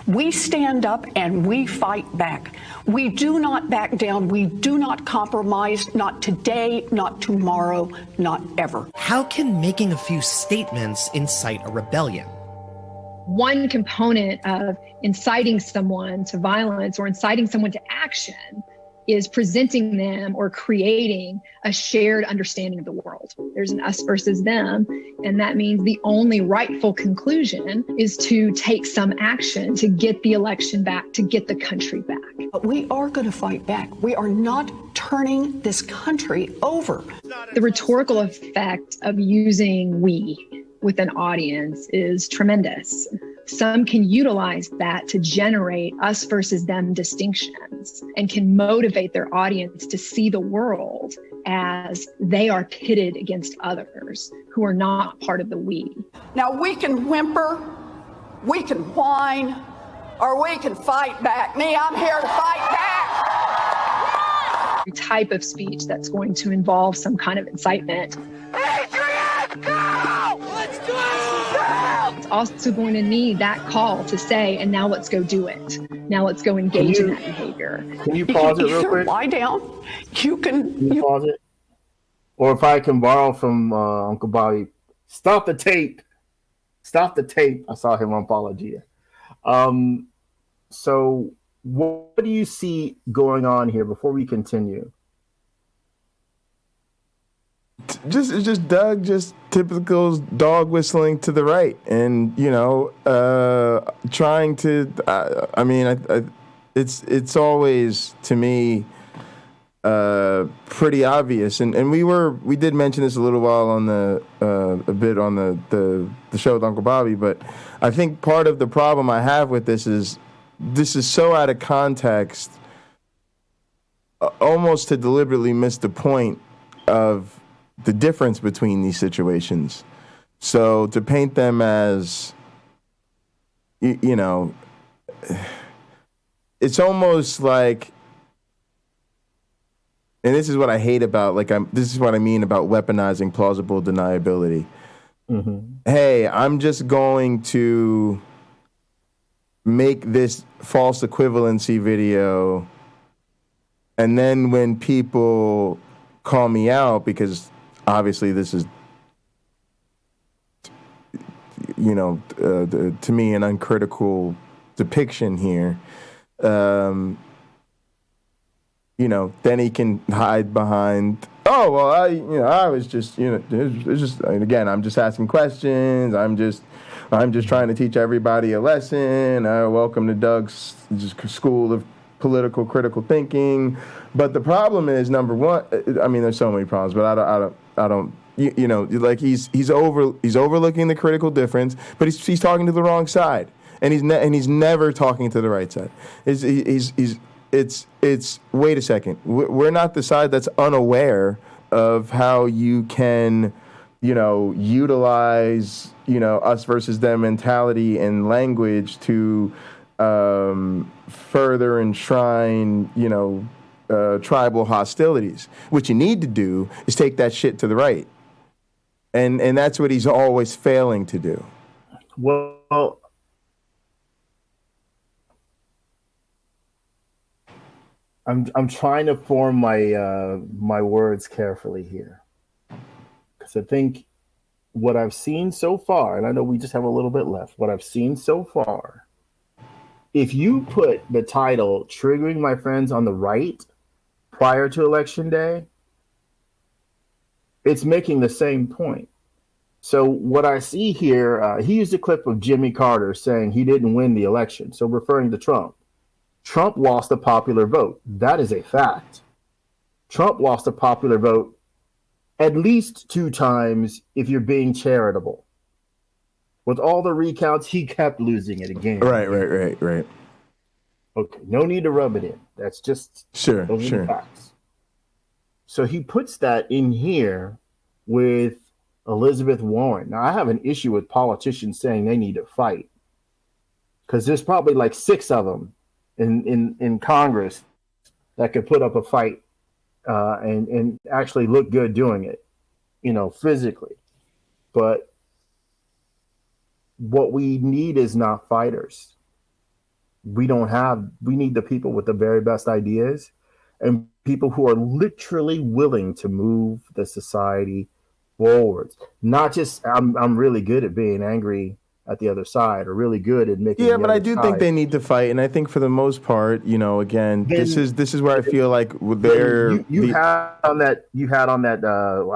We stand up and we fight back. We do not back down. We do not compromise, not today, not tomorrow, not ever. How can making a few statements incite a rebellion? One component of inciting someone to violence or inciting someone to action is presenting them or creating a shared understanding of the world. There's an us versus them, and that means the only rightful conclusion is to take some action to get the election back, to get the country back. But we are going to fight back. We are not turning this country over. The rhetorical effect of using we with an audience is tremendous. Some can utilize that to generate us versus them distinctions and can motivate their audience to see the world as they are pitted against others who are not part of the we. Now we can whimper, we can whine, or we can fight back. Me, I'm here to fight back. Type of speech that's going to involve some kind of incitement. Adrian, go! Let's do it! It's also going to need that call to say, and now let's go do it. Now let's go engage in that behavior. Can you pause it real quick? Lie down. Can you pause it? Or if I can borrow from Uncle Bobby, stop the tape. Stop the tape. I saw him on Apologia. So what do you see going on here before we continue? It's just Doug, just typical dog whistling to the right, and trying to. It's always, to me, pretty obvious. And we did mention this a little while on a bit on the show with Uncle Bobby, but I think part of the problem I have with this is so out of context, almost to deliberately miss the point of the difference between these situations. So to paint them as, you know, it's almost like, and this is what I hate about, this is what I mean about weaponizing plausible deniability. Mm-hmm. Hey, I'm just going to make this false equivalency video, and then when people call me out, because obviously this is, you know, to me, an uncritical depiction here, you know, then he can hide behind, oh, well, I was just, you know, it's just, and again, I'm just asking questions. I'm just trying to teach everybody a lesson. Welcome to Doug's School of Political Critical Thinking. But the problem is, number one, I mean, there's so many problems, but I don't, you know, like he's overlooking the critical difference, but he's talking to the wrong side, and he's never talking to the right side. It's wait a second. We're not the side that's unaware of how you can, you know, utilize, you know, us versus them mentality and language to further enshrine, you know, tribal hostilities. What you need to do is take that shit to the right. And that's what he's always failing to do. Well, I'm trying to form my my words carefully here, because I think what I've seen so far, and I know we just have a little bit left, what I've seen so far, if you put the title "Triggering My Friends on the Right" prior to Election Day, it's making the same point. So what I see here, he used a clip of Jimmy Carter saying he didn't win the election, so referring to Trump. Trump lost the popular vote. That is a fact. Trump lost the popular vote at least 2 times if you're being charitable. With all the recounts, he kept losing it again. Right. Okay, no need to rub it in. That's just sure. The facts. So he puts that in here with Elizabeth Warren. Now, I have an issue with politicians saying they need to fight, because there's probably like 6 of them in Congress that could put up a fight and actually look good doing it, you know, physically. But what we need is not fighters. We need the people with the very best ideas and people who are literally willing to move the society forwards. Not just, I'm really good at being angry at the other side, or really good at making. Yeah, but I do think they need to fight, and I think for the most part, you know, again, this is where I feel like they're you had on that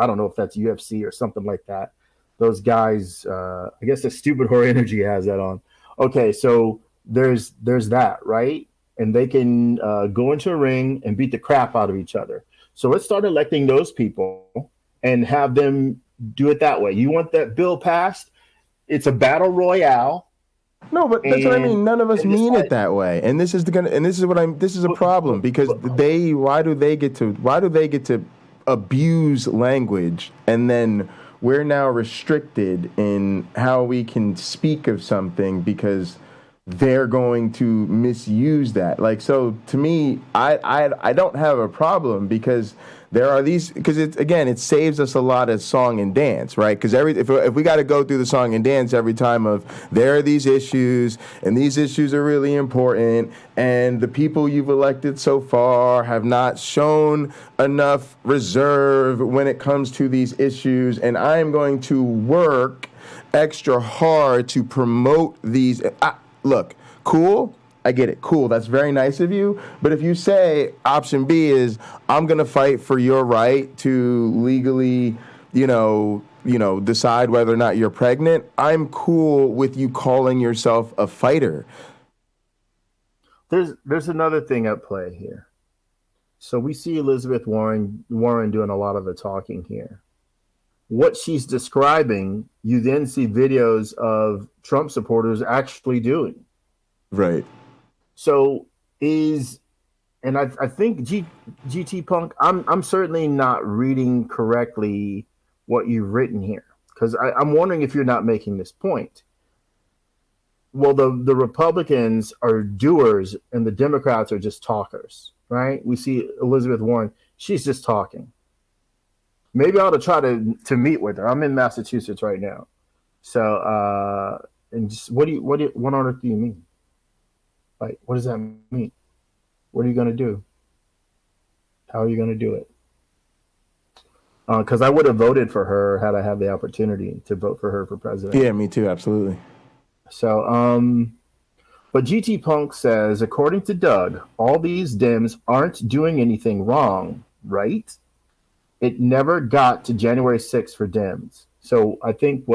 I don't know if that's UFC or something like that. Those guys, I guess the Stupid Whore Energy has that on. Okay, so there's that, right? And they can go into a ring and beat the crap out of each other. So let's start electing those people and have them do it that way. You want that bill passed? It's a battle royale. No, but that's what I mean. None of us mean it that way, and this is a problem, because why do they get to abuse language, and then we're now restricted in how we can speak of something because they're going to misuse that. Like, so to me, I don't have a problem, because there are these, because it saves us a lot of song and dance, right? Because if we got to go through the song and dance every time of there are these issues, and these issues are really important, and the people you've elected so far have not shown enough reserve when it comes to these issues, and I'm going to work extra hard to promote these. Look, cool. I get it. Cool. That's very nice of you. But if you say option B is, I'm going to fight for your right to legally, you know, decide whether or not you're pregnant, I'm cool with you calling yourself a fighter. There's another thing at play here. So we see Elizabeth Warren doing a lot of the talking here. What she's describing, you then see videos of Trump supporters actually doing. Right. So I think GT Punk, I'm certainly not reading correctly what you've written here, because I'm wondering if you're not making this point. Well, the Republicans are doers and the Democrats are just talkers, right? We see Elizabeth Warren, she's just talking. Maybe I ought to try to meet with her. I'm in Massachusetts right now. So, and just what on earth do you mean? Like, what does that mean? What are you going to do? How are you going to do it? Because I would have voted for her had I had the opportunity to vote for her for president. Yeah, me too. Absolutely. So, but GT Punk says, according to Doug, all these Dems aren't doing anything wrong, right? It never got to January 6th for Dems. So I think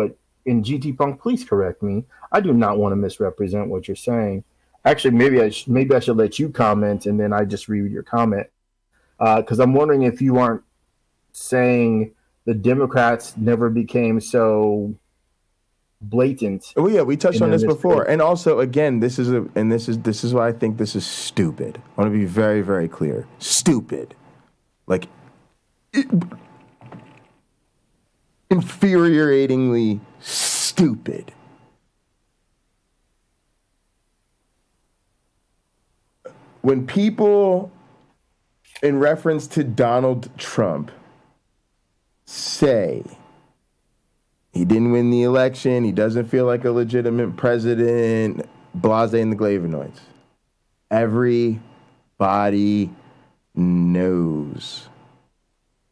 in GT Punk, please correct me. I do not want to misrepresent what you're saying. Actually, maybe I should let you comment and then I just read your comment. Because I'm wondering if you aren't saying the Democrats never became so blatant. Oh yeah, we touched on this before. And also, again, this is why I think this is stupid. I want to be very, very clear. Stupid. Like infuriatingly stupid. When people, in reference to Donald Trump, say he didn't win the election, he doesn't feel like a legitimate president, blase and the Glavinoids, everybody knows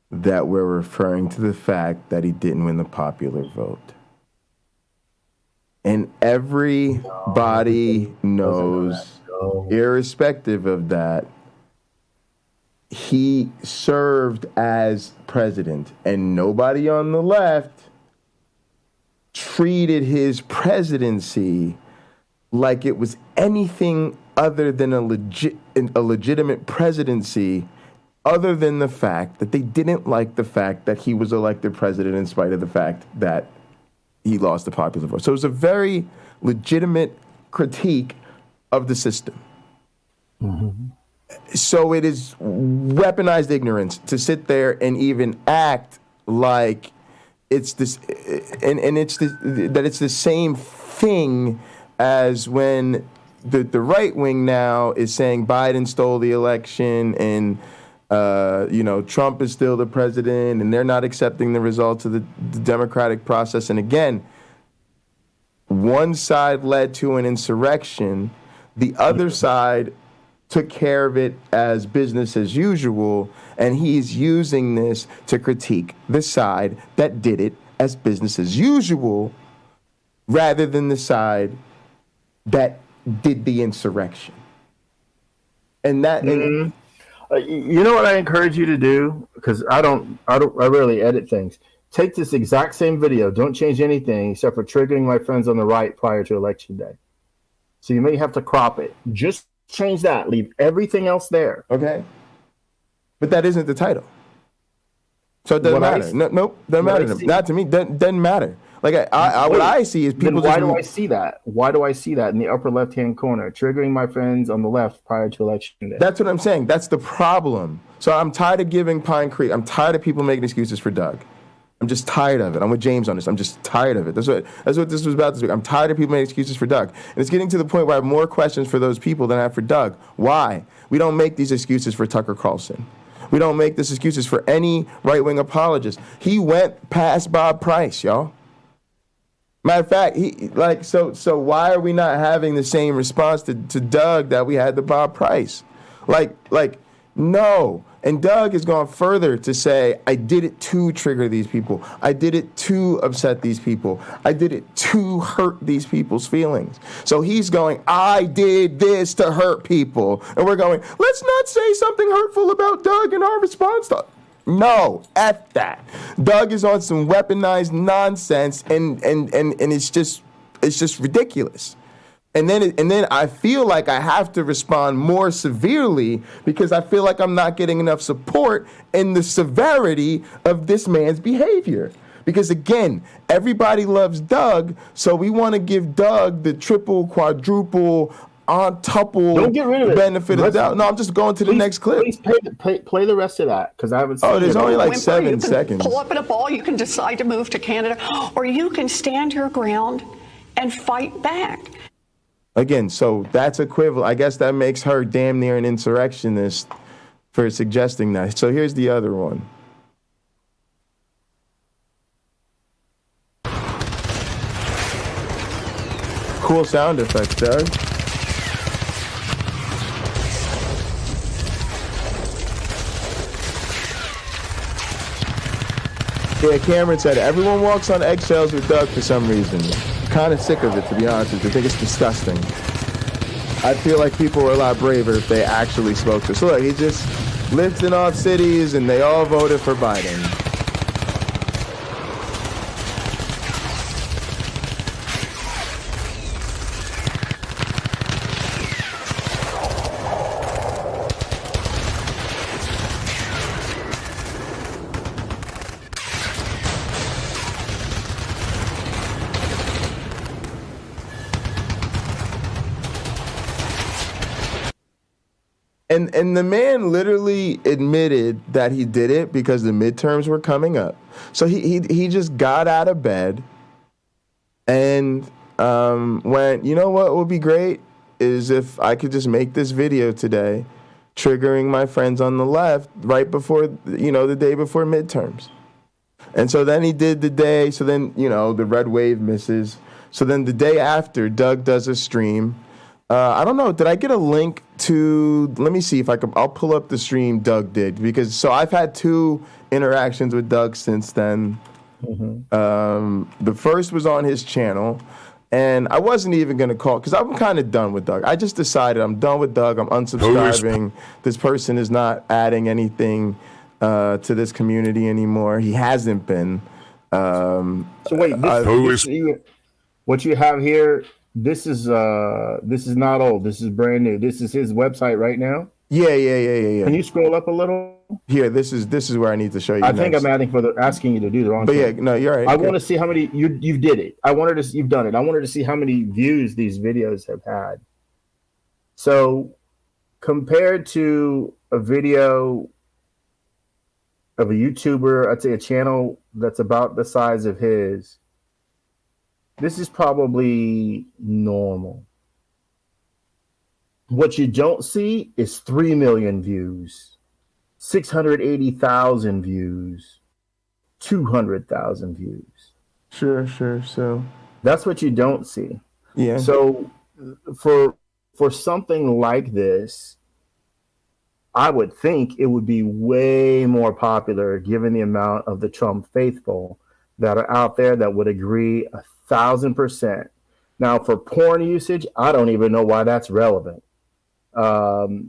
that we're referring to the fact that he didn't win the popular vote. And everybody knows, irrespective of that, he served as president, and nobody on the left treated his presidency like it was anything other than a legitimate presidency, other than the fact that they didn't like the fact that he was elected president in spite of the fact that he lost the popular vote. So it was a very legitimate critique of the system. Mm-hmm. So it is weaponized ignorance to sit there and even act like it's this, and it's this, that it's the same thing as when the right wing now is saying Biden stole the election and Trump is still the president and they're not accepting the results of the democratic process. And again, one side led to an insurrection, the other side took care of it as business as usual, and he's using this to critique the side that did it as business as usual rather than the side that did the insurrection. And that... you know what I encourage you to do? Because I rarely edit things. Take this exact same video, don't change anything except for triggering my friends on the right prior to election day. So you may have to crop it. Just change that. Leave everything else there. Okay. But that isn't the title. So it doesn't matter. Nope. Doesn't matter. Not to me. Doesn't matter. Like what I see is people. Why do I see that? Why do I see that in the upper left-hand corner? Triggering my friends on the left prior to election day. That's what I'm saying. That's the problem. So I'm tired of giving PineCreek. I'm tired of people making excuses for Doug. I'm just tired of it. I'm with James on this. I'm just tired of it. That's what this was about this week. I'm tired of people making excuses for Doug. And it's getting to the point where I have more questions for those people than I have for Doug. Why? We don't make these excuses for Tucker Carlson. We don't make these excuses for any right-wing apologist. He went past Bob Price, y'all. Matter of fact, so why are we not having the same response to Doug that we had to Bob Price? No. And Doug has gone further to say, I did it to trigger these people. I did it to upset these people. I did it to hurt these people's feelings. So he's going, I did this to hurt people. And we're going, let's not say something hurtful about Doug in our response to... No, F that. Doug is on some weaponized nonsense and it's just ridiculous. And then I feel like I have to respond more severely because I feel like I'm not getting enough support in the severity of this man's behavior. Because again, everybody loves Doug, so we want to give Doug the triple, quadruple, ontuple benefit of doubt. No, I'm just going to the next clip. Please play the rest of that because I haven't seen there's only like 7 you can seconds. Pull up in a ball, you can decide to move to Canada, or you can stand your ground and fight back. Again, so that's equivalent. I guess that makes her damn near an insurrectionist for suggesting that. So here's the other one. Cool sound effects, Doug. Yeah, Cameron said everyone walks on eggshells with Doug for some reason. Kind of sick of it, to be honest with you. I think it's disgusting. I feel like people were a lot braver if they actually spoke to. So look, he just lifting off cities, and they all voted for Biden. And the man literally admitted that he did it because the midterms were coming up. So he just got out of bed and went, you know what would be great is if I could just make this video today, triggering my friends on the left right before, the day before midterms. And so then he did the day. So then, the red wave misses. So then the day after, Doug does a stream. I don't know. Did I get a link to? Let me see if I can. I'll pull up the stream Doug did because I've had 2 interactions with Doug since then. Mm-hmm. The first was on his channel, and I wasn't even gonna call because I'm kind of done with Doug. I just decided I'm done with Doug. I'm unsubscribing. This person is not adding anything to this community anymore. He hasn't been. So wait, what you have here? This is not old. This is brand new. This is his website right now. Yeah. Can you scroll up a little? Here, this is where I need to show you. I think I'm asking you to do the wrong thing. But yeah, no, you're right. I want to see how many you did it. You've done it. I wanted to see how many views these videos have had. So, compared to a video of a YouTuber, I'd say a channel that's about the size of his. This is probably normal. What you don't see is 3 million views, 680,000 views, 200,000 views. Sure. So that's what you don't see. Yeah. So for something like this, I would think it would be way more popular given the amount of the Trump faithful that are out there that would agree 1,000%. Now, for porn usage, I don't even know why that's relevant. But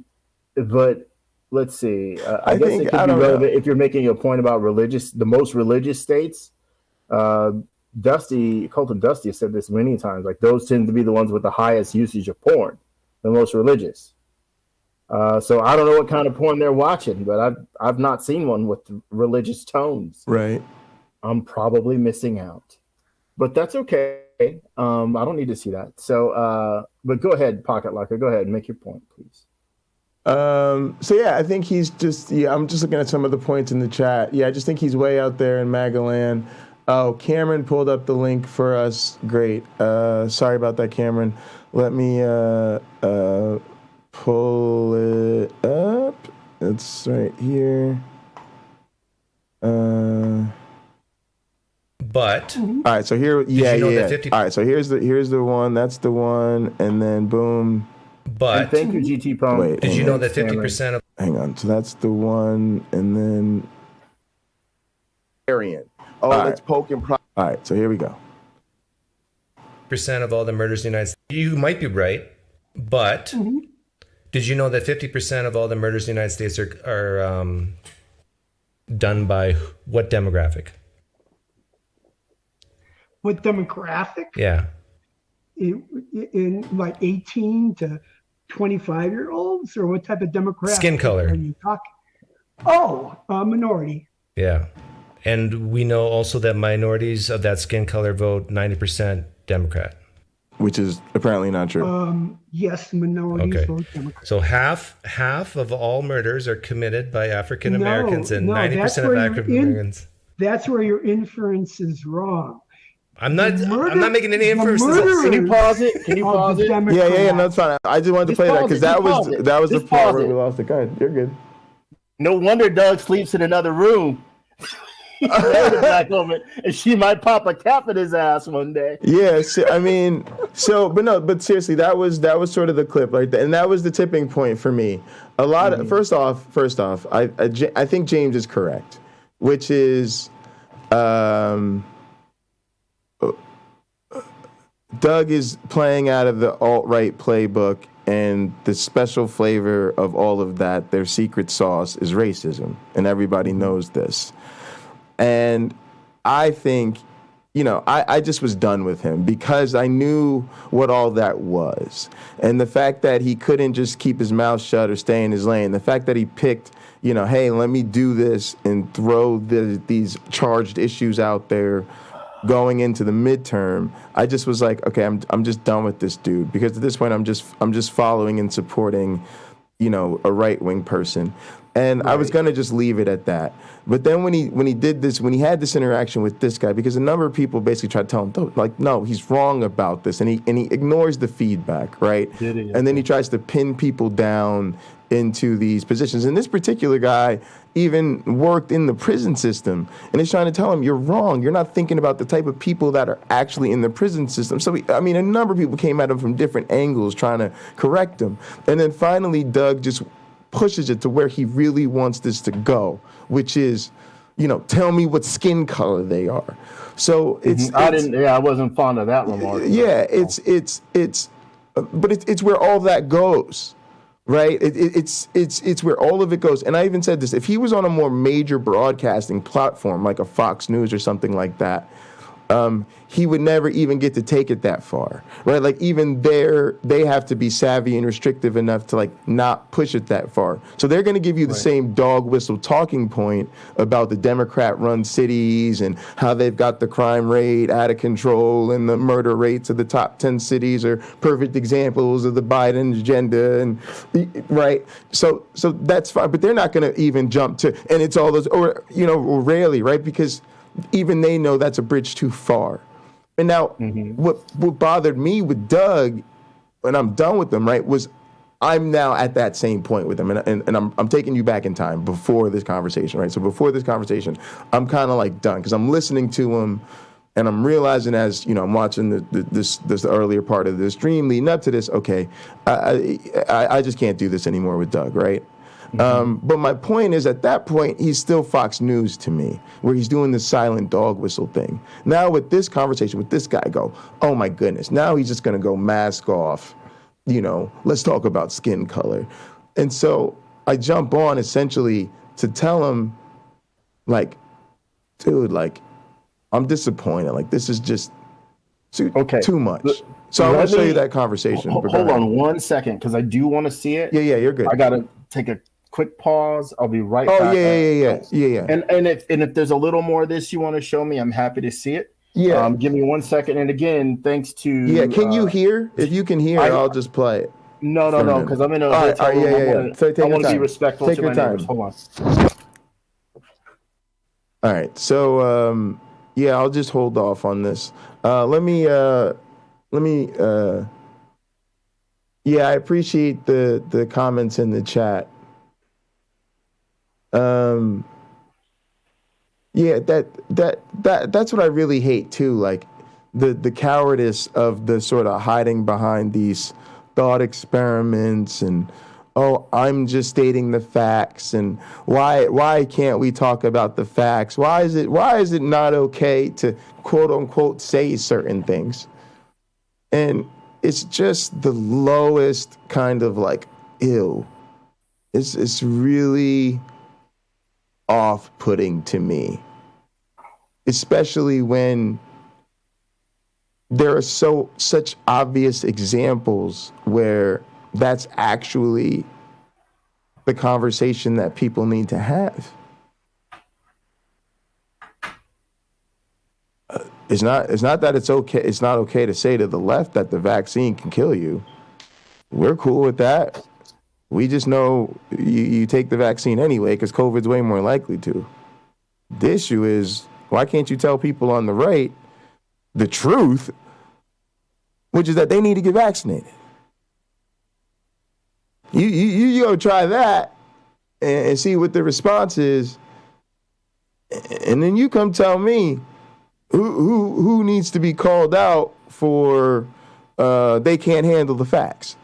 let's see. I guess it could be relevant if you're making a point about the most religious states. Cult of Dusty has said this many times. Like those tend to be the ones with the highest usage of porn, the most religious. So I don't know what kind of porn they're watching, but I've not seen one with religious tones. Right. I'm probably missing out. But that's okay. I don't need to see that. So, but go ahead, Pocket Locker. Go ahead and make your point, please. So yeah, I think he's just. Yeah, I'm just looking at some of the points in the chat. Yeah, I just think he's way out there in Magaland. Oh, Cameron pulled up the link for us. Great. Sorry about that, Cameron. Let me pull it up. It's right here. But all right, so here, all right, so here's the one. That's the one, and then boom. But and thank you, GT Pong. Wait, did you know that 50% of? Hang on, so that's the one, and then Arian. Oh, let's poke and all right, so here we go. % of all the murders in the United States. You might be right, but did you know that 50% of all the murders in the United States are done by what demographic? What demographic? Yeah. in like 18 to 25-year-olds, or what type of demographic Skin color are you talking? Oh, minority. Yeah. And we know also that minorities of that skin color vote 90% Democrat. Which is apparently not true. Yes, minorities vote Democrat. So half of all murders are committed by African Americans, and 90% of African Americans. That's where your inference is wrong. I'm not making any inferences. Can you pause it? Can you pause it? Yeah, no, it's fine. I just wanted to play that because that was the part where we lost the guy. You're good. No wonder Doug sleeps in another room. Black woman, and she might pop a cap in his ass one day. Yeah, but seriously, that was sort of the clip, like, and that was the tipping point for me. A lot of first off, I think James is correct, which is, Doug is playing out of the alt-right playbook, and the special flavor of all of that, their secret sauce, is racism, and everybody knows this. And I think, I just was done with him because I knew what all that was. And the fact that he couldn't just keep his mouth shut or stay in his lane, the fact that he picked, hey, let me do this and throw these charged issues out there going into the midterm, I just was like, okay, I'm just done with this dude, because at this point I'm just following and supporting, a right-wing person. And I was going to just leave it at that. But then when he did this, when he had this interaction with this guy, because a number of people basically tried to tell him, like, no, he's wrong about this. And he ignores the feedback, right? And then he tries to pin people down into these positions. And this particular guy even worked in the prison system. And he's trying to tell him, you're wrong. You're not thinking about the type of people that are actually in the prison system. So, a number of people came at him from different angles trying to correct him. And then finally, Doug just pushes it to where he really wants this to go, which is, tell me what skin color they are. So I wasn't fond of that remark. Yeah, but it's where all that goes, right? It's where all of it goes. And I even said this: if he was on a more major broadcasting platform like a Fox News or something like that, he would never even get to take it that far, right? Like, even there, they have to be savvy and restrictive enough to, like, not push it that far. So they're going to give you the same dog whistle talking point about the Democrat-run cities and how they've got the crime rate out of control, and the murder rates of the top 10 cities are perfect examples of the Biden agenda, and right? So that's fine, but they're not going to even jump to, and it's all those, or rarely, right? Because even they know that's a bridge too far. And now, what bothered me with Doug, when I'm done with him, right, was I'm now at that same point with him, and I'm taking you back in time before this conversation, right? So before this conversation, I'm kind of like done, because I'm listening to him, and I'm realizing as I'm watching this earlier part of the stream leading up to this, okay, I just can't do this anymore with Doug, right? But my point is, at that point, he's still Fox News to me, where he's doing the silent dog whistle thing. Now with this conversation with this guy, oh my goodness, now he's just going to go mask off, let's talk about skin color. And so I jump on essentially to tell him, like, dude, like, I'm disappointed. Like, this is just too much. So I'm going to show you that conversation. Hold on 1 second, because I do want to see it. Yeah, you're good. I got to take a quick pause. I'll be right back. Oh, yeah. And if there's a little more of this you want to show me, I'm happy to see it. Yeah. Give me 1 second. And again, thanks to... Yeah, can you hear? If you can hear, I'll just play it. No, because I'm in a hotel room. I want to be respectful to my neighbors. Hold on. All right. So, I'll just hold off on this. Let me I appreciate the comments in the chat. That's what I really hate too, like the cowardice of the sort of hiding behind these thought experiments and, oh, I'm just stating the facts, and why can't we talk about the facts? Why is it not okay to quote unquote say certain things? And it's just the lowest kind of, like, ew. It's really off-putting to me, especially when there are such obvious examples where that's actually the conversation that people need to have. It's not that it's okay. It's not okay to say to the left that the vaccine can kill you. We're cool with that. We just know you take the vaccine anyway because COVID's way more likely to. The issue is, why can't you tell people on the right the truth, which is that they need to get vaccinated? You go try that and see what the response is, and then you come tell me who needs to be called out for they can't handle the facts,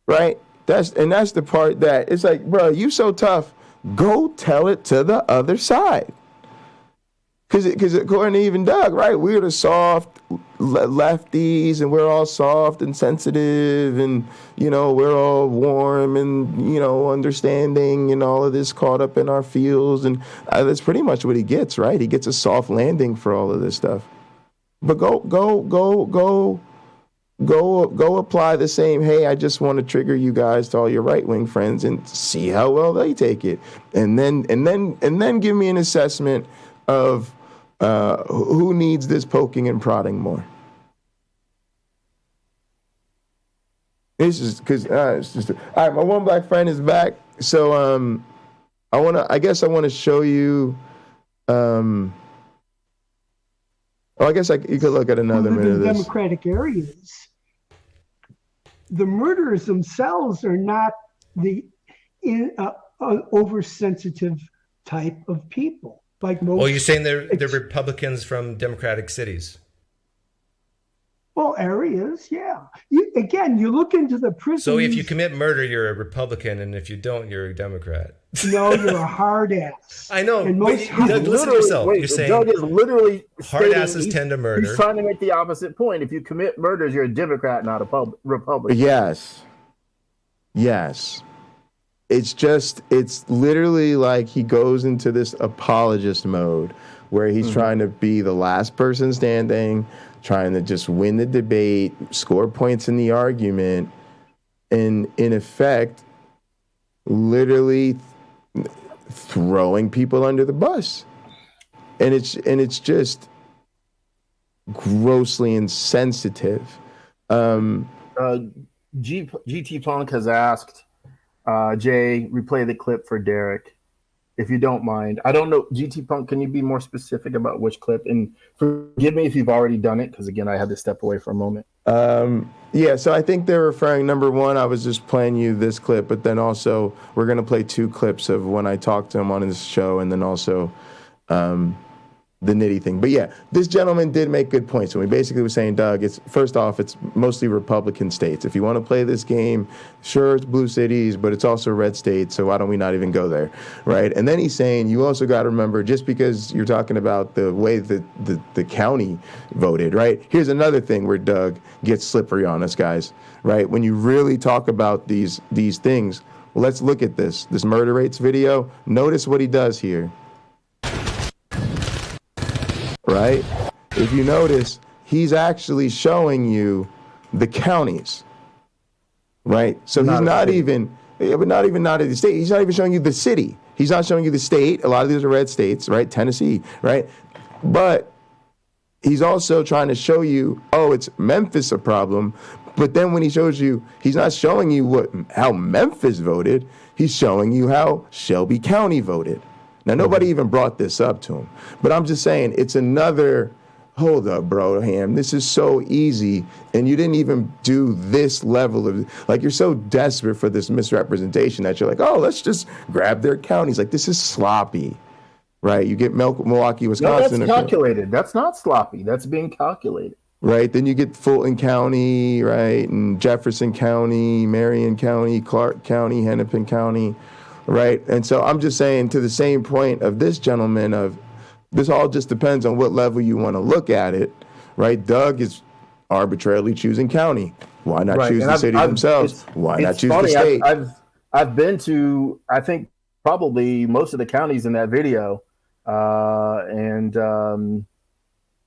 right? That's the part that it's like, bro, you so tough. Go tell it to the other side. Because according to even Doug, right, we're the soft lefties, and we're all soft and sensitive, and, you know, we're all warm and, you know, understanding and all of this caught up in our feels. And that's pretty much what he gets, right? He gets a soft landing for all of this stuff. But go apply the same, hey, I just want to trigger you guys to all your right-wing friends and see how well they take it. And then give me an assessment of who needs this poking and prodding more. This is because it's just all right. My one black friend is back, so I guess I want to show you. I guess you could look at another minute of this. Democratic areas, the murderers themselves are not the oversensitive type of people. Like most, well, you're saying they're Republicans from Democratic cities. Well, areas, yeah. You look into the prisons. So if you commit murder, you're a Republican, and if you don't, you're a Democrat. No, you're a hard ass. I know. And Doug, listen to yourself. You're saying Doug is literally hard asses tend to murder. He's trying to make the opposite point. If you commit murders, you're a Democrat, not a Republican. Yes. It's literally like he goes into this apologist mode where he's trying to be the last person standing, trying to just win the debate, score points in the argument, and in effect, literally throwing people under the bus. And it's just grossly insensitive. GT Punk has asked Jay, replay the clip for Derek, if you don't mind. I don't know, GT Punk, can you be more specific about which clip? And forgive me if you've already done it, because again, I had to step away for a moment. Yeah, so I think they're referring, number one, I was just playing you this clip, but then also we're going to play two clips of when I talked to him on his show, and then also the nitty thing. But yeah, this gentleman did make good points. And we basically were saying, Doug, first off, it's mostly Republican states. If you want to play this game, sure, it's blue cities, but it's also red states, so why don't we not even go there, right? And then he's saying, you also got to remember, just because you're talking about the way that the county voted, right? Here's another thing where Doug gets slippery on us, guys, right? When you really talk about these things, well, let's look at this murder rates video. Notice what he does here. Right? If you notice, he's actually showing you the counties, right? So he's not even the state. He's not even showing you the city. He's not showing you the state. A lot of these are red states, right? Tennessee, right? But he's also trying to show you, oh, it's Memphis a problem. But then when he shows you, he's not showing you how Memphis voted. He's showing you how Shelby County voted. Now, nobody even brought this up to him. But I'm just saying, it's another, hold up, bro, Ham. This is so easy, and you didn't even do this level of, like, you're so desperate for this misrepresentation that you're like, oh, let's just grab their counties. Like, this is sloppy, right? You get Milwaukee, Wisconsin. No, that's calculated. That's not sloppy. That's being calculated. Right? Then you get Fulton County, right? And Jefferson County, Marion County, Clark County, Hennepin County. Right. And so I'm just saying, to the same point of this gentleman, of this all just depends on what level you want to look at it. Right. Doug is arbitrarily choosing county. Why not choose the city themselves? Why not choose the state? I've been to, I think, probably most of the counties in that video. And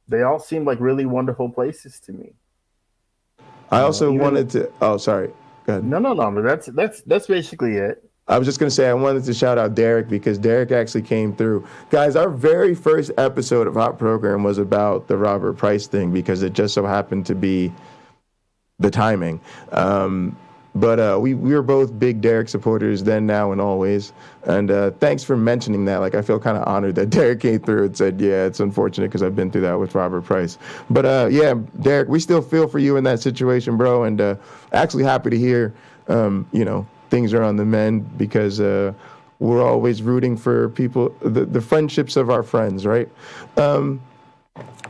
they all seem like really wonderful places to me. I also wanted to. Oh, sorry. Go ahead. No. But that's basically it. I was just going to say I wanted to shout out Derek because Derek actually came through. Guys, our very first episode of Hot Program was about the Robert Price thing because it just so happened to be the timing. But we were both big Derek supporters then, now, and always. And thanks for mentioning that. Like, I feel kind of honored that Derek came through and said, yeah, it's unfortunate because I've been through that with Robert Price. But yeah, Derek, we still feel for you in that situation, bro. And actually happy to hear, things are on the mend because we're always rooting for people, the friendships of our friends, right? But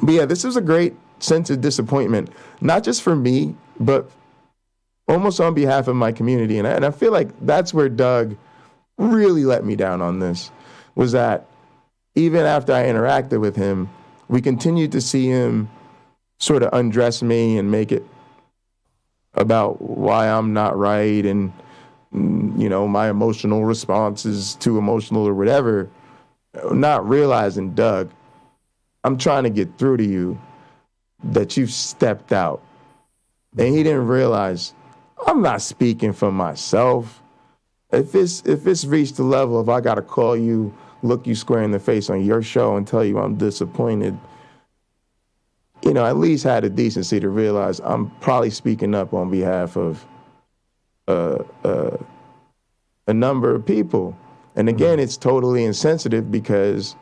yeah, this was a great sense of disappointment, not just for me, but almost on behalf of my community. And I feel like that's where Doug really let me down on this, was that even after I interacted with him, we continued to see him sort of undress me and make it about why I'm not right and, my emotional response is too emotional or whatever, not realizing, Doug, I'm trying to get through to you that you've stepped out. And he didn't realize I'm not speaking for myself. If it's reached the level of I got to call you, look you square in the face on your show and tell you I'm disappointed, at least had the decency to realize I'm probably speaking up on behalf of a number of people. And again, it's totally insensitive because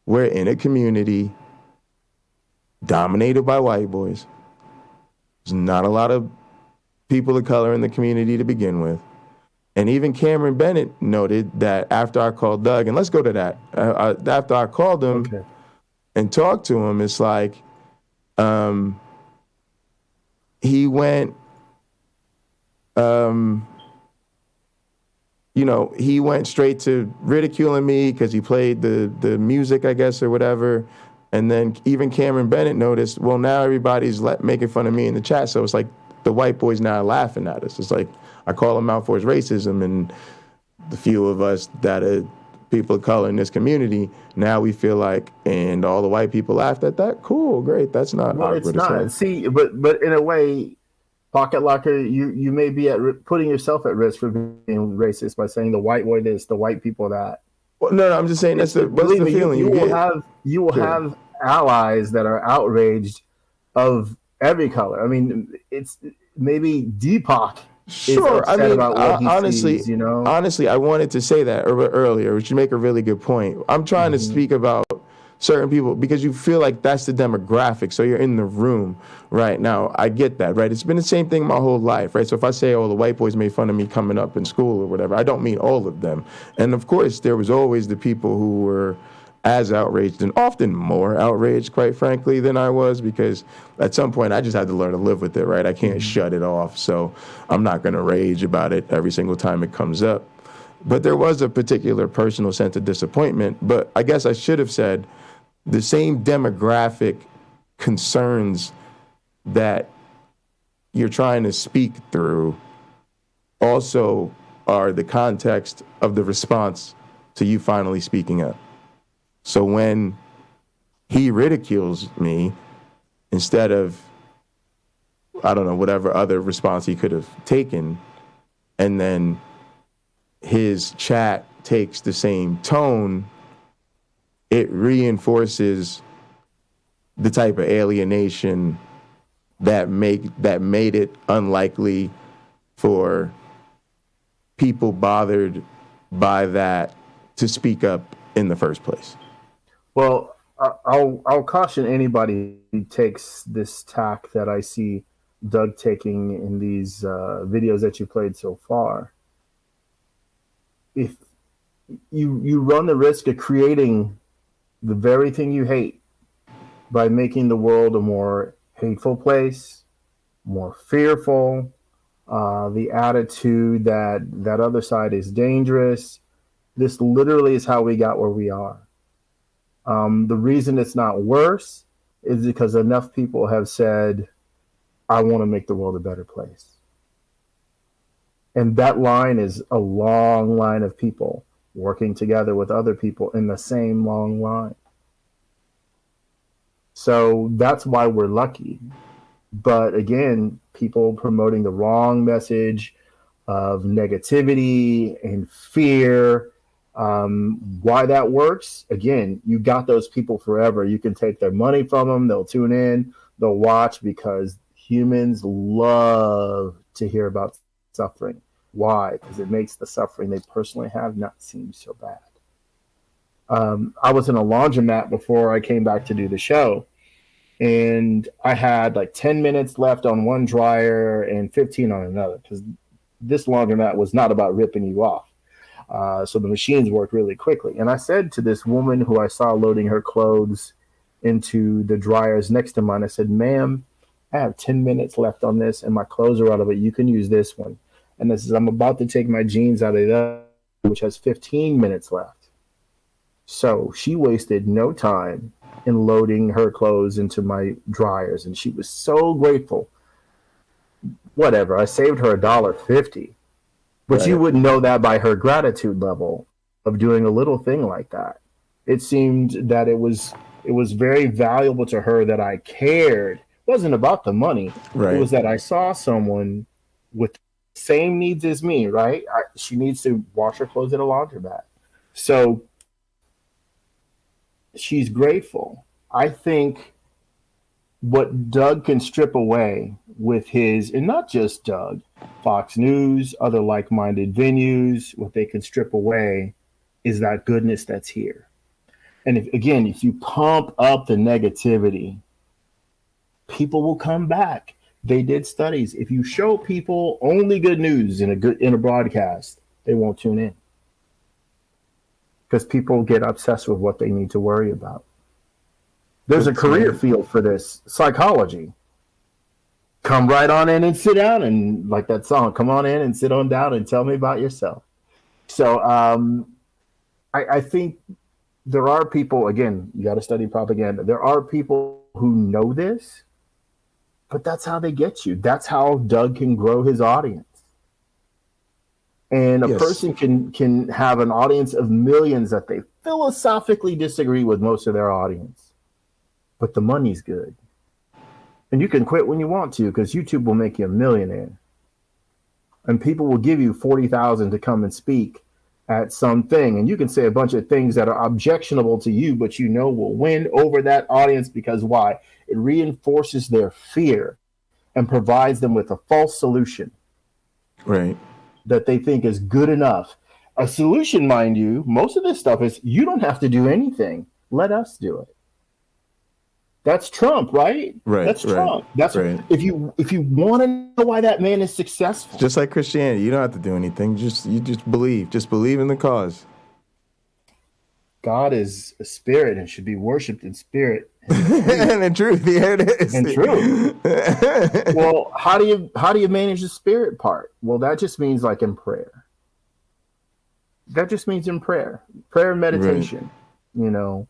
we're in a community dominated by white boys. There's not a lot of people of color in the community to begin with. And even Cameron Bennett noted that after I called Doug, and let's go to that, after I called him and talked to him, it's like he went, he went straight to ridiculing me because he played the music, I guess, or whatever. And then even Cameron Bennett noticed, well, now everybody's making fun of me in the chat. So it's like the white boys now are laughing at us. It's like I call him out for his racism, and the few of us that are people of color in this community, now we feel like, and all the white people laughed at that. Cool, great. That's not awkward. It's not. See, but in a way, Pocket Locker, you may be putting yourself at risk for being racist by saying the white boy this, the white people that. Well, no, I'm just saying what's the feeling you will have allies that are outraged of every color. I mean, it's maybe Deepak. Sure. I mean, honestly, I wanted to say that earlier, which you make a really good point. I'm trying to speak about certain people because you feel like that's the demographic. So you're in the room right now. I get that, right? It's been the same thing my whole life, right? So if I say, oh, the white boys made fun of me coming up in school or whatever, I don't mean all of them. And of course, there was always the people who were as outraged and often more outraged, quite frankly, than I was, because at some point I just had to learn to live with it, right? I can't shut it off. So I'm not going to rage about it every single time it comes up. But there was a particular personal sense of disappointment. But I guess I should have said the same demographic concerns that you're trying to speak through also are the context of the response to you finally speaking up. So when he ridicules me, instead of, I don't know, whatever other response he could have taken, and then his chat takes the same tone, it reinforces the type of alienation that made it unlikely for people bothered by that to speak up in the first place. Well, I'll caution anybody who takes this tack that I see Doug taking in these videos that you played so far. If you run the risk of creating the very thing you hate by making the world a more hateful place, more fearful, the attitude that other side is dangerous. This literally is how we got where we are. The reason it's not worse is because enough people have said, I want to make the world a better place. And that line is a long line of people working together with other people in the same long line. So that's why we're lucky. But again, people promoting the wrong message of negativity and fear. Why that works? Again, you got those people forever. You can take their money from them. They'll tune in. They'll watch because humans love to hear about suffering. Why? Because it makes the suffering they personally have not seem so bad. I was in a laundromat before I came back to do the show, and I had like 10 minutes left on one dryer and 15 on another, because this laundromat was not about ripping you off. So the machines worked really quickly. And I said to this woman who I saw loading her clothes into the dryers next to mine, I said, ma'am, I have 10 minutes left on this and my clothes are out of it. You can use this one. And this is, I'm about to take my jeans out of that, which has 15 minutes left. So she wasted no time in loading her clothes into my dryers. And she was so grateful. Whatever, I saved her $1.50. But right. You wouldn't know that by her gratitude level of doing a little thing like that. It seemed that it was very valuable to her that I cared. It wasn't about the money. Right. It was that I saw someone with the same needs as me, right? She needs to wash her clothes at a laundromat. So she's grateful. I think what Doug can strip away with his, and not just Doug, Fox News, other like-minded venues, what they can strip away is that goodness that's here. And if you pump up the negativity, people will come back. They did studies. If you show people only good news in a broadcast, they won't tune in. Because people get obsessed with what they need to worry about. There's a career field for this, psychology. Come right on in and sit down, and like that song, come on in and sit on down and tell me about yourself. So I think there are people, again, you got to study propaganda. There are people who know this, but that's how they get you. That's how Doug can grow his audience. And a person can have an audience of millions that they philosophically disagree with most of their audience, but the money's good. And you can quit when you want to, because YouTube will make you a millionaire. And people will give you $40,000 to come and speak at something. And you can say a bunch of things that are objectionable to you, but you know will win over that audience, because why? It reinforces their fear and provides them with a false solution. Right. That they think is good enough. A solution, mind you, most of this stuff is you don't have to do anything. Let us do it. That's Trump, right? Right. That's Trump. That's right. If you want to know why that man is successful. Just like Christianity, you don't have to do anything. You just believe. Just believe in the cause. God is a spirit and should be worshipped in spirit. And in truth, here it is. In truth. Well, how do you manage the spirit part? Well, that just means like in prayer. That just means in prayer and meditation. Right. You know.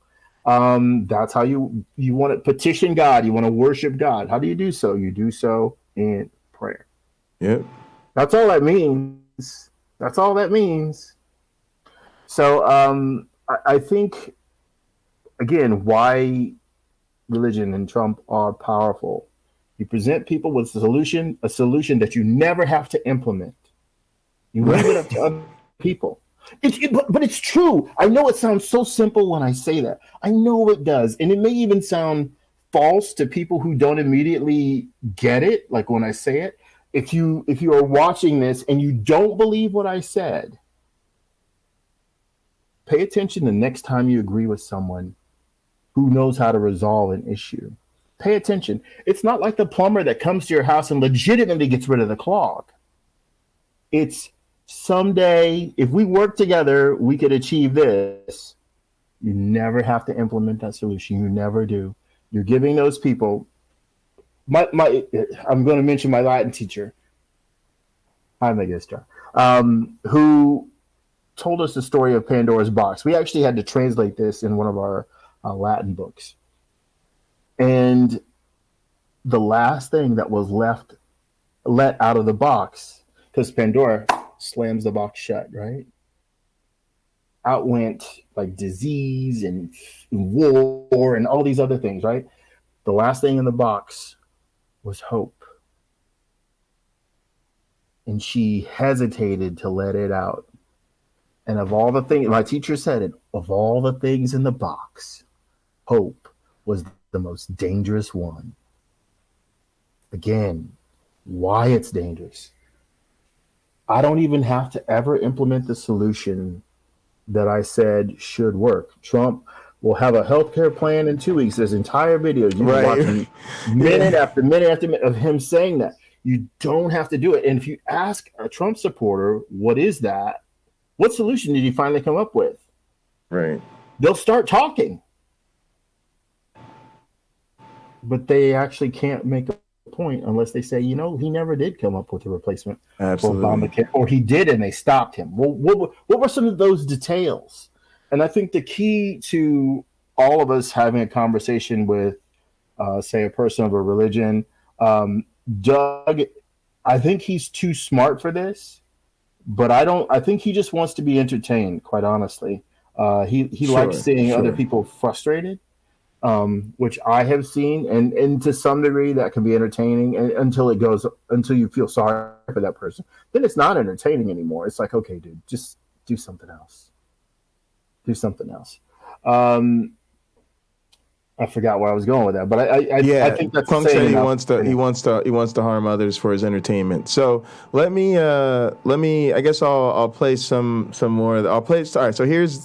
That's how you want to petition God. You want to worship God. How do you do so? You do so in prayer. Yep. That's all that means. That's all that means. So I think, again, why religion and Trump are powerful. You present people with a solution that you never have to implement. You leave it up to other people. But it's true. I know it sounds so simple when I say that. I know it does. And it may even sound false to people who don't immediately get it, like when I say it. If you are watching this and you don't believe what I said, pay attention the next time you agree with someone who knows how to resolve an issue. Pay attention. It's not like the plumber that comes to your house and legitimately gets rid of the clog. It's someday, if we work together, we could achieve this. You never have to implement that solution. You never do. You're giving those people. I'm going to mention my Latin teacher, hi Magistra, who told us the story of Pandora's box. We actually had to translate this in one of our Latin books. And the last thing that was let out of the box, because Pandora slams the box shut, right? Out went like disease and war and all these other things, right? The last thing in the box was hope. And she hesitated to let it out. And of all the things, my teacher said it, of all the things in the box, hope was the most dangerous one. Again, why it's dangerous. I don't even have to ever implement the solution that I said should work. Trump will have a healthcare plan in 2 weeks. There's entire videos. You can watch minute after minute after minute of him saying that. You don't have to do it. And if you ask a Trump supporter, what is that? What solution did you finally come up with? Right. They'll start talking. But they actually can't make a point unless they say, he never did come up with a replacement for Obamacare, or he did and they stopped him. Well, what were some of those details? And I think the key to all of us having a conversation with, say, a person of a religion, Doug, I think he's too smart for this, but I think he just wants to be entertained, quite honestly. He likes seeing other people frustrated. Which I have seen, and to some degree that can be entertaining until you feel sorry for that person. Then it's not entertaining anymore. It's like, okay, dude, just do something else. Do something else. I forgot where I was going with that, but I think that's Punk said he wants to harm others for his entertainment. So let me I guess I'll play some more. All right. So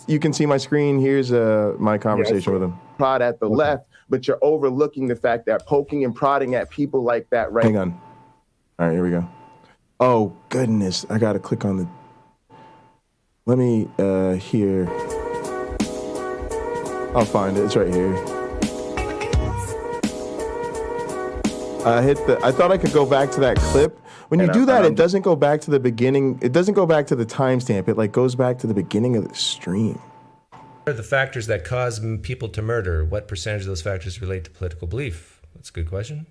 you can see my screen. Here's my conversation with him. Prod at the left, but you're overlooking the fact that poking and prodding at people like that. Right. Hang on. All right, here we go. Oh goodness, I gotta click on the. Let me here. I'll find it. It's right here. I thought I could go back to that clip. When you do that, it doesn't go back to the beginning. It doesn't go back to the timestamp. It goes back to the beginning of the stream. What are the factors that cause people to murder? What percentage of those factors relate to political belief? That's a good question.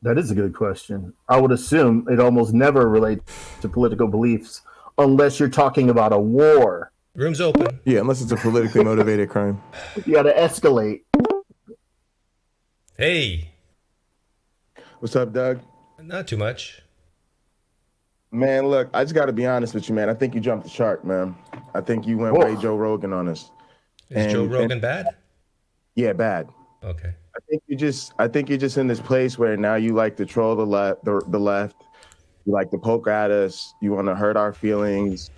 That is a good question. I would assume it almost never relates to political beliefs unless you're talking about a war. Room's open. Yeah, unless it's a politically motivated crime. You got to escalate. Hey. What's up, Doug? Not too much. Man, look, I just got to be honest with you, man. I think you jumped the shark, man. I think you went way Joe Rogan on us. Is Joe Rogan bad? Yeah, bad. Okay. I think you're just in this place where now you like to troll the left. You like to poke at us. You want to hurt our feelings,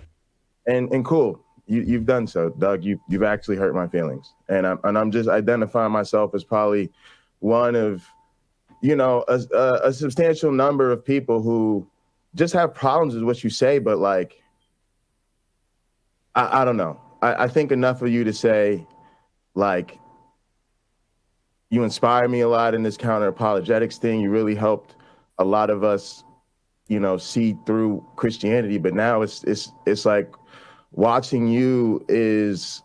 and cool. You've done so, Doug. You've actually hurt my feelings, and I'm just identifying myself as probably one of, a substantial number of people who just have problems with what you say, but I don't know. I think enough of you to say, you inspire me a lot in this counter-apologetics thing. You really helped a lot of us, see through Christianity. But now it's like watching you is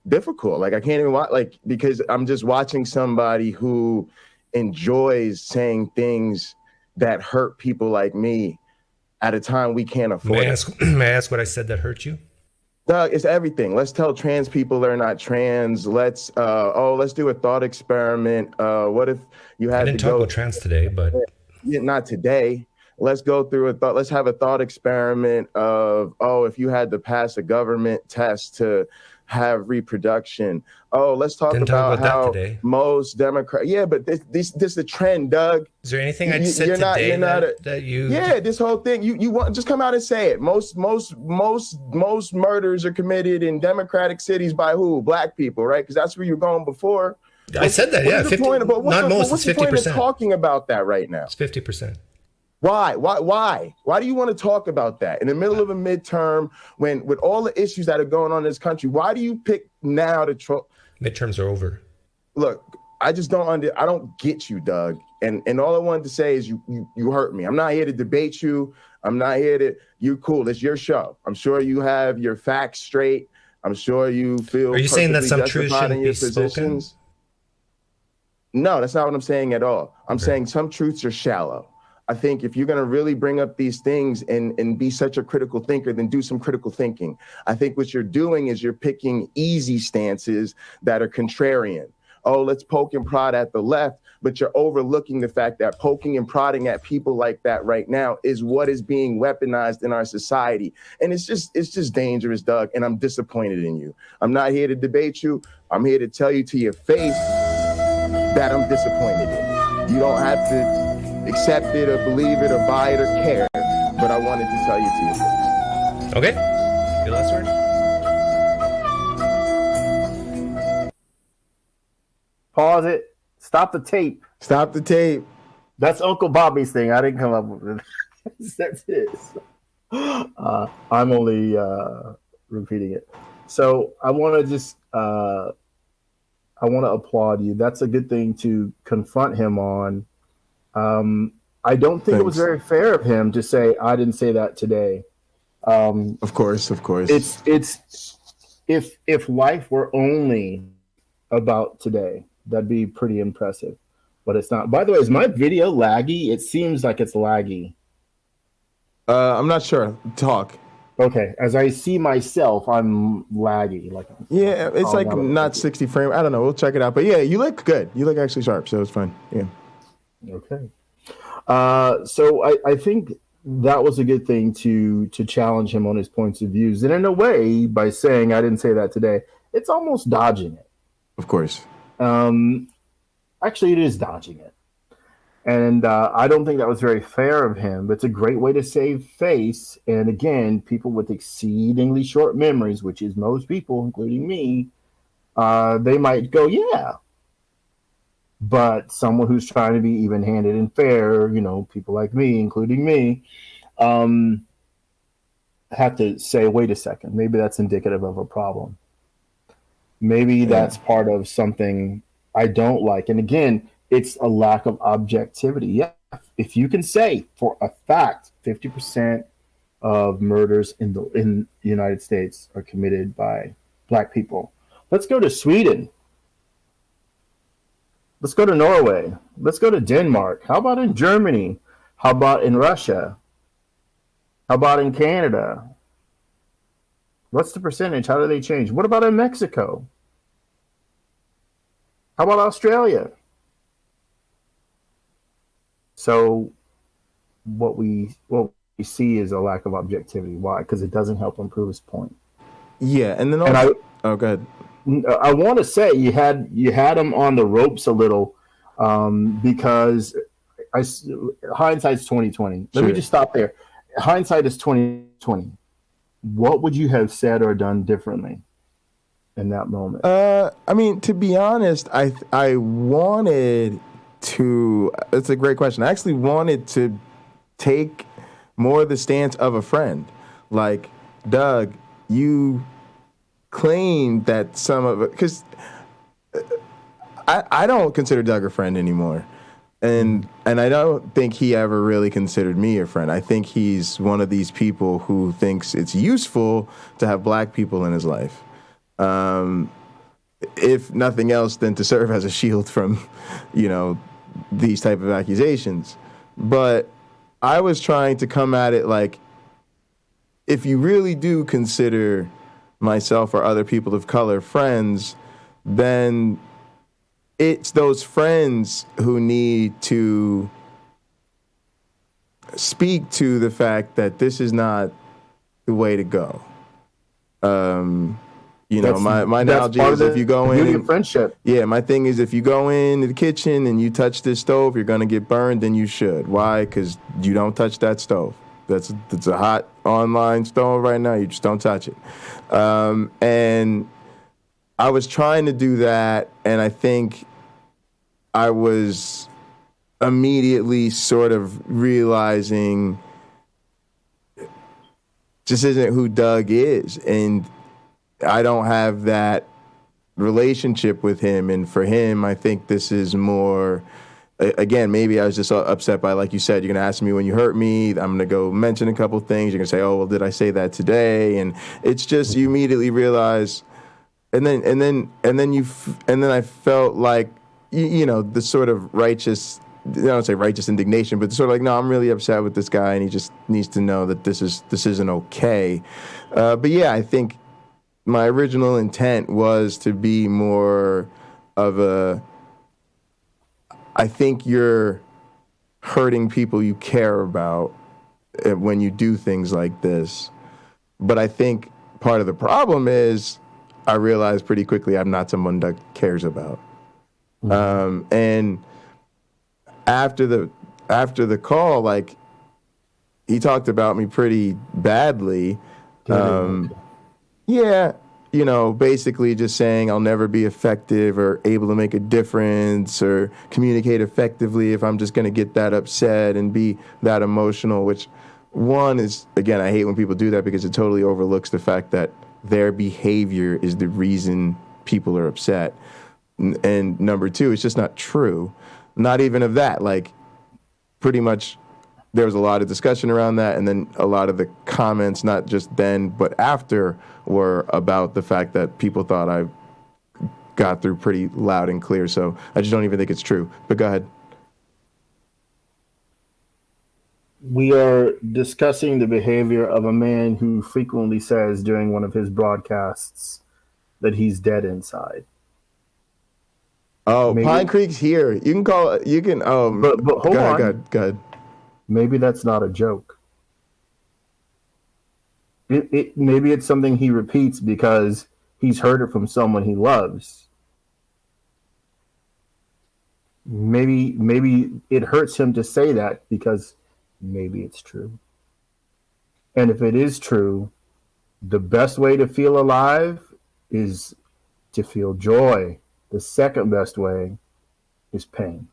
difficult. I can't even watch, because I'm just watching somebody who enjoys saying things that hurt people like me at a time we can't afford. May I ask what I said that hurt you? Doug, it's everything. Let's tell trans people they're not trans. Let's do a thought experiment. What if you had to go? I didn't talk about trans today, but not today. Let's go through let's have a thought experiment of, if you had to pass a government test to have reproduction. Let's talk about how most Democrats. Yeah, but this is the trend, Doug. Is there anything I said today that you? Yeah, this whole thing. You want just come out and say it. Most murders are committed in Democratic cities by who? Black people, right? Because that's where you're going before. I said that. Yeah, 50, not most. It's 50%. What's the point of talking about that right now? It's 50%. Why? Why do you want to talk about that in the middle of a midterm when with all the issues that are going on in this country? Why do you pick now to midterms are over? Look, I just I don't get you, Doug. And all I wanted to say is you hurt me. I'm not here to debate you. I'm not here to. You're cool. It's your show. I'm sure you have your facts straight. I'm sure you feel. Are you saying that some truth shouldn't be spoken? No, that's not what I'm saying at all. I'm saying some truths are shallow. I think if you're going to really bring up these things and be such a critical thinker, then do some critical thinking. I think what you're doing is you're picking easy stances that are contrarian. oh, let's poke and prod at the left, but you're overlooking the fact that poking and prodding at people like that right now is what is being weaponized in our society. And it's just dangerous, Doug, and I'm disappointed in you. I'm not here to debate you. I'm here to tell you to your face that I'm disappointed in you. You don't have to accept it or believe it or buy it or care, but I wanted to tell you to your face. Okay. Your last word? Pause it. Stop the tape. Stop the tape. That's Uncle Bobby's thing. I didn't come up with it. That's his. I'm only repeating it. So I want to just I want to applaud you. That's a good thing to confront him on. I don't think it was very fair of him to say, I didn't say that today. Of course. It's if life were only about today, that'd be pretty impressive, but it's not. By the way, is my video laggy? It seems like it's laggy. I'm not sure. Talk. Okay, as I see myself, I'm laggy. Yeah, it's like not 60 frame. I don't know. We'll check it out. But yeah, you look good. You look actually sharp, so it's fine. Yeah. Okay. So I think that was a good thing to challenge him on his points of views, and in a way, by saying I didn't say that today, it's almost dodging it. Of course. Actually, it is dodging it. And I don't think that was very fair of him, but it's a great way to save face. And again, people with exceedingly short memories, which is most people, including me, they might go, yeah. But someone who's trying to be even-handed and fair, people like me, including me, have to say, wait a second, maybe that's indicative of a problem. Maybe that's part of something I don't like. And again, it's a lack of objectivity. Yeah, if you can say for a fact 50% of murders in the United States are committed by Black people, let's go to Sweden. Let's go to Norway. Let's go to Denmark. How about in Germany? How about in Russia? How about in Canada? What's the percentage? How do they change? What about in Mexico? How about Australia? So what we see is a lack of objectivity. Why? Because it doesn't help improve his point. Yeah, and then also, go ahead. I want to say you had him on the ropes a little because hindsight's 2020. Let me just stop there. Hindsight is 2020. What would you have said or done differently in that moment? I mean, to be honest, I wanted to. It's a great question. I actually wanted to take more the stance of a friend. Like, Doug, you claimed that some of it, because I don't consider Doug a friend anymore. And I don't think he ever really considered me a friend. I think he's one of these people who thinks it's useful to have Black people in his life. If nothing else than to serve as a shield from, these type of accusations. But I was trying to come at it like, if you really do consider myself or other people of color friends, then it's those friends who need to speak to the fact that this is not the way to go. My analogy is if you go in friendship. Yeah, my thing is if you go into the kitchen and you touch this stove, you're gonna get burned, then you should. Why? Because you don't touch that stove. That's a hot online stove right now. You just don't touch it. And I was trying to do that, and I think I was immediately sort of realizing this isn't who Doug is, and I don't have that relationship with him. And for him, I think this is more, again, maybe I was just upset by, like you said, you're going to ask me when you hurt me. I'm going to go mention a couple things. You're going to say, oh, well, did I say that today? And it's just, you immediately realize, and then I felt like, the sort of righteous, I don't say righteous indignation, but sort of like, no, I'm really upset with this guy, and he just needs to know that this isn't okay. But yeah, I think my original intent was to be more I think you're hurting people you care about when you do things like this. But I think part of the problem is I realized pretty quickly I'm not someone Doug cares about. And after the call, like, he talked about me pretty badly. Yeah, you know, basically just saying I'll never be effective or able to make a difference or communicate effectively if I'm just going to get that upset and be that emotional, which one is, again, I hate when people do that because it totally overlooks the fact that their behavior is the reason people are upset. And number two, it's just not true. Not even of that. Like, pretty much there was a lot of discussion around that, and then a lot of the comments, not just then but after, were about the fact that people thought I got through pretty loud and clear. So I just don't even think it's true. But go ahead. We are discussing the behavior of a man who frequently says during one of his broadcasts that he's dead inside. Oh, PineCreek's here. You can call it. You can. But hold on. Go ahead. Maybe that's not a joke. Maybe it's something he repeats because he's heard it from someone he loves. Maybe it hurts him to say that because maybe it's true. And if it is true, the best way to feel alive is to feel joy. The second best way is pain.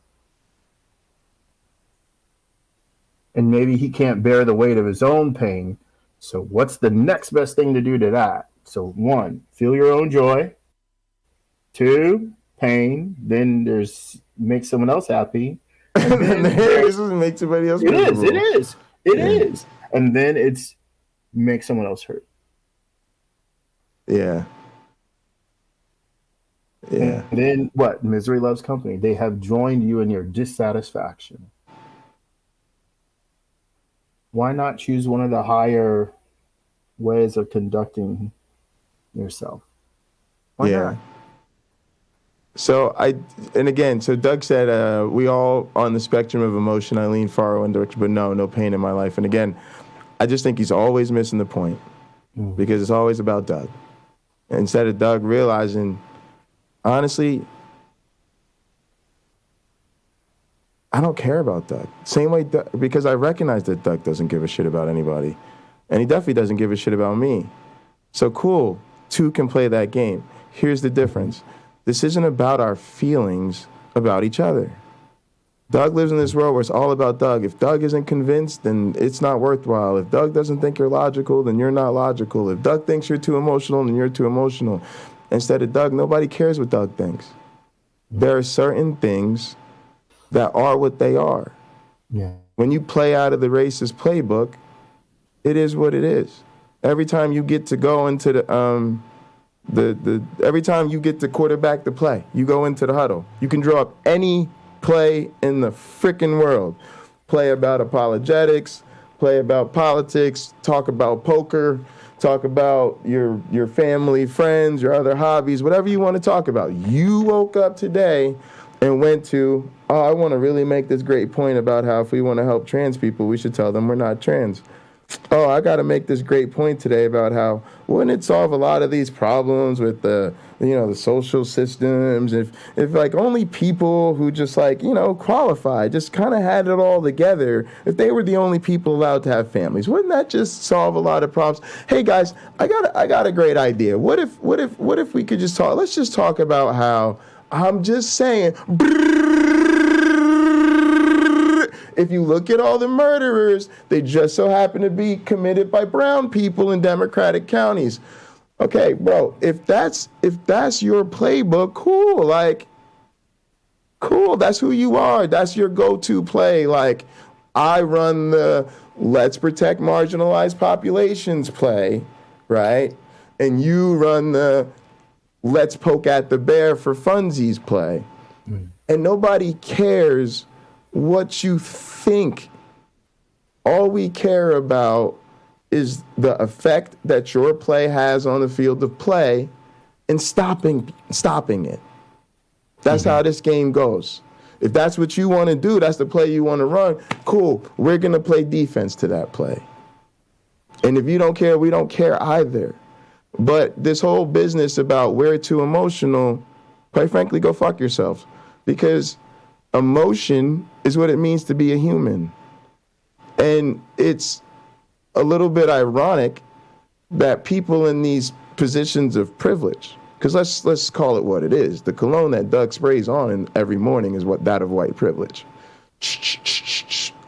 And maybe he can't bear the weight of his own pain. So what's the next best thing to do to that? So 1, feel your own joy. 2, pain. Then there's make someone else happy. And then this doesn't make somebody else miserable. It is. And then it's make someone else hurt. Yeah. Yeah. And then what? Misery loves company. They have joined you in your dissatisfaction. Why not choose one of the higher ways of conducting yourself? Why not? So Doug said, we all on the spectrum of emotion. I lean far one direction, but no pain in my life. And again, I just think he's always missing the point because it's always about Doug. And instead of Doug realizing, honestly, I don't care about Doug. Same way, because I recognize that Doug doesn't give a shit about anybody. And he definitely doesn't give a shit about me. So cool, 2 can play that game. Here's the difference. This isn't about our feelings about each other. Doug lives in this world where it's all about Doug. If Doug isn't convinced, then it's not worthwhile. If Doug doesn't think you're logical, then you're not logical. If Doug thinks you're too emotional, then you're too emotional. Instead of Doug, nobody cares what Doug thinks. There are certain things that are what they are. Yeah. When you play out of the racist playbook, it is what it is. Every time you get to go into every time you get to quarterback the play, you go into the huddle. You can draw up any play in the frickin' world. Play about apologetics, play about politics, talk about poker, talk about your family, friends, your other hobbies, whatever you want to talk about. You woke up today and went to, I want to really make this great point about how if we want to help trans people, we should tell them we're not trans. I got to make this great point today about how wouldn't it solve a lot of these problems with the social systems if like only people who just qualify, just kind of had it all together, if they were the only people allowed to have families, wouldn't that just solve a lot of problems? Hey guys, I got a great idea. What if we could just talk? Let's just talk about how I'm just saying. If you look at all the murderers, they just so happen to be committed by brown people in Democratic counties. Okay, bro, if that's your playbook, cool, that's who you are. That's your go-to play. Like, I run the let's protect marginalized populations play, right? And you run the let's poke at the bear for funsies play. And nobody cares what you think. All we care about is the effect that your play has on the field of play and stopping it. That's how this game goes. If that's what you want to do, that's the play you want to run, cool. We're going to play defense to that play. And if you don't care, we don't care either. But this whole business about we're too emotional, quite frankly, go fuck yourself. Because emotion is what it means to be a human. And it's a little bit ironic that people in these positions of privilege, because let's call it what it is. The cologne that Doug sprays on every morning is what that of white privilege.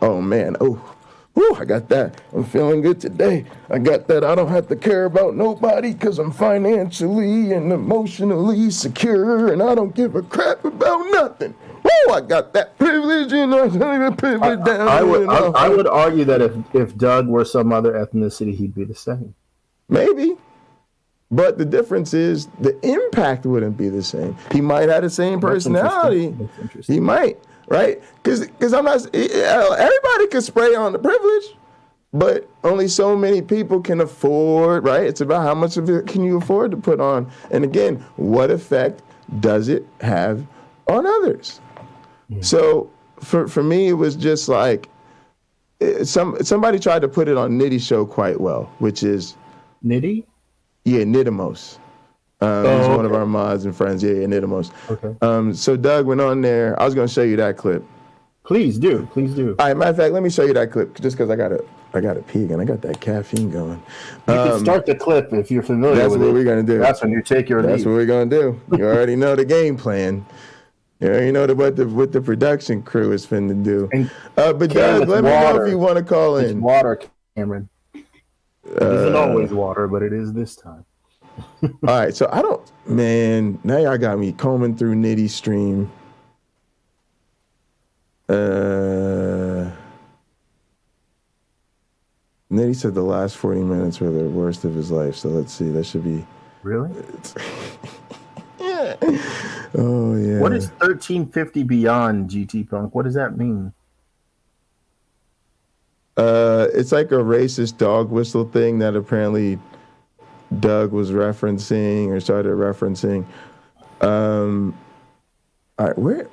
Oh man, I got that. I'm feeling good today. I got that. I don't have to care about nobody because I'm financially and emotionally secure, and I don't give a crap about nothing. I got that privilege, and I'm the privilege down. I would argue that if Doug were some other ethnicity, he'd be the same. Maybe. But the difference is the impact wouldn't be the same. He might have the same personality. That's interesting. He might, right? Because I'm not. Everybody can spray on the privilege, but only so many people can afford. Right? It's about how much of it can you afford to put on. And again, what effect does it have on others? So for me, it was just like somebody tried to put it on Nitty's show quite well, which is Nitty. Yeah, Nidamos. He's one of our mods and friends. Yeah, Nidamos. Okay. So Doug went on there. I was going to show you that clip. Please do. All right, matter of fact, let me show you that clip just because I got to pee again. I got that caffeine going. You can start the clip if you're familiar with it. That's what we're going to do. That's when you take your lead. That's what we're going to do. You already know the game plan. You already know what the production crew is finna do. But Doug, let me know if you want to call in. It's water, Cameron. It isn't always water, but it is this time. All right, so now y'all got me combing through Nitty's stream. Nitty said the last 40 minutes were the worst of his life, so let's see, that should be... Really? Yeah. Oh, yeah. What is 1350 beyond, GT Punk? What does that mean? It's like a racist dog whistle thing that apparently Doug was referencing or started referencing. All right,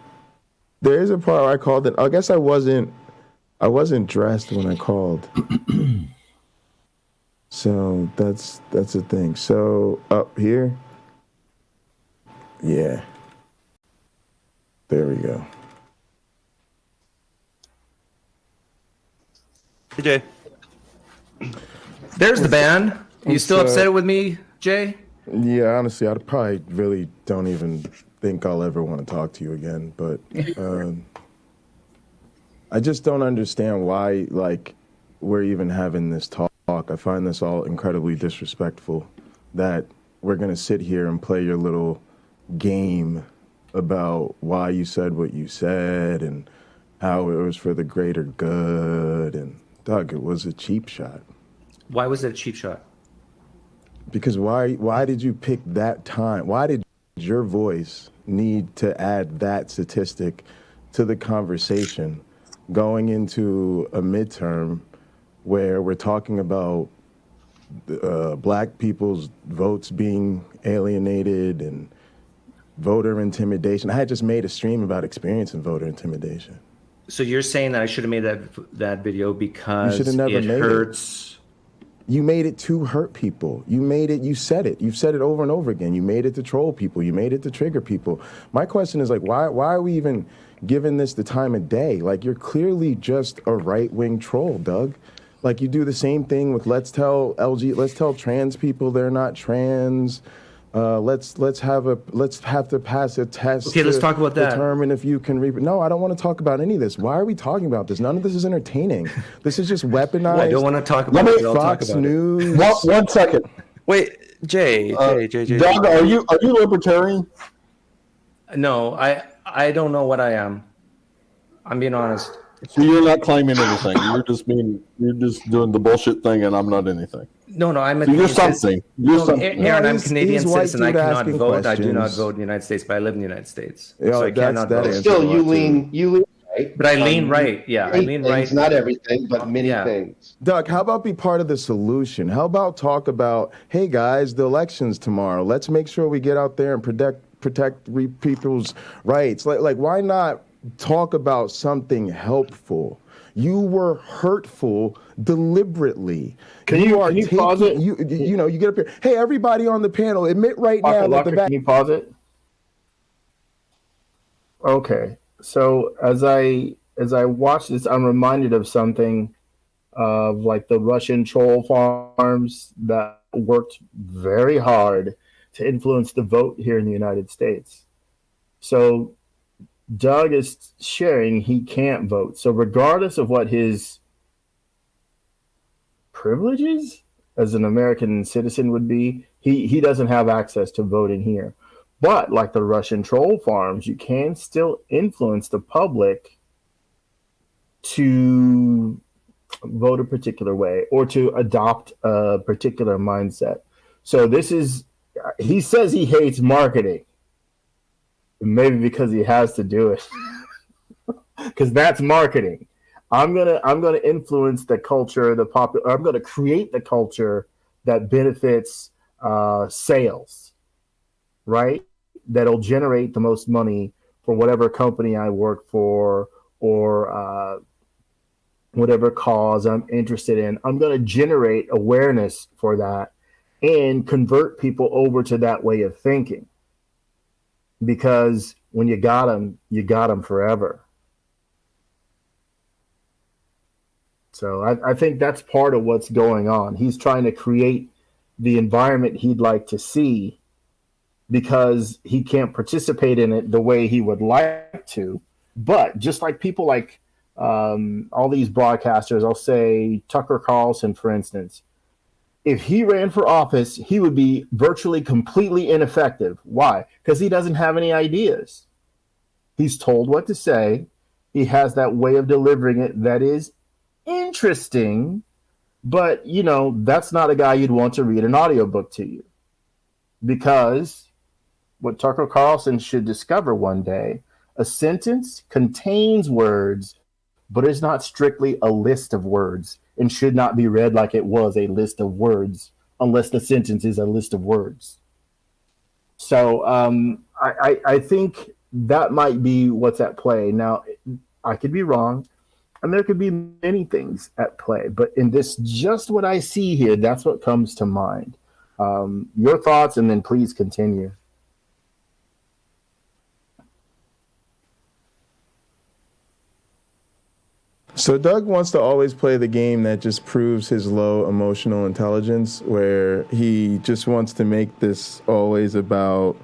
there is a part where I called it. I guess I wasn't dressed when I called. So that's the thing. So up here. Yeah. There we go. Hey, Jay. There's the band. You still upset with me, Jay? Yeah, honestly, I probably really don't even think I'll ever want to talk to you again. But I just don't understand why, we're even having this talk. I find this all incredibly disrespectful that we're going to sit here and play your little game about why you said what you said and how it was for the greater good. And Doug, it was a cheap shot. Why was it a cheap shot? Because why did you pick that time? Why did your voice need to add that statistic to the conversation going into a midterm where we're talking about black people's votes being alienated and voter intimidation? I had just made a stream about experiencing voter intimidation. So you're saying that I should have made that video because it hurts? You made it to hurt people. You said it. You've said it over and over again. You made it to troll people. You made it to trigger people. My question is why are we even giving this the time of day? You're clearly just a right-wing troll, Doug. You do the same thing with let's tell trans people they're not trans. Let's have to pass a test. Okay, let's talk about that. Determine if you can No, I don't want to talk about any of this. Why are we talking about this? None of this is entertaining. This is just weaponized. I don't want to talk about it. Fox News. One second. Wait, Jay. Doug, are you libertarian? No, I don't know what I am. I'm being honest. So you're not claiming anything. You're just doing the bullshit thing, and I'm not anything. No, I'm a. So you're something. Aaron, I'm a Canadian citizen. I cannot vote. I do not vote in the United States, but I live in the United States, so I cannot vote. Still, you lean right. But I lean right. Yeah, I lean right. Not everything, but many things. Doug, how about be part of the solution? How about talk about, hey guys, the election's tomorrow. Let's make sure we get out there and protect people's rights. Like, why not talk about something helpful? You were hurtful deliberately. Can you pause it? You get up here. Hey, everybody on the panel, admit right now that the can you pause it? Okay. So as I watch this, I'm reminded of something of like the Russian troll farms that worked very hard to influence the vote here in the United States. So Doug is sharing he can't vote. So regardless of what his privileges as an American citizen would be, he doesn't have access to voting here. But like the Russian troll farms, you can still influence the public to vote a particular way or to adopt a particular mindset. So he says he hates marketing. Maybe because he has to do it, because that's marketing. I'm gonna influence the culture, I'm gonna create the culture that benefits sales, right? That'll generate the most money for whatever company I work for or whatever cause I'm interested in. I'm gonna generate awareness for that and convert people over to that way of thinking. Because when you got them forever. So I think that's part of what's going on. He's trying to create the environment he'd like to see because he can't participate in it the way he would like to. But just like people like all these broadcasters, I'll say Tucker Carlson, for instance, if he ran for office, he would be virtually completely ineffective. Why? Because he doesn't have any ideas. He's told what to say. He has that way of delivering it that is interesting, but, that's not a guy you'd want to read an audiobook to you. Because what Tucker Carlson should discover one day, a sentence contains words, but it's not strictly a list of words and should not be read like it was a list of words unless the sentence is a list of words. So I think that might be what's at play. Now, I could be wrong, and there could be many things at play, but in this, just what I see here, that's what comes to mind. Your thoughts, and then please continue. So Doug wants to always play the game that just proves his low emotional intelligence, where he just wants to make this always about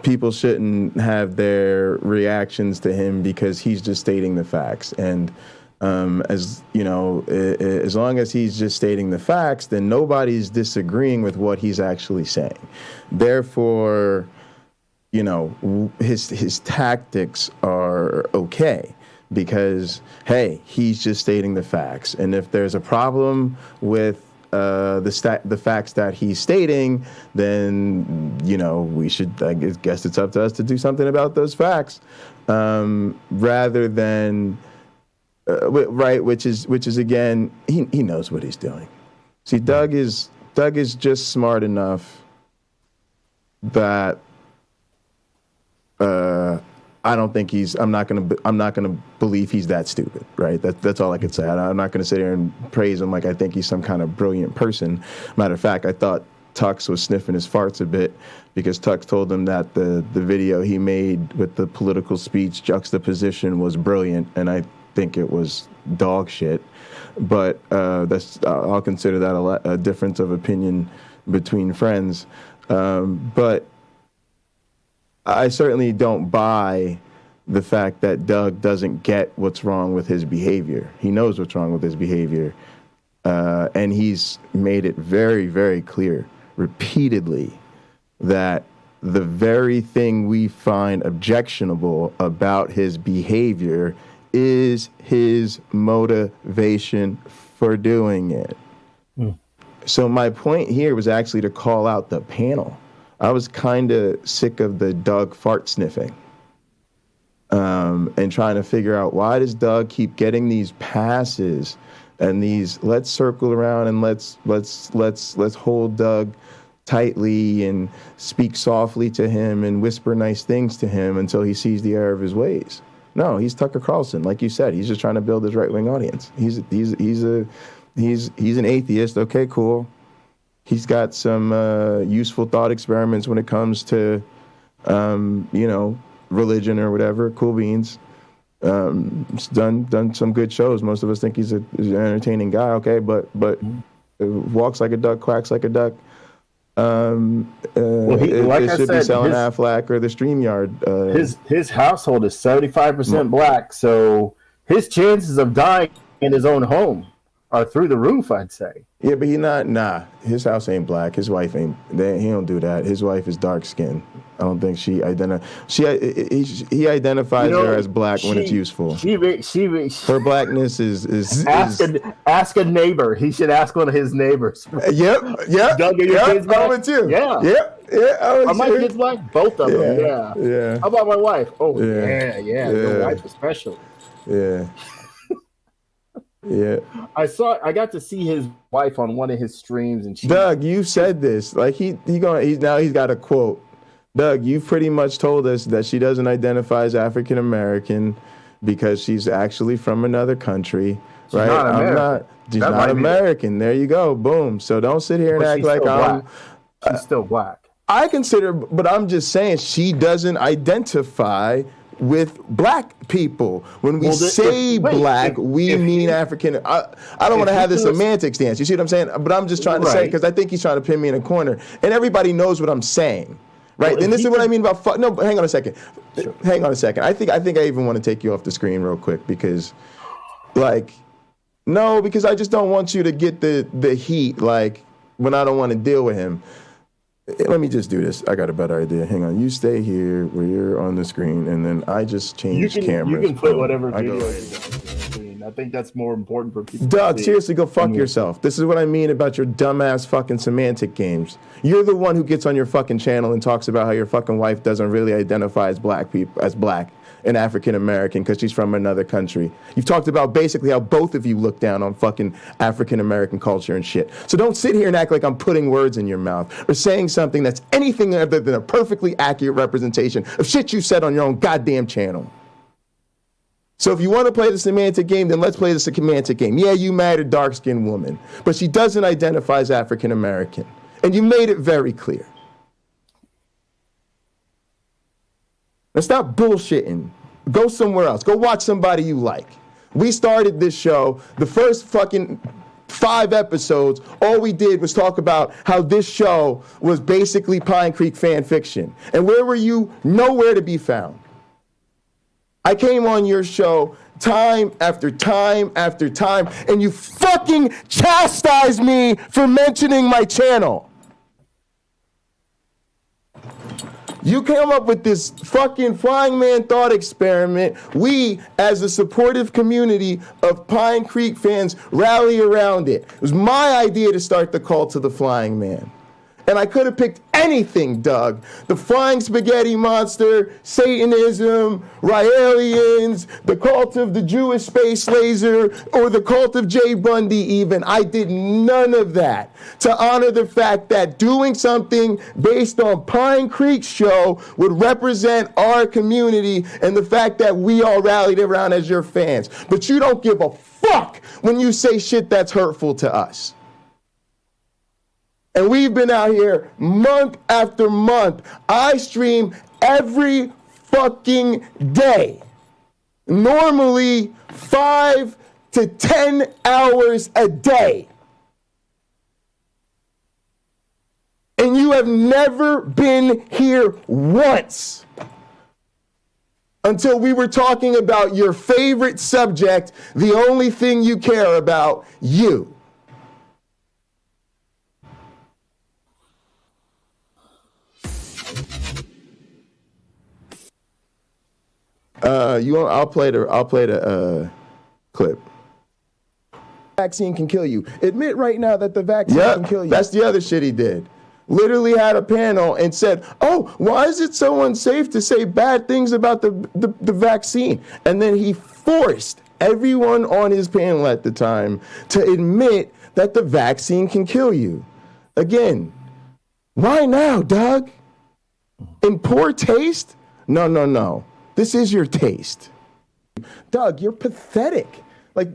people shouldn't have their reactions to him because he's just stating the facts. And as long as he's just stating the facts, then nobody's disagreeing with what he's actually saying. Therefore, his tactics are okay. Because, hey, he's just stating the facts. And if there's a problem with the facts that he's stating, then, we should, I guess it's up to us to do something about those facts. Rather than, right, which is again, he knows what he's doing. See, Doug is just smart enough that, I don't think I'm not gonna believe he's that stupid, right? That's all I could say. I'm not gonna sit here and praise him like I think he's some kind of brilliant person. Matter of fact, I thought Tux was sniffing his farts a bit because Tux told him that the video he made with the political speech juxtaposition was brilliant, and I think it was dog shit. But I'll consider that a difference of opinion between friends. But I certainly don't buy the fact that Doug doesn't get what's wrong with his behavior. He knows what's wrong with his behavior. And he's made it very, very clear repeatedly that the very thing we find objectionable about his behavior is his motivation for doing it. So my point here was actually to call out the panel. I was kind of sick of the Doug fart sniffing, and trying to figure out, why does Doug keep getting these passes and these let's circle around and let's hold Doug tightly and speak softly to him and whisper nice things to him until he sees the error of his ways. No, he's Tucker Carlson, like you said. He's just trying to build his right-wing audience. He's an atheist. Okay, cool. He's got some useful thought experiments when it comes to, religion or whatever. Cool beans. He's done some good shows. Most of us think he's an entertaining guy. Okay, but walks like a duck, quacks like a duck. It should be selling Aflac or the StreamYard. His household is 75% black, so his chances of dying in his own home are through the roof, I'd say. Yeah, but his house ain't black. His wife ain't. He don't do that. His wife is dark skinned. I don't think he identifies her as black when it's useful. Her blackness is ask a neighbor. He should ask one of his neighbors. Yep. Doug, are your kids black? I would too. Yeah. Are my kids black? Both of them. Yeah. How about my wife? Oh yeah. Your wife especially. Yeah. Yeah, I got to see his wife on one of his streams, and Doug, you said this like he's got a quote. Doug, you've pretty much told us that she doesn't identify as African American because she's actually from another country, right? She's not American. There you go, boom. So don't sit here and act like she's still black. I consider, but I'm just saying she doesn't identify with black people. When we black, we mean African. I don't want to have this semantic stance. You see what I'm saying? But I'm just trying to say, because I think he's trying to pin me in a corner. And everybody knows what I'm saying. Right? And this is what I mean about No, but hang on a second. Sure. Hang on a second. I think I even want to take you off the screen real quick because because I just don't want you to get the heat when I don't want to deal with him. Let me just do this. I got a better idea. Hang on. You stay here where you're on the screen, and then I just change cameras. You can put whatever video you want on the screen. I think that's more important for people. Doug, seriously, go fuck yourself. This is what I mean about your dumbass fucking semantic games. You're the one who gets on your fucking channel and talks about how your fucking wife doesn't really identify as black and African American because she's from another country. You've talked about basically how both of you look down on fucking African American culture and shit. So don't sit here and act like I'm putting words in your mouth or saying something that's anything other than a perfectly accurate representation of shit you said on your own goddamn channel. So if you want to play the semantic game, then let's play the semantic game. Yeah, you married a dark-skinned woman, but she doesn't identify as African American. And you made it very clear. Now stop bullshitting. Go somewhere else. Go watch somebody you like. We started this show, the first fucking 5 episodes, all we did was talk about how this show was basically PineCreek fan fiction. And where were you? Nowhere to be found. I came on your show time after time after time, and you fucking chastised me for mentioning my channel. You came up with this fucking flying man thought experiment. We, as a supportive community of PineCreek fans, rally around it. It was my idea to start the cult to the flying man. And I could have picked anything, Doug. The flying spaghetti monster, Satanism, Raelians, the cult of the Jewish space laser, or the cult of J. Bundy even. I did none of that to honor the fact that doing something based on PineCreek's show would represent our community and the fact that we all rallied around as your fans. But you don't give a fuck when you say shit that's hurtful to us. And we've been out here month after month. I stream every fucking day. Normally 5 to 10 hours a day. And you have never been here once. Until we were talking about your favorite subject, the only thing you care about, you. I'll play the clip. Vaccine can kill you. Admit right now that the vaccine can kill you. That's the other shit he did. Literally had a panel and said, "Oh, why is it so unsafe to say bad things about the vaccine?" And then he forced everyone on his panel at the time to admit that the vaccine can kill you. Again, Why now, Doug? In poor taste? No. This is your taste. Doug, you're pathetic. Like,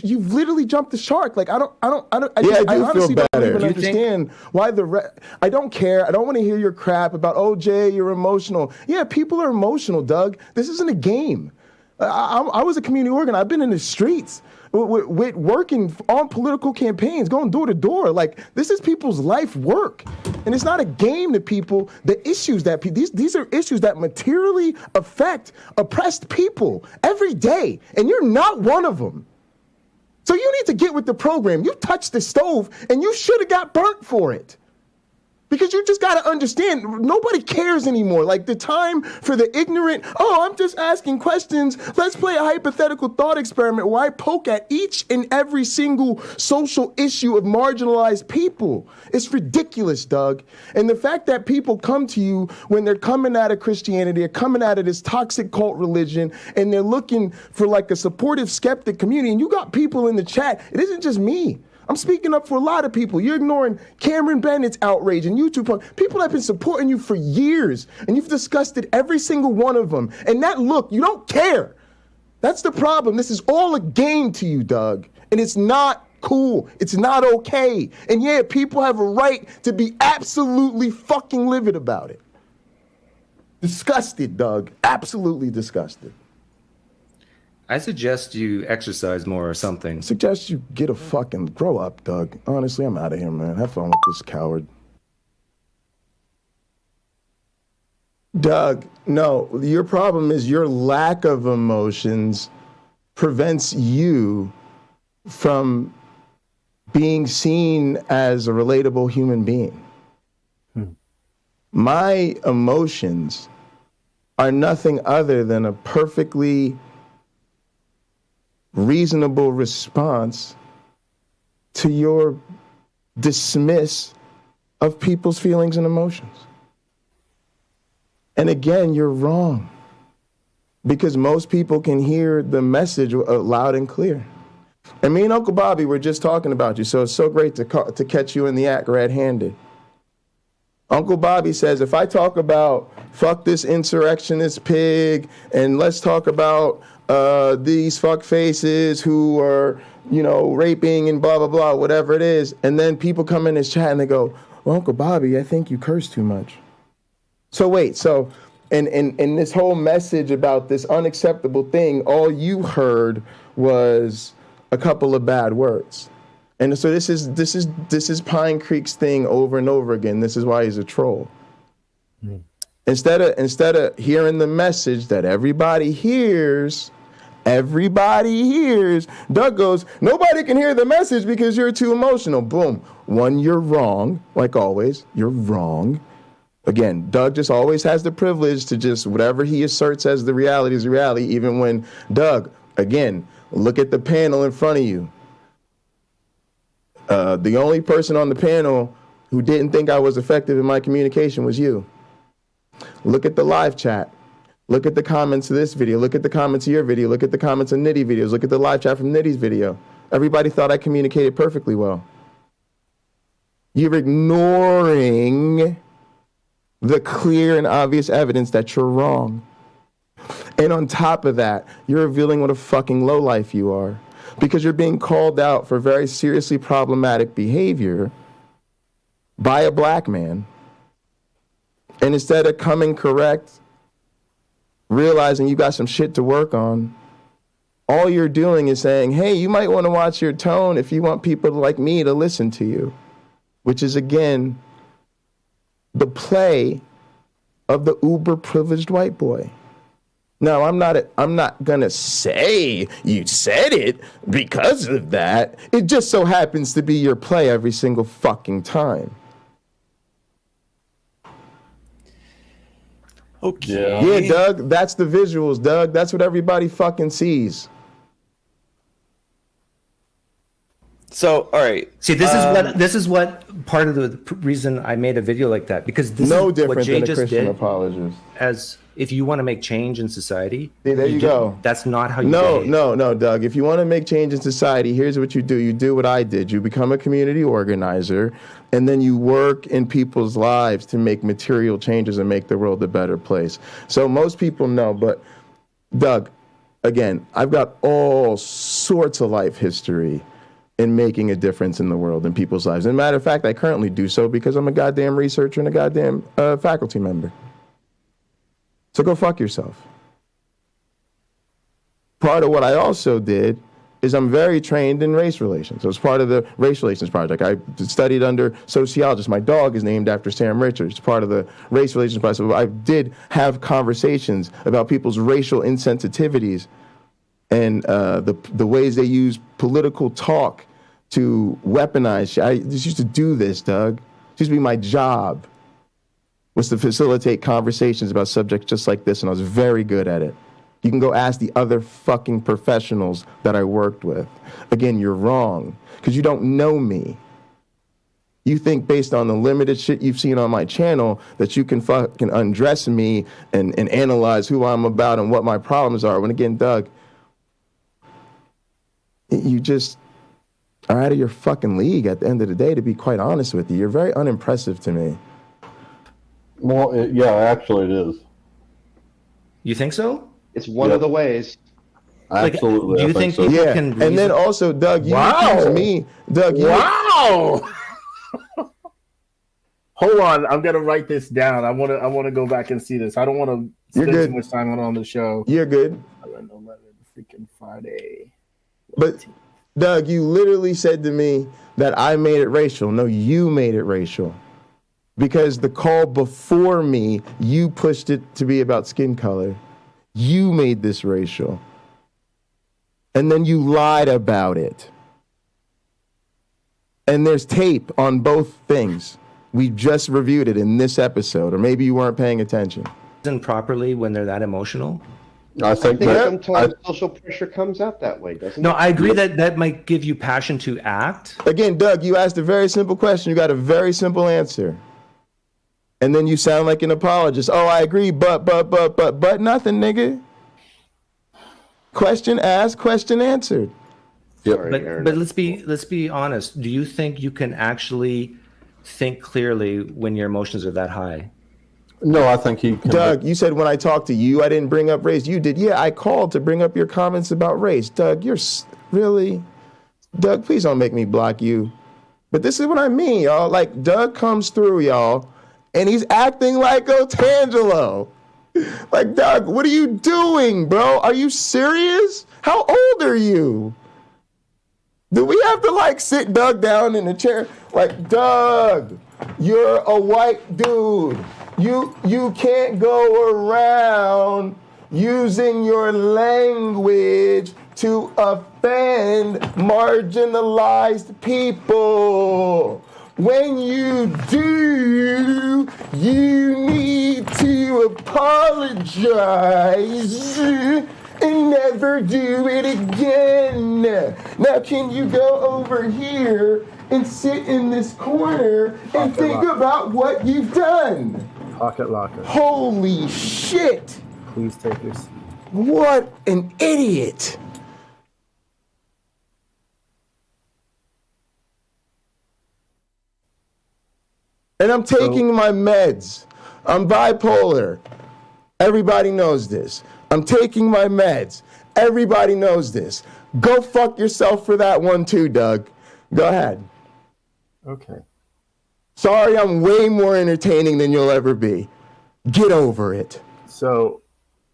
you've literally jumped the shark. Like, I honestly don't even understand why I don't care. I don't want to hear your crap about, oh, Jay, you're emotional. Yeah, people are emotional, Doug. This isn't a game. I was a community organizer. I've been in the streets with working on political campaigns, going door to door. Like, this is people's life work. And it's not a game to people. The issues that these are issues that materially affect oppressed people every day. And you're not one of them. So you need to get with the program. You touched the stove and you should have got burnt for it. Because you just got to understand, nobody cares anymore. Like, the time for the ignorant, oh, I'm just asking questions. Let's play a hypothetical thought experiment where I poke at each and every single social issue of marginalized people. It's ridiculous, Doug. And the fact that people come to you when they're coming out of Christianity, they're coming out of this toxic cult religion, and they're looking for like a supportive skeptic community. And you got people in the chat. It isn't just me. I'm speaking up for a lot of people. You're ignoring Cameron Bennett's outrage and YouTube. People have been supporting you for years, and you've disgusted every single one of them. And you don't care. That's the problem. This is all a game to you, Doug. And it's not cool. It's not okay. And yeah, people have a right to be absolutely fucking livid about it. Disgusted, Doug. Absolutely disgusted. I suggest you exercise more or something. Suggest you get a fucking grow up, Doug. Honestly, I'm out of here, man. Have fun with this coward. Doug, no, your problem is your lack of emotions prevents you from being seen as a relatable human being. My emotions are nothing other than a perfectly reasonable response to your dismiss of people's feelings and emotions. And again, you're wrong, because most people can hear the message loud and clear. And me and Uncle Bobby were just talking about you, so it's so great to catch you in the act red-handed. Uncle Bobby says, if I talk about fuck this insurrectionist pig, and let's talk about these fuck faces who are, raping and blah, blah, blah, whatever it is. And then people come in his chat and they go, well, Uncle Bobby, I think you curse too much. So wait, in this whole message about this unacceptable thing, all you heard was a couple of bad words. And so this is PineCreek's thing over and over again. This is why he's a troll. Instead of hearing the message that everybody hears, Doug goes, nobody can hear the message because you're too emotional. Boom. One, you're wrong. Like always, you're wrong. Again, Doug just always has the privilege to just whatever he asserts as the reality is reality, even when, Doug, again, look at the panel in front of you. The only person on the panel who didn't think I was effective in my communication was you. Look at the live chat. Look at the comments of this video. Look at the comments of your video. Look at the comments of Nitty videos. Look at the live chat from Nitty's video. Everybody thought I communicated perfectly well. You're ignoring the clear and obvious evidence that you're wrong. And on top of that, you're revealing what a fucking lowlife you are, because you're being called out for very seriously problematic behavior by a black man. And instead of coming correct, realizing you got some shit to work on, all you're doing is saying, hey, you might want to watch your tone if you want people like me to listen to you, which is, again, the play of the uber privileged white boy. Now, I'm not gonna say you said it because of that. It just so happens to be your play every single fucking time. Okay. Yeah, Doug, that's the visuals, Doug. That's what everybody fucking sees. So, all right. See, this is what part of the reason I made a video like that, because this no is different what Jay than a just Christian did. apologist. As if you want to make change in society, there you go. That's not how you behave. No, Doug. If you want to make change in society, here's what you do. You do what I did. You become a community organizer, and then you work in people's lives to make material changes and make the world a better place. So most people know, but Doug, again, I've got all sorts of life history in making a difference in the world and people's lives. As a matter of fact, I currently do so because I'm a goddamn researcher and a goddamn faculty member. So go fuck yourself. Part of what I also did is I'm very trained in race relations. So as part of the race relations project, I studied under sociologists. My dog is named after Sam Richards. It's part of the race relations process. So I did have conversations about people's racial insensitivities and the ways they use political talk to weaponize shit. I just used to do this, Doug. It used to be my job, was to facilitate conversations about subjects just like this, and I was very good at it. You can go ask the other fucking professionals that I worked with. Again, you're wrong, because you don't know me. You think based on the limited shit you've seen on my channel that you can fucking undress me and analyze who I'm about and what my problems are. When again, Doug, you just are out of your fucking league at the end of the day, to be quite honest with you. You're very unimpressive to me. Well, yeah, actually it is. You think so? It's one of the ways. Absolutely. Do you think people can reason? And then also, Doug, you accuse me. Doug, Wow. Hold on, I'm gonna write this down. I wanna go back and see this. I don't want to spend too much time on the show. You're good. 11 freaking Friday. But Doug, you literally said to me that I made it racial. No, you made it racial. Because the call before me, you pushed it to be about skin color. You made this racial. And then you lied about it. And there's tape on both things. We just reviewed it in this episode, or maybe you weren't paying attention. Properly when they're that emotional? I think sometimes social pressure comes out that way, doesn't it? No, I agree that might give you passion to act. Again, Doug, you asked a very simple question. You got a very simple answer. And then you sound like an apologist. Oh, I agree, but nothing, nigga. Question asked, question answered. But let's be honest. Do you think you can actually think clearly when your emotions are that high? No, I think he can. Doug, you said when I talked to you, I didn't bring up race. You did. Yeah, I called to bring up your comments about race. Doug, you're really... Doug, please don't make me block you. But this is what I mean, y'all. Like, Doug comes through, y'all, and he's acting like Otangelo. Like, Doug, what are you doing, bro? Are you serious? How old are you? Do we have to, like, sit Doug down in a chair? Like, Doug, you're a white dude. You can't go around using your language to offend marginalized people. When you do, you need to apologize and never do it again. Now, can you go over here and sit in this corner and think about what you've done? Pocket locker. Holy shit! Please take your seat. What an idiot! And I'm taking my meds. I'm bipolar. Everybody knows this. I'm taking my meds. Everybody knows this. Go fuck yourself for that one too, Doug. Go ahead. Okay. Sorry, I'm way more entertaining than you'll ever be. Get over it. So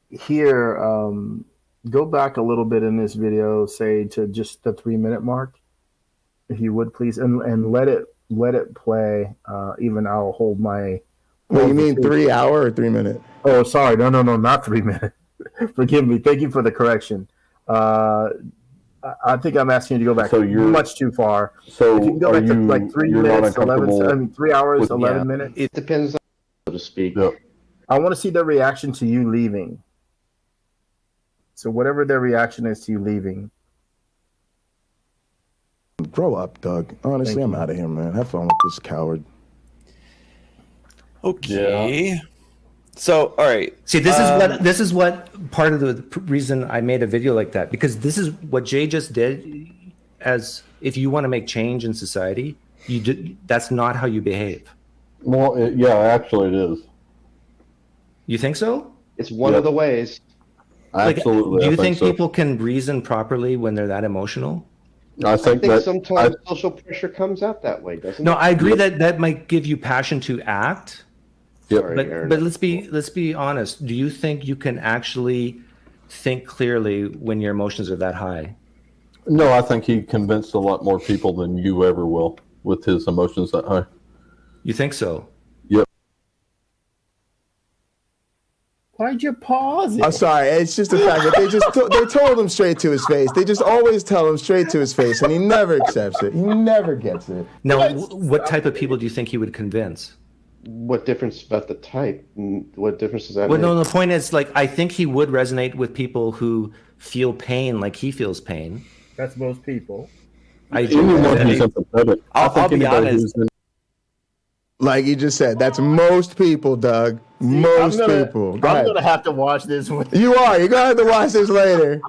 here, go back a little bit in this video, say to just the 3-minute mark, if you would please, and let it play. Even I'll hold my. What, you mean 3 hour or 3 minute? Oh, sorry. No, not 3 minutes. Forgive me. Thank you for the correction. I think I'm asking you to go back much too far. So if you can go back to like 3 minutes, 3 hours, 11 minutes. It depends on, so to speak. Yeah. I want to see their reaction to you leaving. So whatever their reaction is to you leaving. Grow up, Doug. Honestly, I'm out of here, man. Have fun with this coward. Okay. Yeah. So, all right. See, this is what part of the reason I made a video like that, because this is what Jay just did. As if you want to make change in society, that's not how you behave. Well, yeah, actually, it is. You think so? It's one of the ways. Absolutely. Do you think people can reason properly when they're that emotional? I think that sometimes social pressure comes out that way, doesn't it? No, I agree that might give you passion to act. Yep. But let's be honest. Do you think you can actually think clearly when your emotions are that high? No, I think he convinced a lot more people than you ever will with his emotions that high. You think so? Yep. Why'd you pause it? I'm sorry. It's just the fact that they told him straight to his face. They just always tell him straight to his face, and he never accepts it. He never gets it. Now, what type of people do you think he would convince? What difference about the type? What difference does that make? Well, no, the point is, like, I think he would resonate with people who feel pain like he feels pain. That's most people. I do. I'll be honest. Like you just said, that's most people, Doug. Most people. I'm gonna have to watch this one. You are. You're gonna have to watch this later.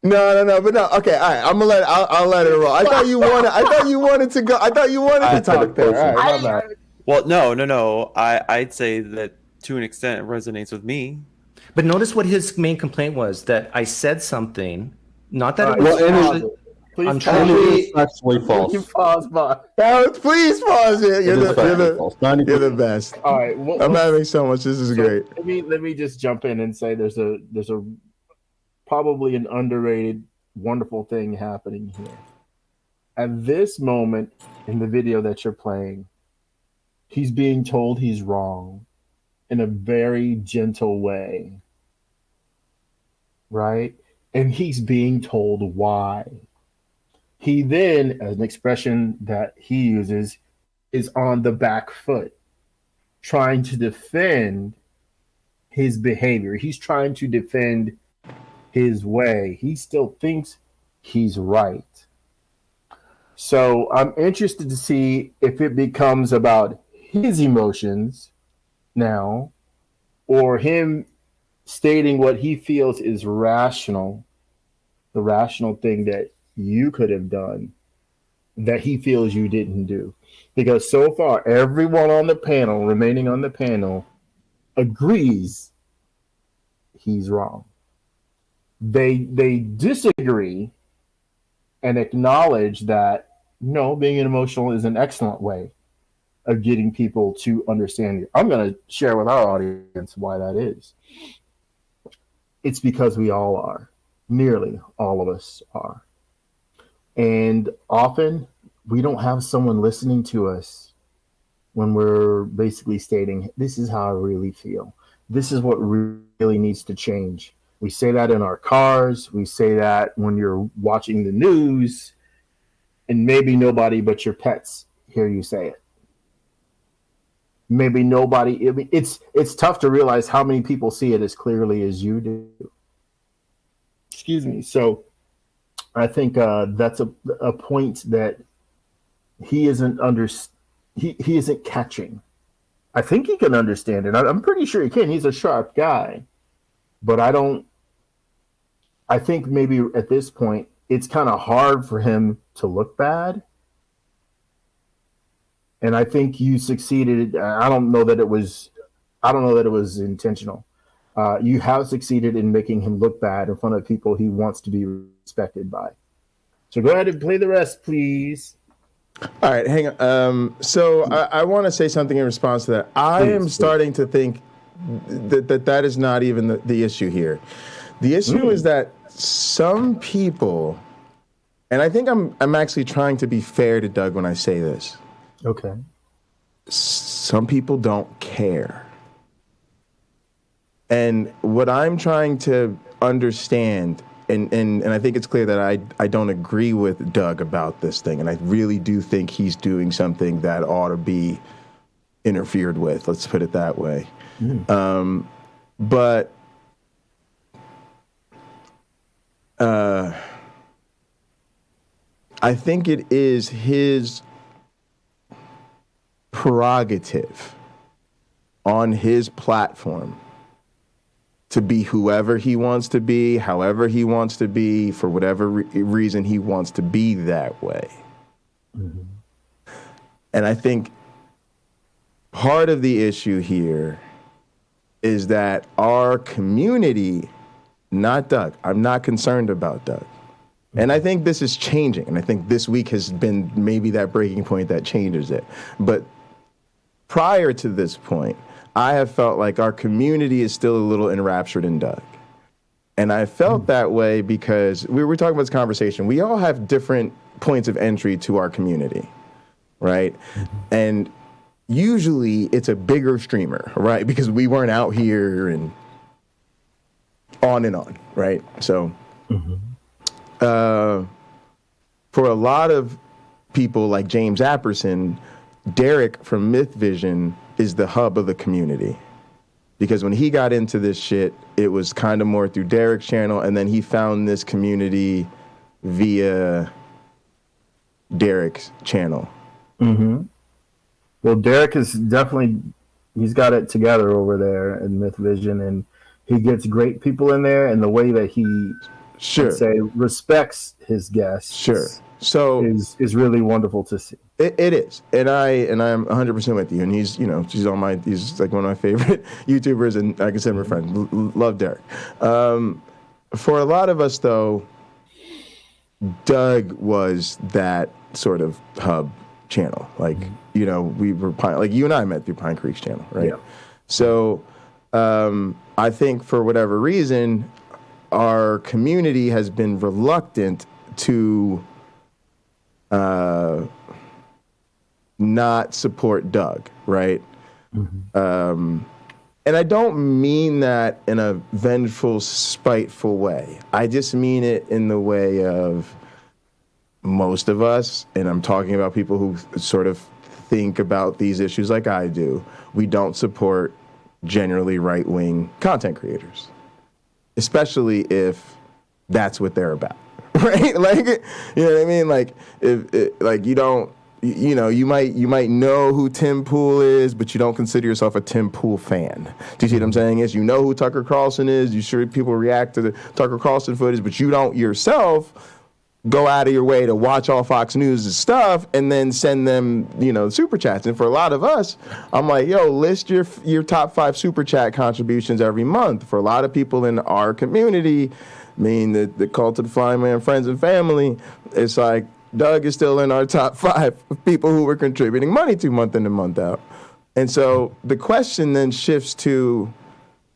No. Okay, all right. I'll let it roll. I thought you wanted to go. I thought you wanted to talk there. All right, my bad. Well, no. I'd say that to an extent it resonates with me. But notice what his main complaint was, that I said something, not that it was actually false. Please pause, please pause it. You're the best. All right, I'm having so much. This is great. Let me just jump in and say there's a probably an underrated, wonderful thing happening here. At this moment in the video that you're playing, he's being told he's wrong in a very gentle way, right? And he's being told why. He then, as an expression that he uses, is on the back foot, trying to defend his behavior. He's trying to defend his way. He still thinks he's right. So I'm interested to see if it becomes about his emotions now, or him stating what he feels is rational, the rational thing that you could have done that he feels you didn't do. Because so far, everyone on the panel, remaining on the panel, agrees he's wrong. They disagree and acknowledge that, no, being emotional is an excellent way of getting people to understand you. I'm going to share with our audience why that is. It's because we all are. Nearly all of us are. And often we don't have someone listening to us when we're basically stating, this is how I really feel. This is what really needs to change. We say that in our cars. We say that when you're watching the news, and maybe nobody but your pets hear you say it. Maybe nobody. I mean, it's tough to realize how many people see it as clearly as you do. Excuse me. So I think that's a point that he isn't he isn't catching. I think he can understand it. I'm pretty sure he can. He's a sharp guy, but I think maybe at this point it's kind of hard for him to look bad. And I think you succeeded. I don't know that it was intentional. You have succeeded in making him look bad in front of people he wants to be respected by. So go ahead and play the rest, please. All right, hang on. So I want to say something in response to that. I am starting to think that is not even the issue here. The issue is that some people, and I think I'm actually trying to be fair to Doug when I say this. Okay. Some people don't care. And what I'm trying to understand, and I think it's clear that I don't agree with Doug about this thing, and I really do think he's doing something that ought to be interfered with. Let's put it that way. But I think it is his prerogative on his platform to be whoever he wants to be, however he wants to be, for whatever reason he wants to be that way. Mm-hmm. And I think part of the issue here is that our community, not Doug, I'm not concerned about Doug. And I think this is changing. And I think this week has been maybe that breaking point that changes it. But prior to this point, I have felt like our community is still a little enraptured in Doug. And I felt that way because we were talking about this conversation. We all have different points of entry to our community, right? And usually it's a bigger streamer, right? Because we weren't out here and on, right? So for a lot of people like James Apperson, Derek from Mythvision is the hub of the community. Because when he got into this shit, it was kind of more through Derek's channel, and then he found this community via Derek's channel. Mm-hmm. Well, Derek is definitely, he's got it together over there in Mythvision, and he gets great people in there, and the way that he, let's say, respects his guests. So is really wonderful to see. It is, and I'm 100% with you. And he's he's like one of my favorite YouTubers, and like I said, my friend, love Derek. For a lot of us, though, Doug was that sort of hub channel. Like we were like you and I met through PineCreek's channel, right? Yeah. So I think for whatever reason, our community has been reluctant to not support Doug, right? Mm-hmm. And I don't mean that in a vengeful, spiteful way. I just mean it in the way of most of us, and I'm talking about people who sort of think about these issues like I do. We don't support generally right-wing content creators, especially if that's what they're about. Right, like, you know what I mean. Like, if like you don't, you might know who Tim Pool is, but you don't consider yourself a Tim Pool fan. Do you see what I'm saying? Is you know who Tucker Carlson is? You sure people react to the Tucker Carlson footage, but you don't yourself go out of your way to watch all Fox News' stuff and then send them, super chats. And for a lot of us, I'm like, yo, list your top 5 super chat contributions every month. For a lot of people in our community, the Cult of the Flying Man, friends and family, it's like Doug is still in our top 5 of people who we're contributing money to month in and month out. And so the question then shifts to,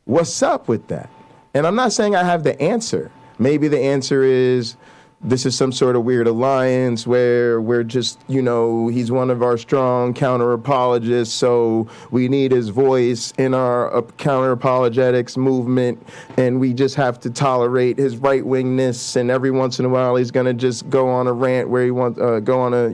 what's up with that? And I'm not saying I have the answer. Maybe the answer is, this is some sort of weird alliance where we're just, he's one of our strong counter-apologists, so we need his voice in our counter-apologetics movement, and we just have to tolerate his right-wingness, and every once in a while he's going to just go on a rant where he wants, go on a,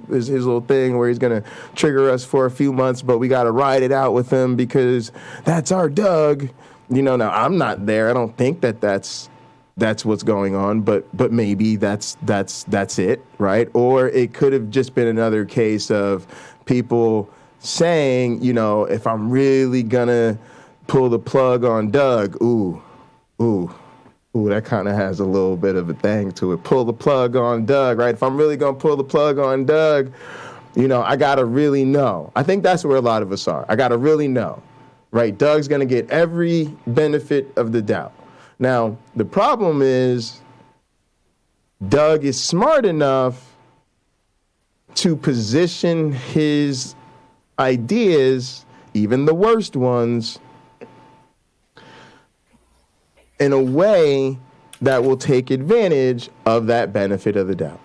his little thing where he's going to trigger us for a few months, but we got to ride it out with him because that's our Doug. Now I'm not there. I don't think that's what's going on, but maybe that's it, right? Or it could have just been another case of people saying, if I'm really gonna pull the plug on Doug, ooh, that kind of has a little bit of a thing to it. Pull the plug on Doug, right? If I'm really gonna pull the plug on Doug, I gotta really know. I think that's where a lot of us are. I gotta really know, right? Doug's gonna get every benefit of the doubt. Now, the problem is Doug is smart enough to position his ideas, even the worst ones, in a way that will take advantage of that benefit of the doubt,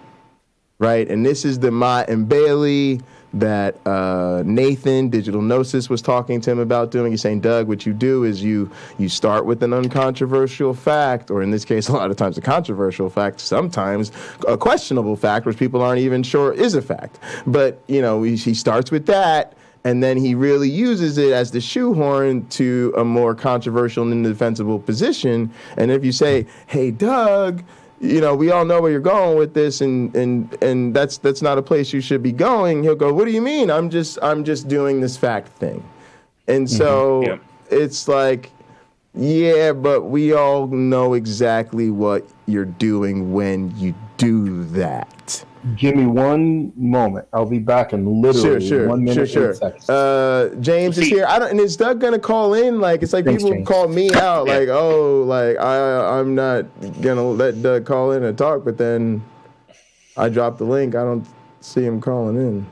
right? And this is the Mott and Bailey that Nathan, Digital Gnosis, was talking to him about doing. He's saying, Doug, what you do is you start with an uncontroversial fact, or in this case, a lot of times a controversial fact, sometimes a questionable fact, which people aren't even sure is a fact. But, he starts with that, and then he really uses it as the shoehorn to a more controversial and indefensible position. And if you say, hey, Doug, we all know where you're going with this, and that's not a place you should be going. He'll go, what do you mean? I'm just doing this fact thing. And so it's like, yeah, but we all know exactly what you're doing when you do that. Give me one moment. I'll be back in literally 1 minute, 8 seconds. James is here. And is Doug gonna call in? Like, it's like Thanks, people James. call me out, like, oh, like I'm not gonna let Doug call in and talk, but then I drop the link. I don't see him calling in.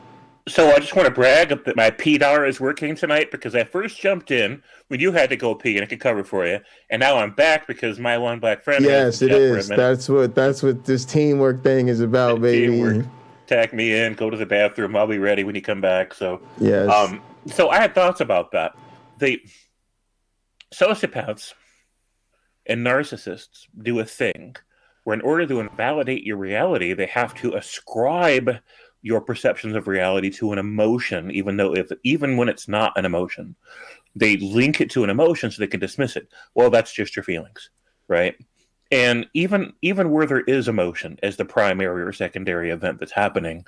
So I just want to brag that my PDAR is working tonight, because I first jumped in when you had to go pee and I could cover for you, and now I'm back because my one black friend. Yes, it is. That's what this teamwork thing is about, baby. Teamwork. Tag me in. Go to the bathroom. I'll be ready when you come back. So yes. So I had thoughts about that. The sociopaths and narcissists do a thing where, in order to invalidate your reality, they have to ascribe your perceptions of reality to an emotion, even when it's not an emotion. They link it to an emotion so they can dismiss it. Well, that's just your feelings, right? And even where there is emotion as the primary or secondary event that's happening,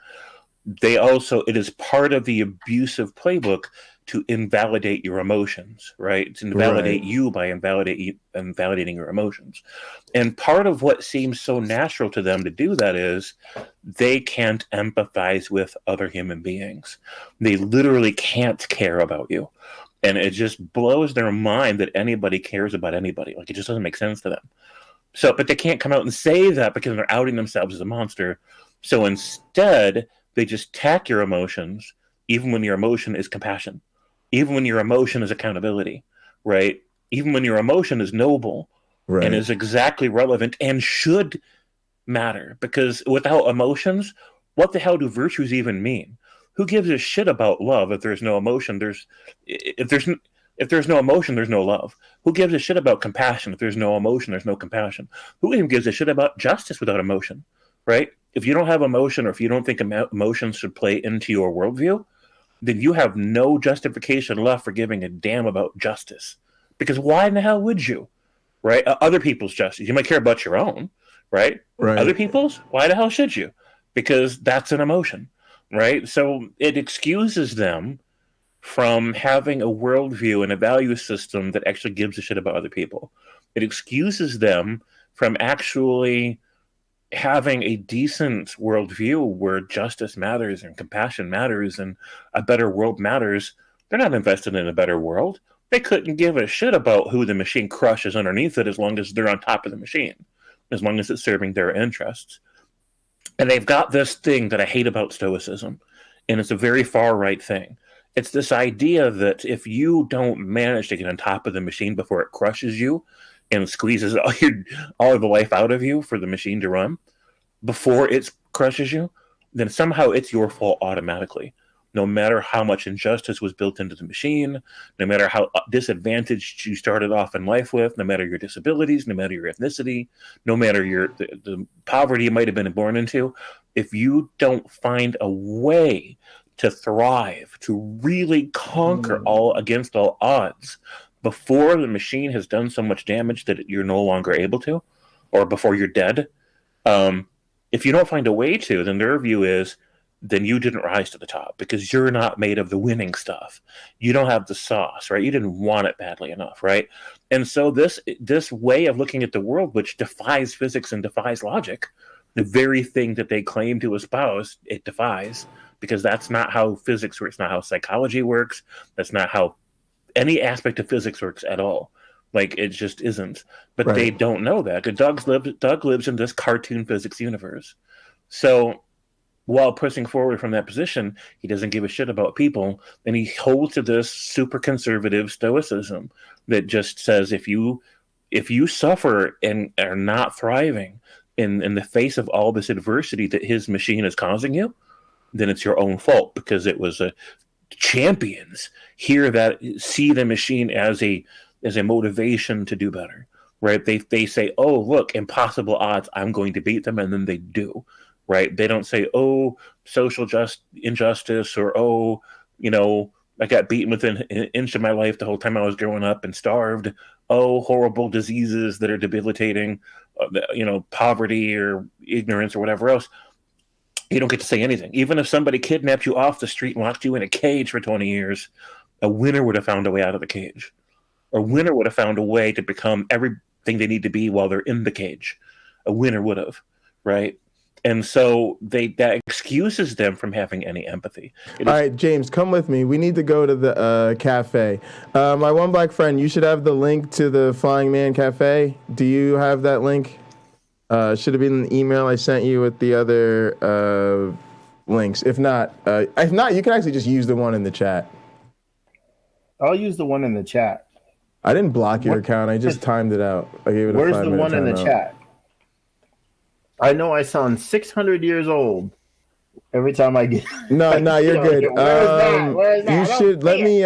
it is part of the abusive playbook to invalidate your emotions, right? To invalidate you by invalidating your emotions. And part of what seems so natural to them to do that is they can't empathize with other human beings. They literally can't care about you. And it just blows their mind that anybody cares about anybody. Like, it just doesn't make sense to them. So, but they can't come out and say that because they're outing themselves as a monster. So instead, they just tack your emotions, even when your emotion is compassion, even when your emotion is accountability, right? Even when your emotion is noble and is exactly relevant and should matter. Because without emotions, what the hell do virtues even mean? Who gives a shit about love if there's no emotion? If there's no emotion, there's no love. Who gives a shit about compassion if there's no emotion, there's no compassion? Who even gives a shit about justice without emotion, right? If you don't have emotion, or if you don't think emotions should play into your worldview, then you have no justification left for giving a damn about justice. Because why in the hell would you, right? Other people's justice. You might care about your own, right? Other people's? Why the hell should you? Because that's an emotion, right? So it excuses them from having a worldview and a value system that actually gives a shit about other people. It excuses them from actually having a decent worldview where justice matters and compassion matters and a better world matters. They're not invested in a better world. They couldn't give a shit about who the machine crushes underneath it as long as they're on top of the machine, as long as it's serving their interests. And they've got this thing that I hate about Stoicism, and it's a very far-right thing. It's this idea that if you don't manage to get on top of the machine before it crushes you and squeezes all of the life out of you for the machine to run, before it crushes you, then somehow it's your fault automatically. No matter how much injustice was built into the machine, no matter how disadvantaged you started off in life with, no matter your disabilities, no matter your ethnicity, no matter the poverty you might have been born into, if you don't find a way to thrive, to really conquer all against all odds, before the machine has done so much damage that you're no longer able to, or before you're dead, if you don't find a way to, then their view is, then you didn't rise to the top because you're not made of the winning stuff. You don't have the sauce, right? You didn't want it badly enough, right? And so this way of looking at the world, which defies physics and defies logic, the very thing that they claim to espouse, it defies, because that's not how physics works, not how psychology works, that's not how any aspect of physics works at all. Like, it just isn't. But they don't know that. Doug lives in this cartoon physics universe. So while pushing forward from that position, he doesn't give a shit about people, and he holds to this super conservative stoicism that just says if you suffer and are not thriving in the face of all this adversity that his machine is causing you, then it's your own fault, because it was champions here that see the machine as a motivation to do better, right? They say, oh, look, impossible odds, I'm going to beat them, and then they do, right? They don't say, oh, social injustice, or, oh, I got beaten within an inch of my life the whole time I was growing up and starved. Oh, horrible diseases that are debilitating. poverty or ignorance or whatever else, you don't get to say anything. Even if somebody kidnapped you off the street and locked you in a cage for 20 years, a winner would have found a way out of the cage. A winner would have found a way to become everything they need to be while they're in the cage. A winner would have, right? And so that excuses them from having any empathy. All right, James, come with me. We need to go to the cafe. My one black friend, you should have the link to the Flying Man Cafe. Do you have that link? Should have been an email I sent you with the other links. If not, you can actually just use the one in the chat. I'll use the one in the chat. I didn't block your account. I just timed it out. I gave it a 5-minute timeout. Where's the one in the chat? I know I sound 600 years old every time I get. No, you're good. Where's that? You should let me.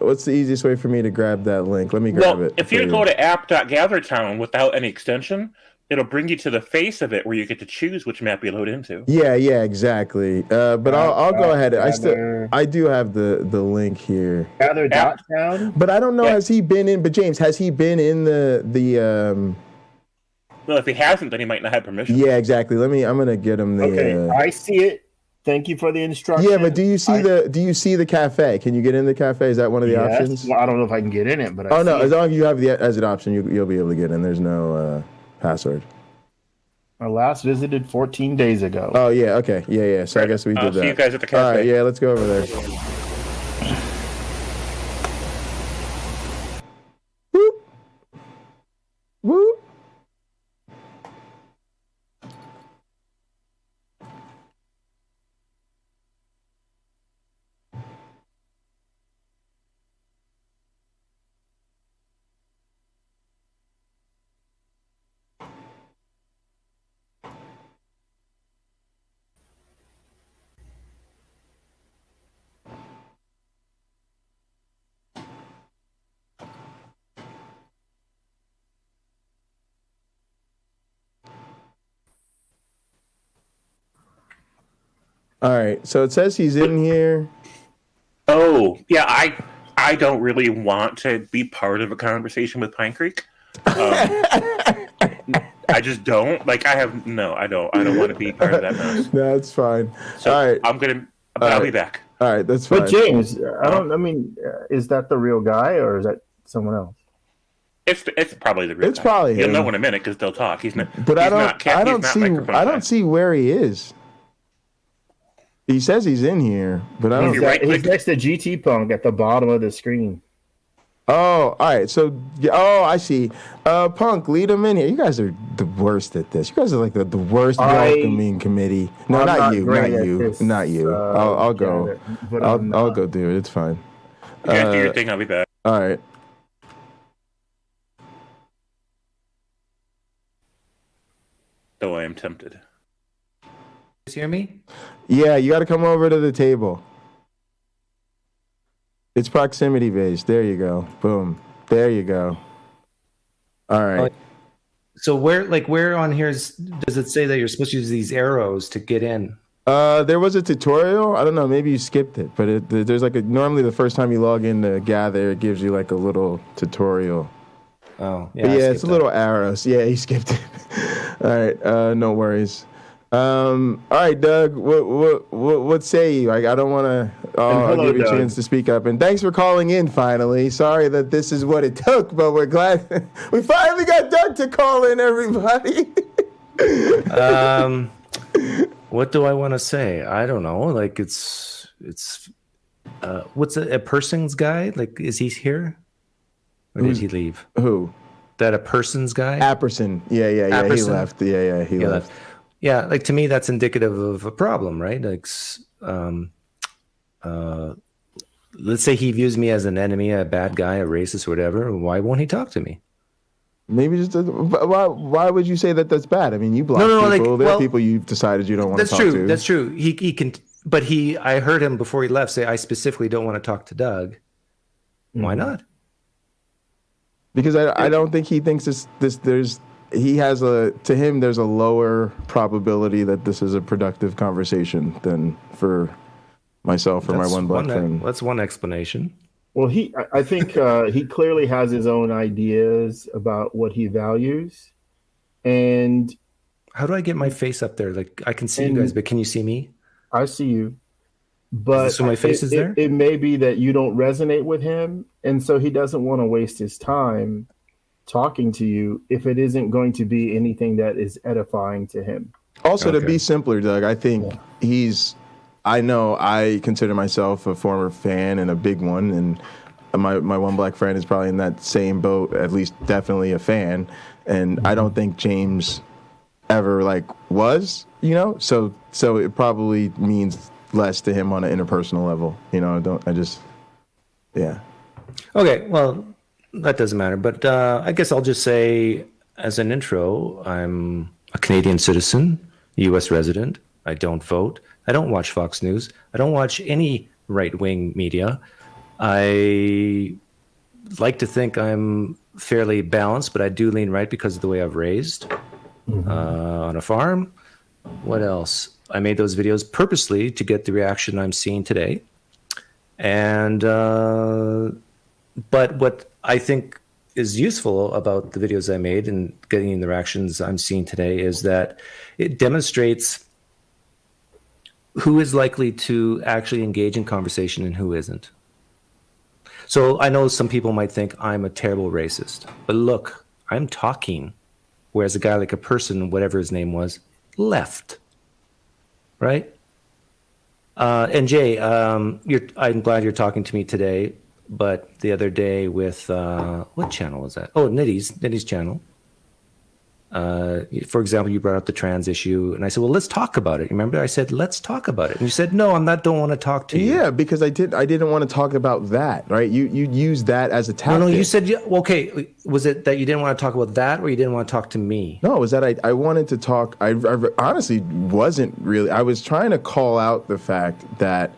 What's the easiest way for me to grab that link? Let me grab it. If you go to app.gathertown without any extension, it'll bring you to the face of it where you get to choose which map you load into. Yeah, exactly. But I'll go ahead. I do have the link here. Gather.town. But I don't know. Has he been in? But James, has he been in the? Well, if he hasn't, then he might not have permission. Yeah, exactly. I'm gonna get him the. Okay, I see it. Thank you for the instruction. Yeah, but do you see the cafe? Can you get in the cafe? Is that one of the options? Well, I don't know if I can get in it, but as long as you have the as an option, you'll be able to get in. There's no password. I last visited 14 days ago. Oh yeah, okay, yeah. So I guess we did that. See you guys at the cafe. All right, yeah, let's go over there. Whoop. Whoop. All right, so it says he's in here. Oh, yeah, I don't really want to be part of a conversation with PineCreek. I just don't. I don't want to be part of that mess. No, it's fine. So all right. I'll be back. All right, that's fine. But James, is that the real guy or is that someone else? It's probably the real guy. It's probably him. You'll know in a minute because they'll talk. He's not. But I I don't see where he is. He says he's in here, but I don't. He's next to GT Punk at the bottom of the screen. Oh, all right. So, I see. Punk, lead him in here. You guys are the worst at this. You guys are like the worst welcoming committee. No, not you. I'll go. I'll go do it. It's fine. You guys do your thing. I'll be back. All right. Though I am tempted. You hear me? Yeah, you got to come over to the table. It's proximity based. There you go. Boom. There you go. All right. So where on here does it say that you're supposed to use these arrows to get in? There was a tutorial. I don't know. Maybe you skipped it, but there's normally the first time you log in to Gather, it gives you a little tutorial. Oh, yeah. Yeah, it's a little arrows. Yeah, he skipped it. All right. No worries. All right, Doug. What say you? I don't want to. I'll give you a chance to speak up. And thanks for calling in. Finally, sorry that this is what it took, but we're glad we finally got Doug to call in. Everybody. What do I want to say? I don't know. It's. What's a person's guy? Is he here? Or did he leave? Who? That a person's guy? Apperson. Yeah. Apperson? He left. Yeah. He left. Yeah, to me, that's indicative of a problem, right? Let's say he views me as an enemy, a bad guy, a racist, whatever. Why won't he talk to me? Maybe just why would you say that that's bad? I mean, you block people. There are people you've decided you don't want to talk to. That's true. He can, but I heard him before he left say, "I specifically don't want to talk to Doug." Why not? Because I don't think he thinks there's to him there's a lower probability that this is a productive conversation than for myself or my one black friend. That's one explanation. Well, I think he clearly has his own ideas about what he values. And how do I get my face up there? Like, I can see you guys, but can you see me? I see you. But so my face is there? It may be that you don't resonate with him, and so he doesn't want to waste his time talking to you if it isn't going to be anything that is edifying to him. Also, to be simpler, Doug, I think I know I consider myself a former fan and a big one, and my one black friend is probably in that same boat, at least definitely a fan, and I don't think James ever was, so it probably means less to him on an interpersonal level, Okay, well, that doesn't matter, but I guess I'll just say as an intro, I'm a Canadian citizen, U.S. resident. I don't vote. I don't watch Fox News. I don't watch any right-wing media. I like to think I'm fairly balanced, but I do lean right because of the way I've raised on a farm. What else? I made those videos purposely to get the reaction I'm seeing today. And but what I think is useful about the videos I made and getting the reactions I'm seeing today is that it demonstrates who is likely to actually engage in conversation and who isn't. So I know some people might think I'm a terrible racist, but look, I'm talking, whereas a guy like a person, whatever his name was, left. Right? And Jay, I'm glad you're talking to me today, but the other day with, what channel was that? Oh, Nitty's channel. For example, you brought up the trans issue, and I said, well, let's talk about it. Remember, I said, let's talk about it. And you said, no, don't want to talk to you. Yeah, because I didn't want to talk about that, right? You used that as a tactic. No, you said, okay, was it that you didn't want to talk about that, or you didn't want to talk to me? No, it was that I wanted to talk. I honestly wasn't really. I was trying to call out the fact that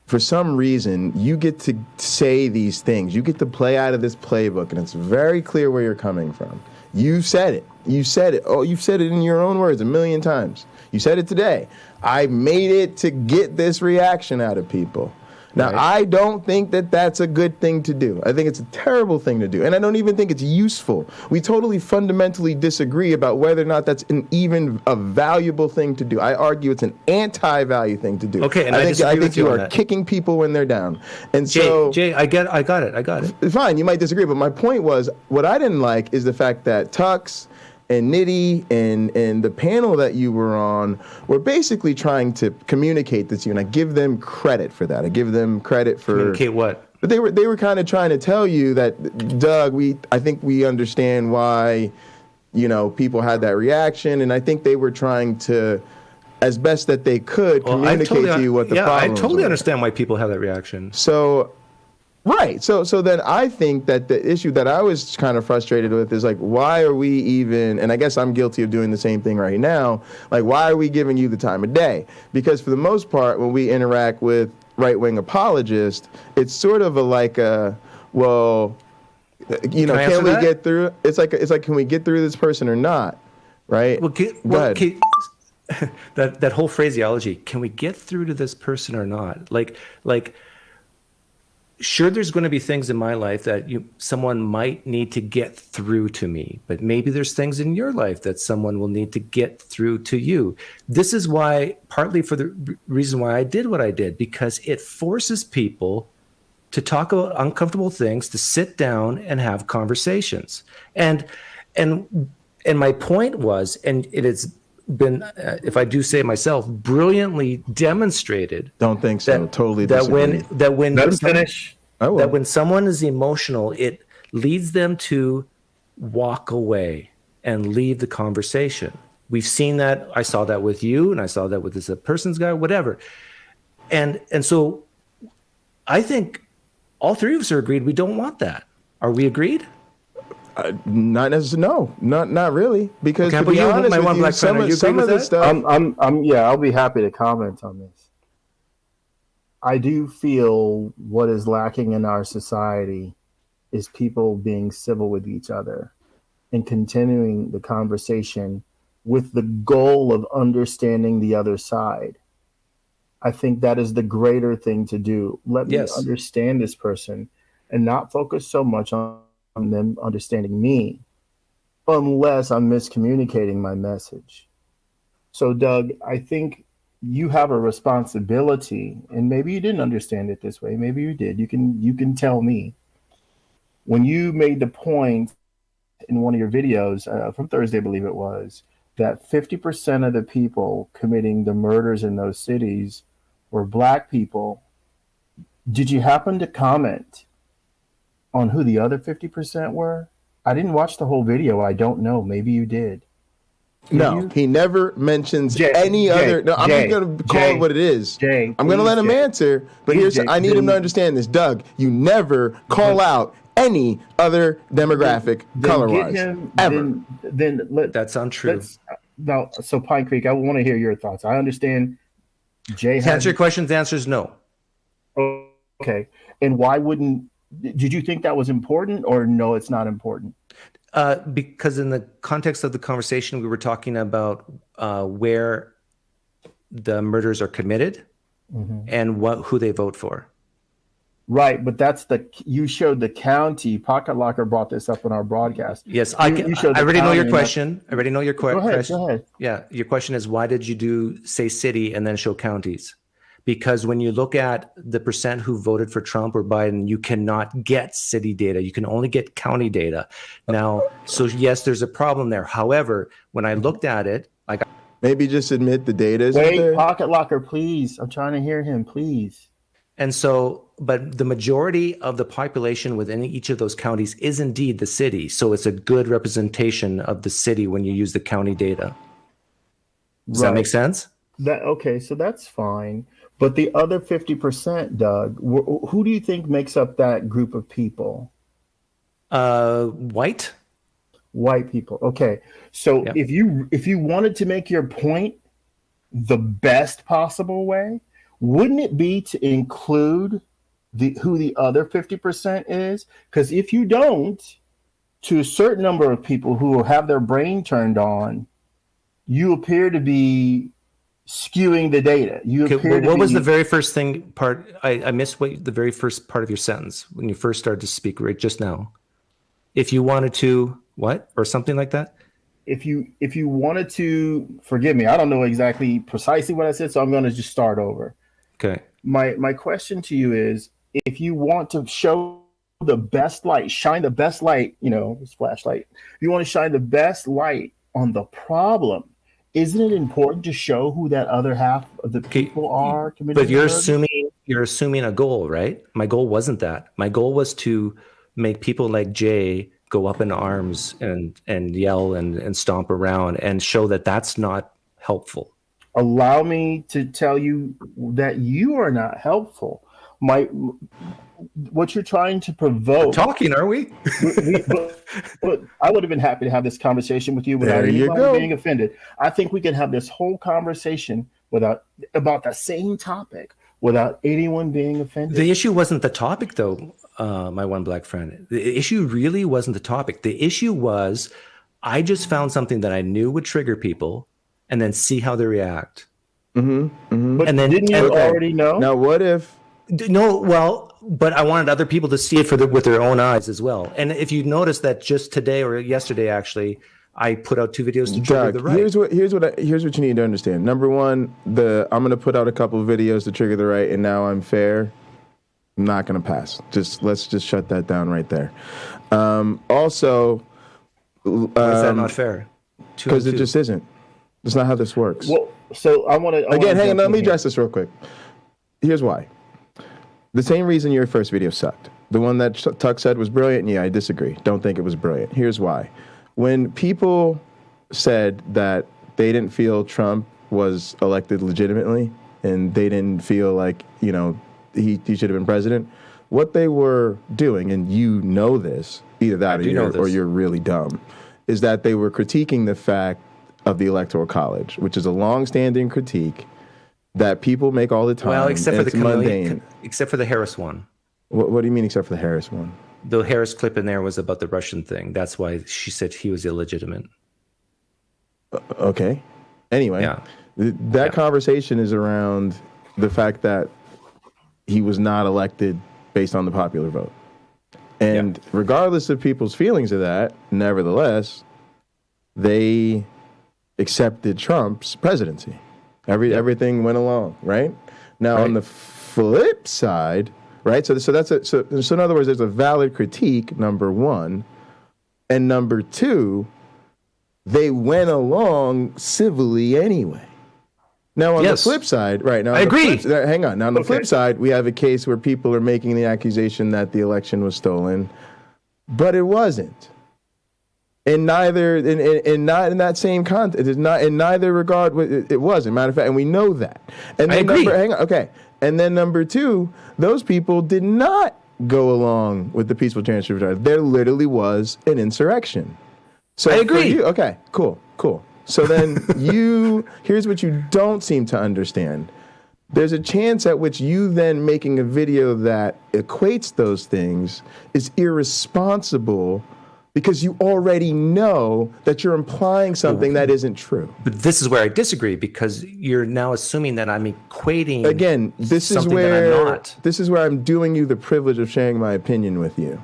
for some reason, you get to say these things. You get to play out of this playbook, and it's very clear where you're coming from. You said it. You said it. Oh, you've said it in your own words 1,000,000 times. You said it today. I made it to get this reaction out of people. Now, right. I don't think that that's a good thing to do. I think it's a terrible thing to do. And I don't even think it's useful. We totally fundamentally disagree about whether or not that's even a valuable thing to do. I argue it's an anti-value thing to do. Okay, and I think you are that. kicking people when they're down. And Jay, I got it. Fine, you might disagree, but my point was, what I didn't like is the fact that Tux and Nitty and the panel that you were on were basically trying to communicate this to you, and I give them credit for that. I give them credit for communicate what? But they were kind of trying to tell you that, Doug, I think we understand why, people had that reaction, and I think they were trying to, as best that they could, communicate to you what the problem was. I totally understand why people have that reaction. So. Right. So then I think that the issue that I was kind of frustrated with is why are we even, and I guess I'm guilty of doing the same thing right now, why are we giving you the time of day? Because for the most part, when we interact with right-wing apologists, it's sort of can we get through? It's like, can we get through this person or not? Right? That whole phraseology, can we get through to this person or not? Sure, there's going to be things in my life that someone might need to get through to me, but maybe there's things in your life that someone will need to get through to you. This is why, partly for the reason why I did what I did, because it forces people to talk about uncomfortable things, to sit down and have conversations. And my point was, and it has been, if I do say myself, brilliantly demonstrated. Don't think so. Totally disagree. That when someone is emotional, it leads them to walk away and leave the conversation. We've seen that. I saw that with you, and I saw that with this person's guy, whatever. And so I think all three of us are agreed we don't want that. Are we agreed? Not necessarily. No, not really. Because to be honest with you, some of the stuff. I'll be happy to comment on this. I do feel what is lacking in our society is people being civil with each other and continuing the conversation with the goal of understanding the other side. I think that is the greater thing to do. Let me understand this person. and not focus so much on them understanding me, unless I'm miscommunicating my message. So, Doug, I think you have a responsibility, and maybe you didn't understand it this way. Maybe you did. You can tell me. When you made the point in one of your videos from Thursday, I believe it was, that 50% of the people committing the murders in those cities were Black people, did you happen to comment on who the other 50% were? I didn't watch the whole video. I don't know. Maybe you did. No, he never mentions any other. No, I'm just going to call it what it is. I'm going to let him answer, but I need him to understand this. Doug, you never call out any other demographic color-wise, ever. That's untrue. No, so PineCreek, I want to hear your thoughts. I understand Jay To answer your questions, the answer is no. Okay. And why wouldn't, did you think that was important, or no, it's not important? Because in the context of the conversation, we were talking about where the murders are committed and who they vote for. Right, but you showed the county. Pocket Locker brought this up in our broadcast. Yes, I already know your question. I already know your question. Go ahead. Yeah, your question is, why did you say city and then show counties? Because when you look at the percent who voted for Trump or Biden, you cannot get city data. You can only get county data. Now, so yes, there's a problem there. However, when I looked at it, maybe just admit the data is Wait, there. Pocket Locker, please. I'm trying to hear him, please. And so, but the majority of the population within each of those counties is indeed the city. So it's a good representation of the city when you use the county data. Does that make sense? Okay, so that's fine. But the other 50%, Doug, who do you think makes up that group of people? White people. Okay. So if you wanted to make your point the best possible way, wouldn't it be to include who the other 50% is? Because if you don't, to a certain number of people who have their brain turned on, you appear to be skewing the data. What was the very first part? I missed the very first part of your sentence when you first started to speak right just now. If you wanted to, what? Or something like that? If you wanted to, forgive me, I don't know exactly precisely what I said, so I'm going to just start over. Okay. My question to you is, if you want to show the best light, shine the best light, this flashlight, if you want to shine the best light on the problem, isn't it important to show who that other half of the people are committing? But you're assuming a goal, right? My goal wasn't that. My goal was to make people like Jay go up in arms and yell and stomp around and show that that's not helpful. Allow me to tell you that you are not helpful. What you're trying to provoke. We're talking, are we? but I would have been happy to have this conversation with you without anybody being offended. I think we can have this whole conversation about the same topic without anyone being offended. The issue wasn't the topic, though, my one black friend. The issue really wasn't the topic. The issue was I just found something that I knew would trigger people and then see how they react. But and then, didn't you already know? Now, what if... No, well, but I wanted other people to see it with their own eyes as well. And if you notice that just today or yesterday, actually, I put out 2 videos to trigger the right. Here's what you need to understand. Number one, I'm going to put out a couple of videos to trigger the right, and now I'm fair. I'm not going to pass. Let's just shut that down right there. Also, why is that not fair? Because it just isn't. That's not how this works. Well, so I want to hang on. Let me address this real quick. Here's why. The same reason your first video sucked. The one that Tuck said was brilliant. Yeah, I disagree. Don't think it was brilliant. Here's why. When people said that they didn't feel Trump was elected legitimately and they didn't feel like, he should have been president, what they were doing, and this, either that or you're really dumb, is that they were critiquing the fact of the Electoral College, which is a long-standing critique that people make all the time. Well, except for mundane. Except for the Harris one. What do you mean except for the Harris one? The Harris clip in there was about the Russian thing. That's why she said he was illegitimate. Okay. Anyway, that conversation is around the fact that he was not elected based on the popular vote. And regardless of people's feelings of that, nevertheless, they accepted Trump's presidency. Everything went along, right? Now, on the flip side, right? So in other words, there's a valid critique, number one. And number two, they went along civilly anyway. Now, on the flip side, right now, I agree. Hang on. Now, on the flip side, we have a case where people are making the accusation that the election was stolen, but it wasn't. In neither, not in that same context. It is not in neither regard. It wasn't. Matter of fact, and we know that. And then I agree. Hang on. Okay. And then number two, those people did not go along with the peaceful transfer of charge. There literally was an insurrection. So I agree. Okay. Cool. So then here's what you don't seem to understand. There's a chance at which you then making a video that equates those things is irresponsible because you already know that you're implying something that isn't true. But this is where I disagree, because you're now assuming that I'm equating. Again, this is something that I'm not. This is where I'm doing you the privilege of sharing my opinion with you.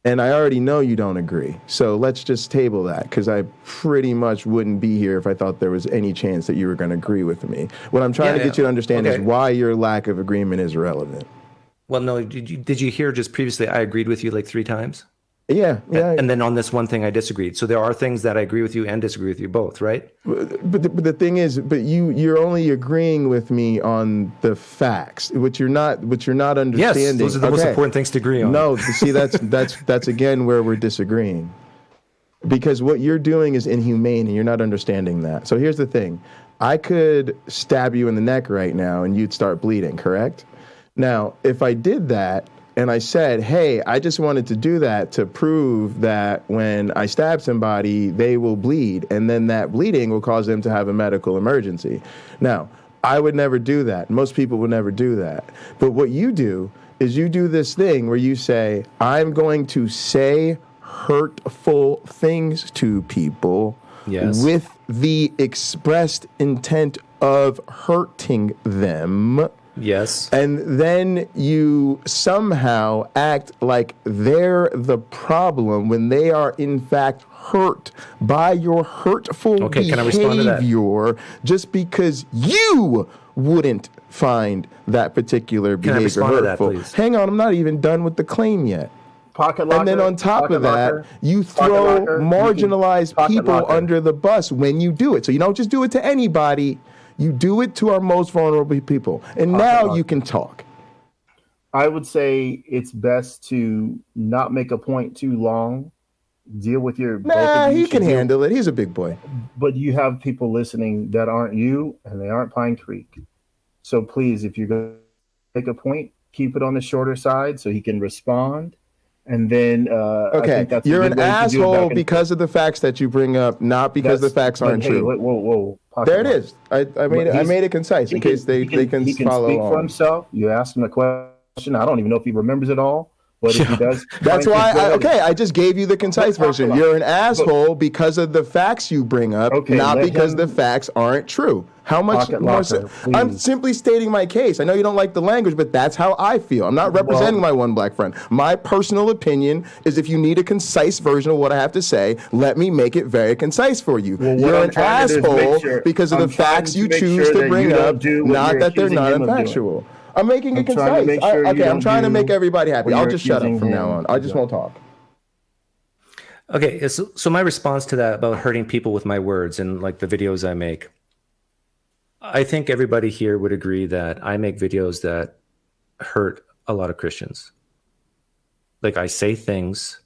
And I already know you don't agree. So let's just table that, because I pretty much wouldn't be here if I thought there was any chance that you were going to agree with me. What I'm trying to get you to understand is why your lack of agreement is irrelevant. Well, no, did you hear just previously I agreed with you like 3 times? Yeah. And then on this one thing I disagreed. So there are things that I agree with you and disagree with you both, right? But the thing is, you're only agreeing with me on the facts, which you're not understanding. Yes, those are the most important things to agree on. No, see, that's again where we're disagreeing. Because what you're doing is inhumane and you're not understanding that. So here's the thing. I could stab you in the neck right now and you'd start bleeding, correct? Now, if I did that, and I said, hey, I just wanted to do that to prove that when I stab somebody, they will bleed, and then that bleeding will cause them to have a medical emergency. Now, I would never do that. Most people would never do that. But what you do is you do this thing where you say, I'm going to say hurtful things to people with the expressed intent of hurting them. Yes. And then you somehow act like they're the problem when they are in fact hurt by your hurtful behavior just because you wouldn't find that particular behavior hurtful. Hang on, I'm not even done with the claim yet. And then on top of that, you throw marginalized people under the bus when you do it. So you don't just do it to anybody. You do it to our most vulnerable people. And now you can talk. I would say it's best to not make a point too long. Deal with your... he can handle it. He's a big boy. But you have people listening that aren't you, and they aren't PineCreek. So please, if you're going to make a point, keep it on the shorter side so he can respond. And then, I think that's you're an asshole because of the facts that you bring up, not because the facts aren't true. Whoa. There it is. I made it concise in case they can follow along. He can speak for himself. You ask him a question. I don't even know if he remembers it all. But if he does, that's why. I just gave you the concise version. You're an asshole because of the facts you bring up, not because the facts aren't true. How much more? I'm simply stating my case. I know you don't like the language, but that's how I feel. I'm not representing my one black friend. My personal opinion is if you need a concise version of what I have to say, let me make it very concise for you. You're an asshole because of the facts you choose to bring up, not that they're not factual. I'm making it concise. I'm trying to make everybody happy. I'll just shut up from now on. I just won't talk. Okay, so my response to that about hurting people with my words and like the videos I make, I think everybody here would agree that I make videos that hurt a lot of Christians. Like I say things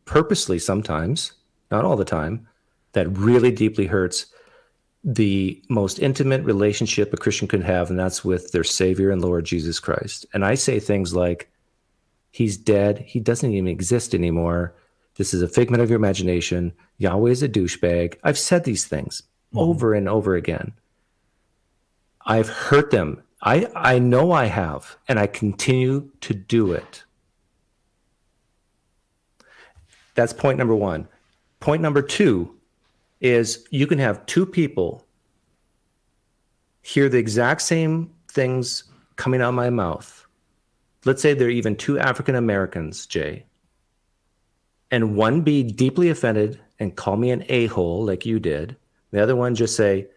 purposely sometimes, not all the time, that really deeply hurts the most intimate relationship a Christian could have, and that's with their Savior and Lord Jesus Christ. And I say things like, he's dead, he doesn't even exist anymore, this is a figment of your imagination, Yahweh is a douchebag. I've said these things over and over again. I've hurt them. I know I have, and I continue to do it. That's point number one. Point number two is you can have two people hear the exact same things coming out of my mouth, let's say there are even two African Americans, Jay, and one be deeply offended and call me an a-hole like you did, the other one just say,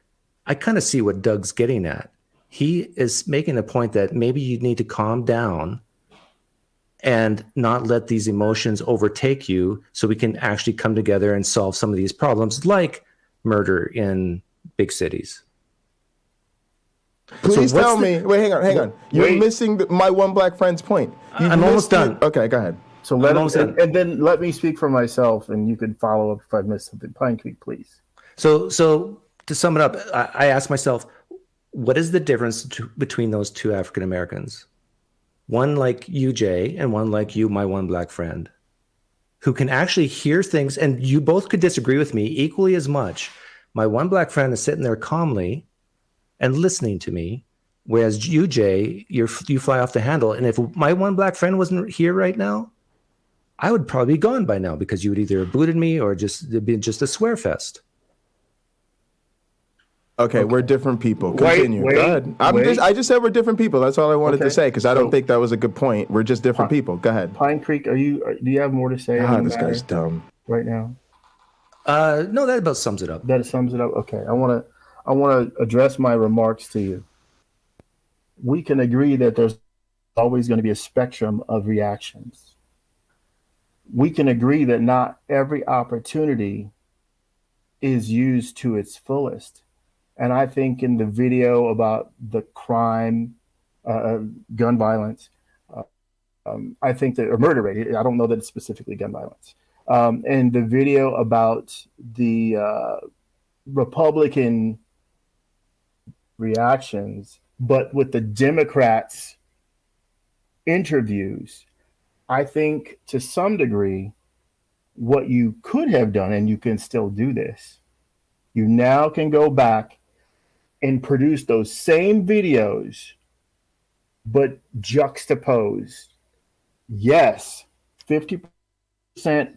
I kind of see what Doug's getting at. He is making the point that maybe you need to calm down and not let these emotions overtake you so we can actually come together and solve some of these problems like murder in big cities. Please tell me. Wait, hang on. You're missing my one black friend's point. I'm almost done. Okay, go ahead. So and then let me speak for myself, and you can follow up if I missed something. PineCreek, please. So to sum it up, I asked myself, what is the difference between those two African Americans? One like you, Jay, and one like you, my one black friend, who can actually hear things, and you both could disagree with me equally as much. My one black friend is sitting there calmly and listening to me, whereas you, Jay, you fly off the handle. And if my one black friend wasn't here right now, I would probably be gone by now because you would either have booted me or it'd be just a swear fest. Okay, we're different people. Continue. Go ahead. I just said we're different people. That's all I wanted to say because I don't think that was a good point. We're just different people. Go ahead. PineCreek, do you have more to say? This guy's dumb right now. No, that about sums it up. That sums it up. Okay, I want to address my remarks to you. We can agree that there's always going to be a spectrum of reactions. We can agree that not every opportunity is used to its fullest. And I think in the video about the crime, gun violence, I think that, or murder rate, I don't know that it's specifically gun violence. And the video about the Republican reactions, but with the Democrats' interviews, I think to some degree, what you could have done, and you can still do this, you now can go back and produce those same videos, but juxtaposed. Yes, 50%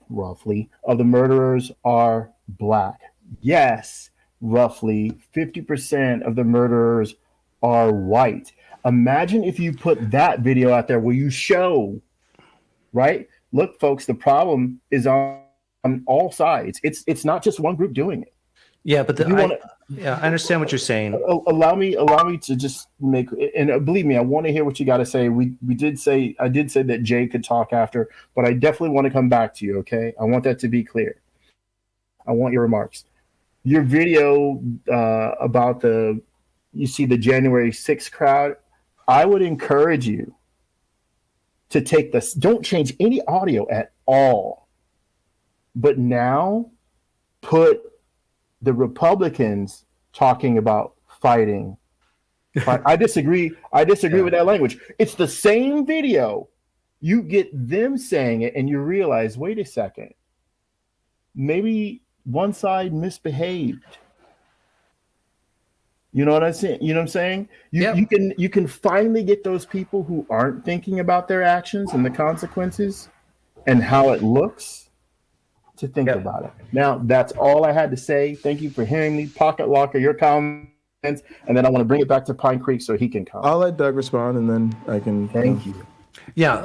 roughly of the murderers are black. Yes, roughly 50% of the murderers are white. Imagine if you put that video out there where you show, right? Look, folks, the problem is on all sides. It's not just one group doing it. Yeah, but I understand what you're saying. Allow me to just make, and believe me, I want to hear what you got to say. I did say that Jay could talk after, but I definitely want to come back to you. Okay, I want that to be clear. I want your remarks. Your video about the January 6th crowd. I would encourage you to take this. Don't change any audio at all, but now put the Republicans talking about fighting. I disagree with that language. It's the same video. You get them saying it and you realize, wait a second, maybe one side misbehaved. You know what I'm saying? You know what I'm saying? You can finally get those people who aren't thinking about their actions and the consequences and how it looks to think about it. Now, that's all I had to say. Thank you for hearing me. Pocket Locker, your comments, and then I want to bring it back to PineCreek so he can comment. I'll let Doug respond, and then I can. Thank you. Yeah,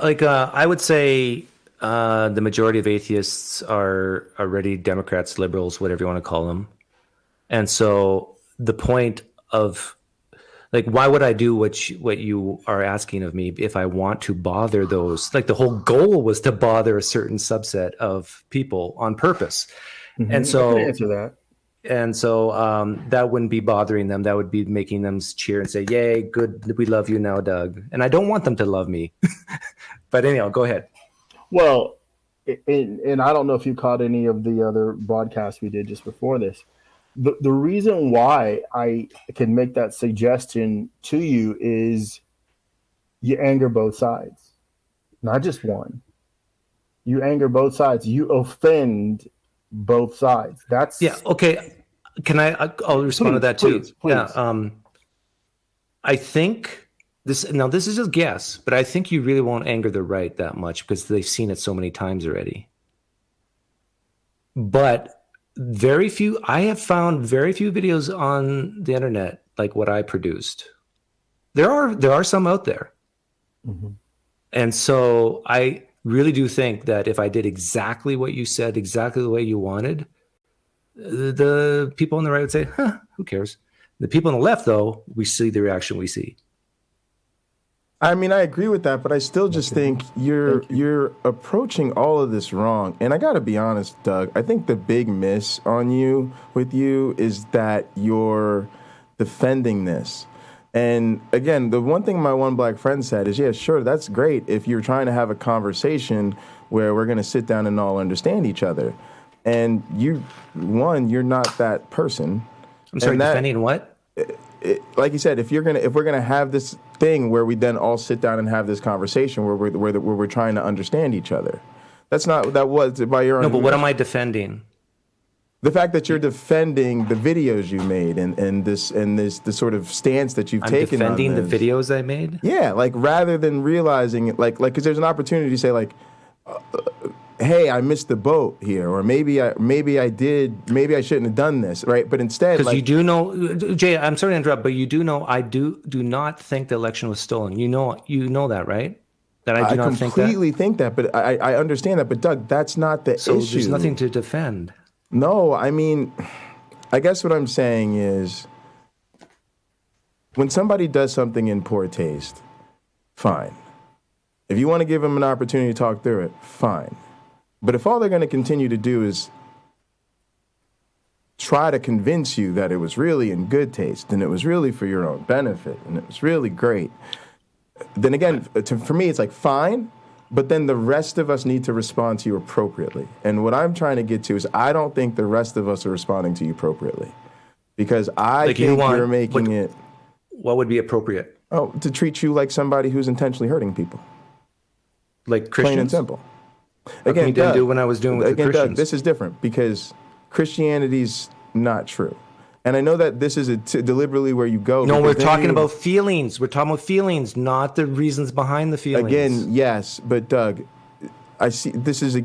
I would say the majority of atheists are already Democrats, liberals, whatever you want to call them, and so the point of why would I do what you are asking of me if I want to bother those? The whole goal was to bother a certain subset of people on purpose. Mm-hmm. And so, I can answer that. And so that wouldn't be bothering them. That would be making them cheer and say, yay, good, we love you now, Doug. And I don't want them to love me. But anyhow, go ahead. Well, and I don't know if you caught any of the other broadcasts we did just before this. The reason why I can make that suggestion to you is you anger both sides, not just one. You anger both sides. You offend both sides. That's okay. Can I'll respond to that too. Please. Yeah. I think this is just a guess, but I think you really won't anger the right that much because they've seen it so many times already. But I have found very few videos on the internet like what I produced. There are some out there. Mm-hmm. And so I really do think that if I did exactly what you said, exactly the way you wanted, the people on the right would say, huh, who cares? The people on the left, though, we see the reaction we see. I mean, I agree with that, but I still just think you're approaching all of this wrong. And I got to be honest, Doug, I think the big miss on you is that you're defending this. And again, the one thing my one black friend said is, yeah, sure, that's great if you're trying to have a conversation where we're going to sit down and all understand each other. And you're not that person. I'm sorry, defending what? Like you said, if we're gonna have this thing where we then all sit down and have this conversation where we're trying to understand each other, that was by your own. No, but what am I defending? The fact that you're defending the videos you made and the sort of stance that you've taken. I'm defending on the videos I made. Yeah, like rather than realizing it, like because there's an opportunity to say like. Hey, I missed the boat here, or maybe I shouldn't have done this, right? But instead, because you do know, Jay, I'm sorry to interrupt, but you do know I do not think the election was stolen. You know that, right? That I do not think that. I completely think that, but I understand that. But Doug, that's not the issue. So there's nothing to defend. No, I mean, I guess what I'm saying is, when somebody does something in poor taste, fine. If you want to give them an opportunity to talk through it, fine. But if all they're going to continue to do is try to convince you that it was really in good taste and it was really for your own benefit and it was really great, then again, for me, it's like, fine, but then the rest of us need to respond to you appropriately. And what I'm trying to get to is I don't think the rest of us are responding to you appropriately because I think you're making it... What would be appropriate? Oh, to treat you like somebody who's intentionally hurting people. Like Christians? Plain and simple. Again, you didn't do when I was doing with the Christians. Doug, this is different because Christianity's not true. And I know that this is deliberately where you go. No, we're talking about feelings. We're talking about feelings, not the reasons behind the feelings. Again, yes, but Doug, this is the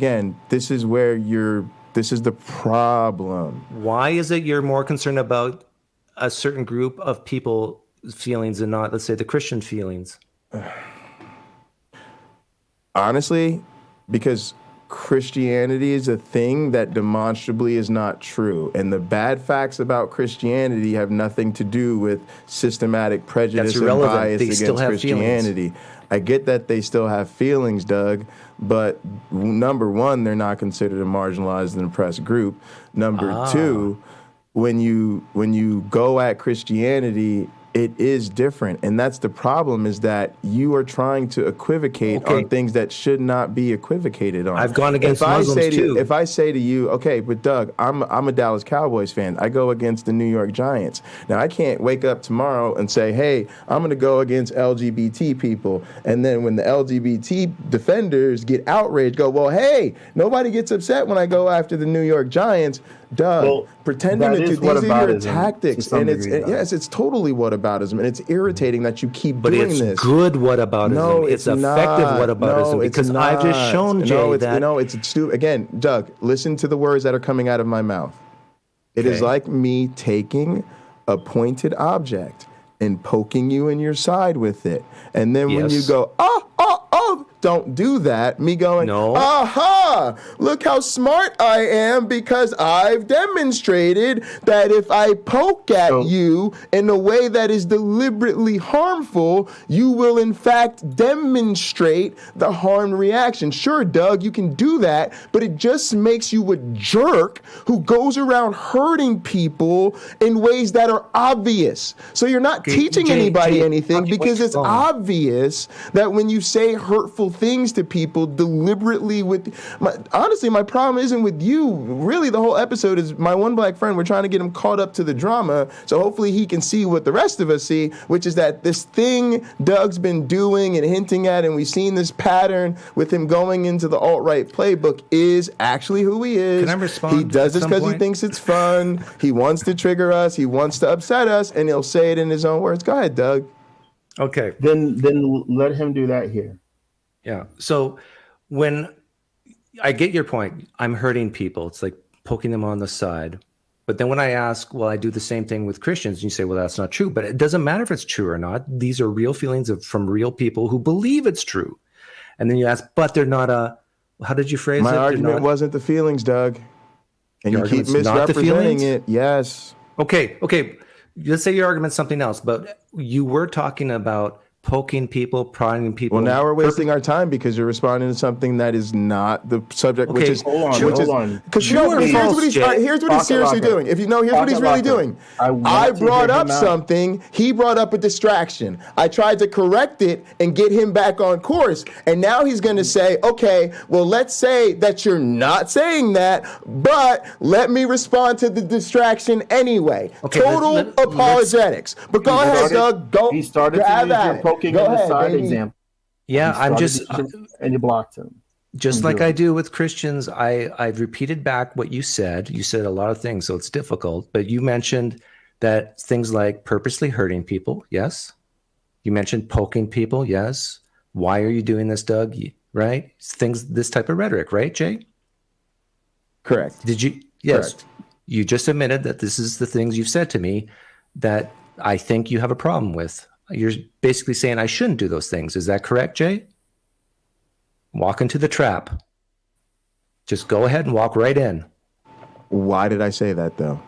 problem. Why is it you're more concerned about a certain group of people's feelings and not, let's say, the Christian feelings? Honestly, because Christianity is a thing that demonstrably is not true. And the bad facts about Christianity have nothing to do with systematic prejudice and bias against Christianity. I get that they still have feelings, Doug, but number one, they're not considered a marginalized and oppressed group. Number two, when you go at Christianity, it is different. And that's the problem, is that you are trying to equivocate on things that should not be equivocated on. I've gone against Muslims too. If I say to you, okay, but Doug, I'm a Dallas Cowboys fan. I go against the New York Giants. Now, I can't wake up tomorrow and say, hey, I'm going to go against LGBT people. And then when the LGBT defenders get outraged, go, well, hey, nobody gets upset when I go after the New York Giants. Doug, pretending to these are your tactics, and it's totally whataboutism, and it's irritating that you keep doing this. But it's good whataboutism. No, it's effective whataboutism, because I've just shown Jay that. No, it's stupid. Again, Doug, listen to the words that are coming out of my mouth. It is like me taking a pointed object and poking you in your side with it, and then when you go, don't do that. Me going, aha, look how smart I am because I've demonstrated that if I poke at you in a way that is deliberately harmful, you will in fact demonstrate the harm reaction. Sure, Doug, you can do that, but it just makes you a jerk who goes around hurting people in ways that are obvious. So you're not teaching anybody anything because it's obvious that when you say hurtful things to people deliberately honestly, my problem isn't with you. Really, the whole episode is my one black friend. We're trying to get him caught up to the drama, so hopefully he can see what the rest of us see, which is that this thing Doug's been doing and hinting at, and we've seen this pattern with him going into the alt-right playbook, is actually who he is. Can I respond? He does this because he thinks it's fun. He wants to trigger us. He wants to upset us, and he'll say it in his own words. Go ahead, Doug. Okay. Then let him do that here. Yeah. So when I get your point, I'm hurting people. It's like poking them on the side. But then when I ask, well, I do the same thing with Christians, and you say, well, that's not true. But it doesn't matter if it's true or not. These are real feelings from real people who believe it's true. And then you ask, but they're not a, how did you phrase it? My argument wasn't the feelings, Doug. And you keep misrepresenting it. Yes. Okay. Let's say your argument's something else, but you were talking about poking people, prodding people. Well, now we're wasting our time because you're responding to something that is not the subject, Okay, which is hold on. Because here's what he's seriously doing. If you know, here's what he's really doing. I brought up something. He brought up a distraction. I tried to correct it and get him back on course. And now he's going to say, okay, well, let's say that you're not saying that, but let me respond to the distraction anyway. Okay, Total apologetics. But go ahead, Doug. Go. He started grab to at use it. your poking Go in the ahead, side baby. example. Yeah, I'm just, and you blocked him. just like I do with Christians, I've repeated back what you said. You said a lot of things, so it's difficult. But you mentioned that things like purposely hurting people, yes. You mentioned poking people, yes. Why are you doing this, Doug? Right? Things, this type of rhetoric, right, Jay? Correct. Did you? Yes. Correct. You just admitted that this is the things you've said to me that I think you have a problem with. You're basically saying I shouldn't do those things. Is that correct, Jay? Walk into the trap. Just go ahead and walk right in. Why did I say that, though?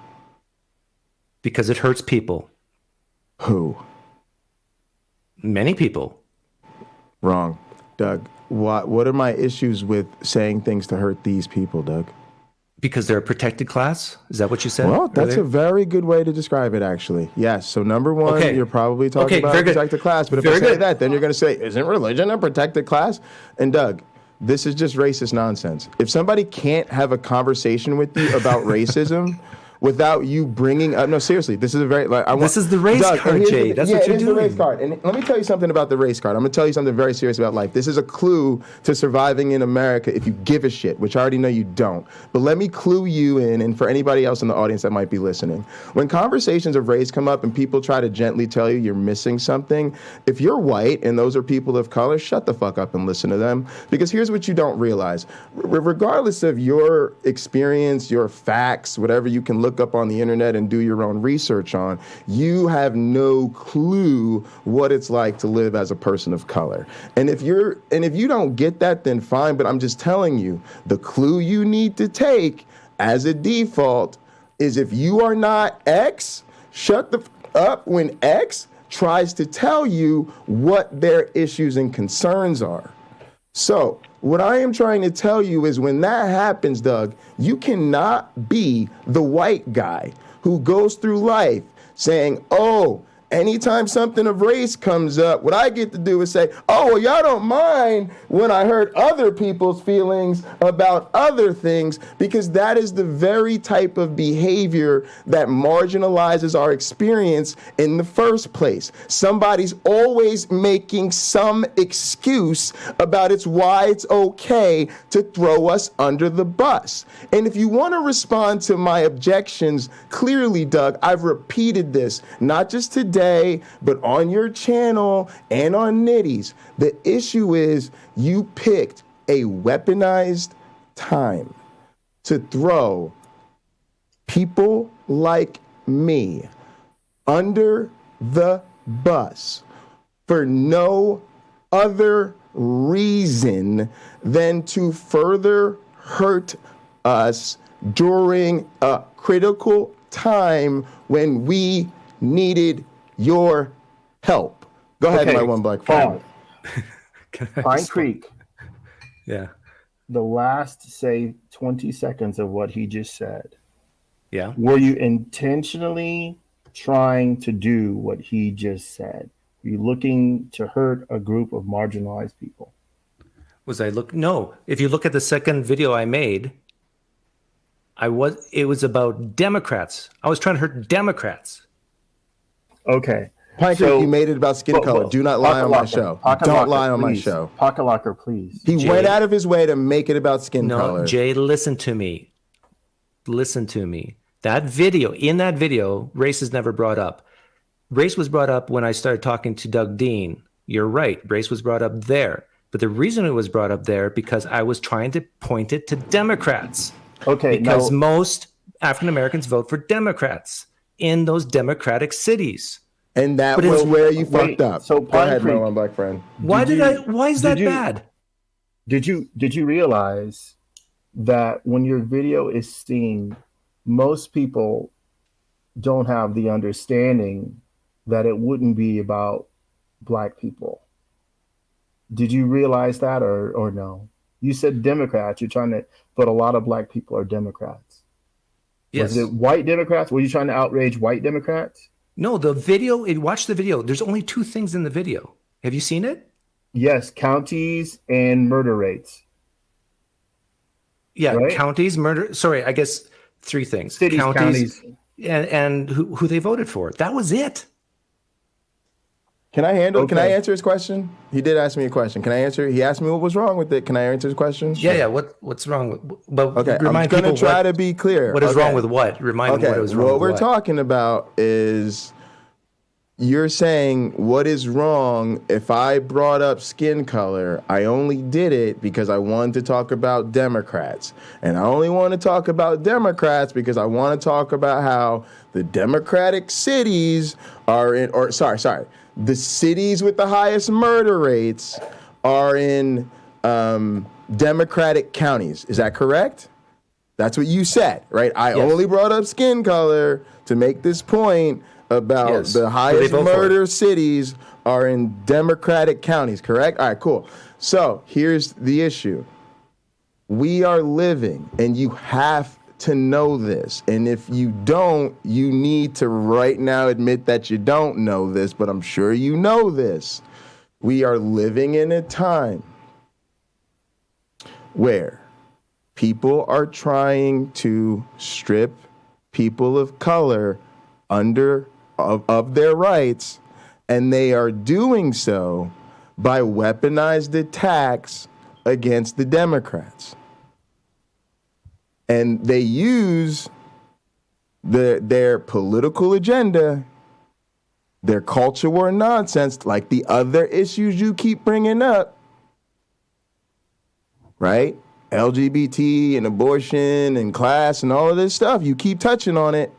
Because it hurts people. Who? Many people. Wrong. Doug, what are my issues with saying things to hurt these people, Doug? Because they're a protected class? Is that what you said? Well, that's earlier? a very good way to describe it, actually. Yes. So number one, Okay. you're probably talking Okay, about a very good. protected class. But if Very I say good. that, then you're going to say, isn't religion a protected class? And Doug, this is just racist nonsense. If somebody can't have a conversation with you about racism without you bringing up, no, seriously, this is a very, This is the race card, Jay. That's what you're it is the race doing. card. And let me tell you something about the race card. I'm going to tell you something very serious about life. This is a clue to surviving in America if you give a shit, which I already know you don't. But let me clue you in, and for anybody else in the audience that might be listening. When conversations of race come up and people try to gently tell you you're missing something, if you're white and those are people of color, shut the fuck up and listen to them. Because here's what you don't realize. Regardless of your experience, your facts, whatever you can look up on the internet and do your own research on, you have no clue what it's like to live as a person of color. And if you don't get that, then fine, but I'm just telling you, the clue you need to take as a default is if you are not X, shut the up when X tries to tell you what their issues and concerns are. So what I am trying to tell you is when that happens, Doug, you cannot be the white guy who goes through life saying, oh, anytime something of race comes up, what I get to do is say, oh, well, y'all don't mind when I hurt other people's feelings about other things, because that is the very type of behavior that marginalizes our experience in the first place. Somebody's always making some excuse about why it's okay to throw us under the bus. And if you want to respond to my objections, clearly, Doug, I've repeated this, not just today, but on your channel and on Nitty's. The issue is you picked a weaponized time to throw people like me under the bus for no other reason than to further hurt us during a critical time when we needed your help. Go ahead, my one black friend. PineCreek. Yeah. The last, say, 20 seconds of what he just said. Yeah. Were you intentionally trying to do what he just said? Were you looking to hurt a group of marginalized people? No. If you look at the second video I made, it was about Democrats. I was trying to hurt Democrats. Okay. PineCreek, you made it about skin color. Do not lie on my show. Don't lie on my show. Pocket Locker, please. He went out of his way to make it about skin color. No, Jay, listen to me. Listen to me. In that video, race is never brought up. Race was brought up when I started talking to Doug Dean. You're right. Race was brought up there. But the reason it was brought up there because I was trying to point it to Democrats. Okay. Because most African Americans vote for Democrats in those Democratic cities. And that was where you fucked up. So go ahead, my one black friend. Why is that bad? Did you realize that when your video is seen, most people don't have the understanding that it wouldn't be about Black people? Did you realize that or no? You said Democrats. You're trying to, but a lot of Black people are Democrats. Yes. Was it white Democrats? Were you trying to outrage white Democrats? No, the video, watch the video. There's only two things in the video. Have you seen it? Yes, counties and murder rates. Yeah, right? Counties, murder. Sorry, I guess three things. Cities, counties. And who they voted for. That was it. Can I answer his question? He did ask me a question. Can I answer? He asked me what was wrong with it. Can I answer his question? Yeah. What's wrong with? But okay, I'm going to try to be clear. What is wrong with what? Remind them what was wrong. What we're talking about is you're saying what is wrong if I brought up skin color. I only did it because I wanted to talk about Democrats, and I only want to talk about Democrats because I want to talk about how the Democratic cities are in, or sorry. The cities with the highest murder rates are in Democratic counties. Is that correct? That's what you said, right? I only brought up skin color to make this point about the highest murder cities are in Democratic counties, correct? All right, cool. So here's the issue. We are living, and you have to know this. And if you don't, you need to right now admit that you don't know this, but I'm sure you know this. We are living in a time where people are trying to strip people of color of their rights, and they are doing so by weaponized attacks against the Democrats. And they use their political agenda, their culture war nonsense, like the other issues you keep bringing up, right? LGBT and abortion and class and all of this stuff. You keep touching on it.